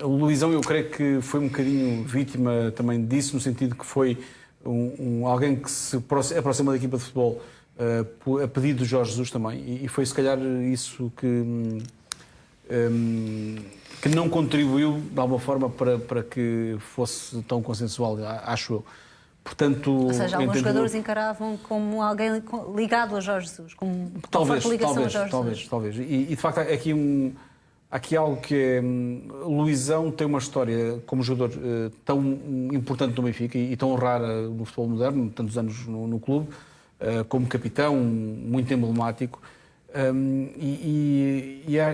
O Luizão, eu creio que foi um bocadinho vítima também disso, no sentido que foi alguém que se aproxima da equipa de futebol a pedido de Jorge Jesus também, e foi se calhar isso que não contribuiu de alguma forma para que fosse tão consensual, acho eu. Portanto, ou seja, alguns jogadores encaravam como alguém ligado a Jorge Jesus, como forte ligação a Jorge Jesus. Talvez. E de facto há aqui algo que é... Luizão tem uma história como jogador tão importante no Benfica e tão rara no futebol moderno, tantos anos no clube, como capitão, muito emblemático.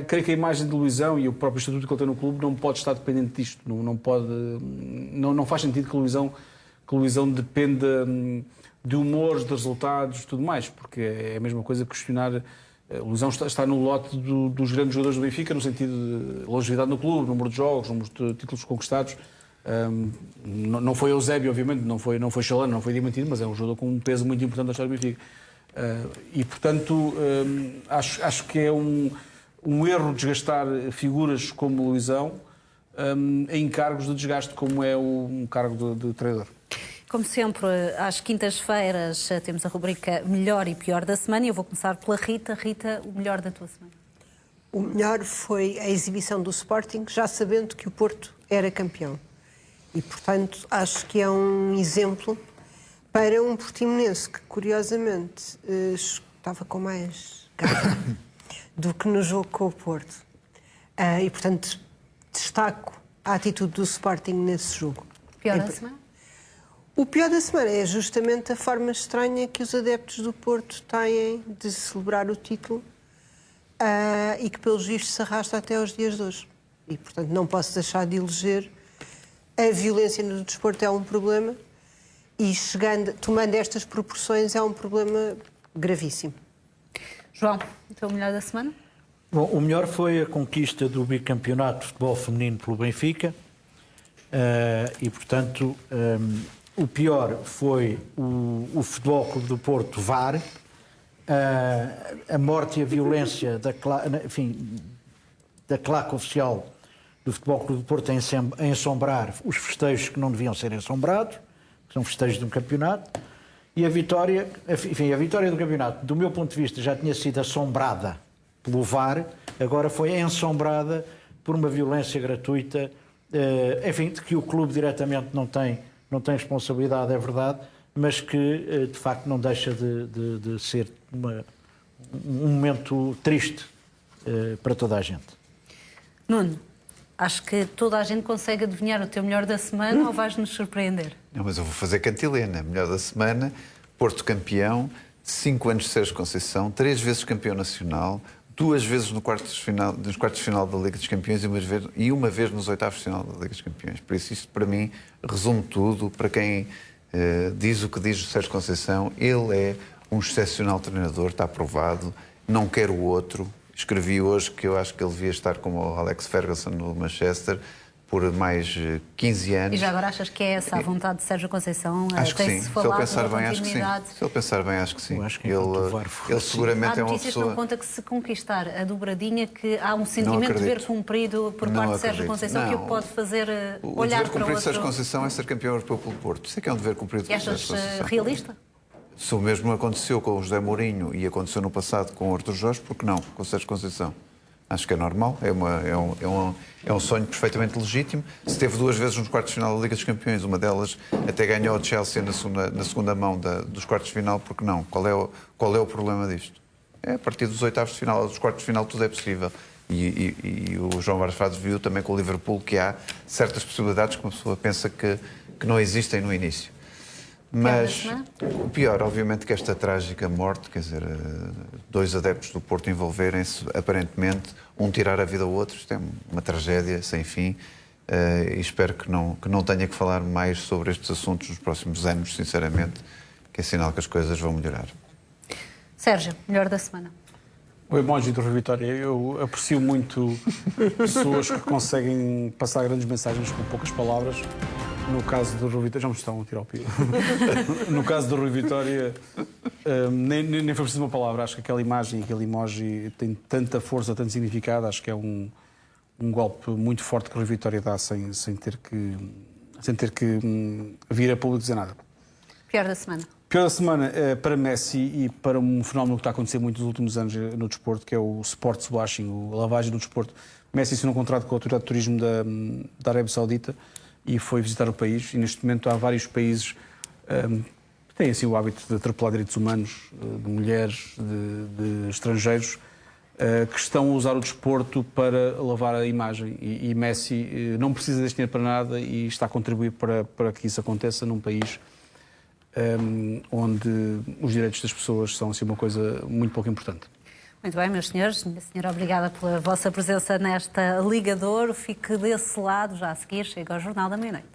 Creio que a imagem de Luizão e o próprio estatuto que ele tem no clube não pode estar dependente disto. Não faz sentido que o Luizão dependa de humores, de resultados e tudo mais, porque é a mesma coisa que questionar. O Luizão está no lote dos grandes jogadores do Benfica, no sentido de longevidade no clube, número de jogos, número de títulos conquistados. Não foi Eusébio, obviamente, não foi Chalano, não foi Diamantino, mas é um jogador com um peso muito importante da história do Benfica. E, portanto, acho que é um erro desgastar figuras como o Luizão em cargos de desgaste, como é um cargo de treinador. Como sempre, às quintas-feiras temos a rubrica Melhor e Pior da Semana e eu vou começar pela Rita. Rita, o melhor da tua semana? O melhor foi a exibição do Sporting, já sabendo que o Porto era campeão. E, portanto, acho que é um exemplo para um portimonense que, curiosamente, estava com mais garra do que no jogo com o Porto. E, portanto, destaco a atitude do Sporting nesse jogo. Pior da semana? O pior da semana é justamente a forma estranha que os adeptos do Porto têm de celebrar o título e que, pelos vistos, se arrasta até aos dias de hoje. E, portanto, não posso deixar de eleger a violência no desporto é um problema e, tomando estas proporções, é um problema gravíssimo. João, o teu melhor da semana? Bom, o melhor foi a conquista do bicampeonato de futebol feminino pelo Benfica e, portanto, o pior foi o Futebol Clube do Porto VAR, a morte e a violência da claque oficial do Futebol Clube do Porto a ensombrar os festejos que não deviam ser ensombrados, que são festejos de um campeonato, e a vitória do campeonato, do meu ponto de vista, já tinha sido assombrada pelo VAR, agora foi ensombrada por uma violência gratuita, de que o clube diretamente não tem responsabilidade, é verdade, mas que de facto não deixa de ser um momento triste para toda a gente. Nuno, acho que toda a gente consegue adivinhar o teu melhor da semana ou vais-nos surpreender? Não, mas eu vou fazer cantilena. Melhor da semana, Porto campeão, 5 anos de Sérgio Conceição, 3 vezes campeão nacional, 2 vezes nos quartos de final da Liga dos Campeões e uma vez nos oitavos de final da Liga dos Campeões. Por isso, isto para mim resume tudo. Para quem diz o que diz o Sérgio Conceição, ele é um excepcional treinador, está aprovado, não quer o outro. Escrevi hoje que eu acho que ele devia estar como o Alex Ferguson no Manchester por mais 15 anos. E já agora achas que é essa a vontade de Sérgio Conceição? Acho que sim. Se ele pensar bem, acho que sim. Se ele pensar bem, acho que sim. Ele seguramente é uma pessoa... não conta que se conquistar a dobradinha, que há um sentimento de dever cumprido por parte de Sérgio Conceição que o pode fazer olhar para o outro... O dever cumprido de Sérgio Conceição é ser campeão europeu pelo Porto. Isso é que é um dever cumprido de Sérgio Conceição. Realista? Se o mesmo aconteceu com o José Mourinho e aconteceu no passado com o Artur Jorge, por que não? Com o Sérgio Conceição. Acho que é normal, é um sonho perfeitamente legítimo. Se teve 2 vezes nos quartos de final da Liga dos Campeões, uma delas até ganhou o Chelsea na segunda mão dos quartos de final, por que não? Qual é o problema disto? É a partir dos oitavos de final, dos quartos de final, tudo é possível. E o João Barros Frades viu também com o Liverpool que há certas possibilidades que uma pessoa pensa que não existem no início. Mas o pior, obviamente, que esta trágica morte, quer dizer, 2 adeptos do Porto envolverem-se, aparentemente, um tirar a vida ao outro, isto é uma tragédia sem fim, e espero que não tenha que falar mais sobre estes assuntos nos próximos anos, sinceramente, que é sinal que as coisas vão melhorar. Sérgio, melhor da semana? O emoji do Rui Vitória. Eu aprecio muito pessoas que conseguem passar grandes mensagens com poucas palavras. No caso do Rui Vitória... Já me estão a tirar o pio. No caso do Rui Vitória, nem foi preciso uma palavra. Acho que aquela imagem, aquele emoji tem tanta força, tanto significado. Acho que é um golpe muito forte que o Rui Vitória dá sem ter que vir a público dizer nada. Pior da semana? Pior da semana para Messi e para um fenómeno que está a acontecer muito nos últimos anos no desporto, que é o sports washing, a lavagem do desporto. Messi assinou um contrato com a Autoridade de Turismo da Arábia Saudita e foi visitar o país. E neste momento há vários países que têm assim, o hábito de atropelar direitos humanos, de mulheres, de estrangeiros, que estão a usar o desporto para lavar a imagem. E Messi não precisa deste dinheiro para nada e está a contribuir para que isso aconteça num país onde os direitos das pessoas são assim, uma coisa muito pouco importante. Muito bem, meus senhores. Minha senhora, obrigada pela vossa presença nesta Liga de Ouro. Fique desse lado, já a seguir chega ao Jornal da Meia-Noite.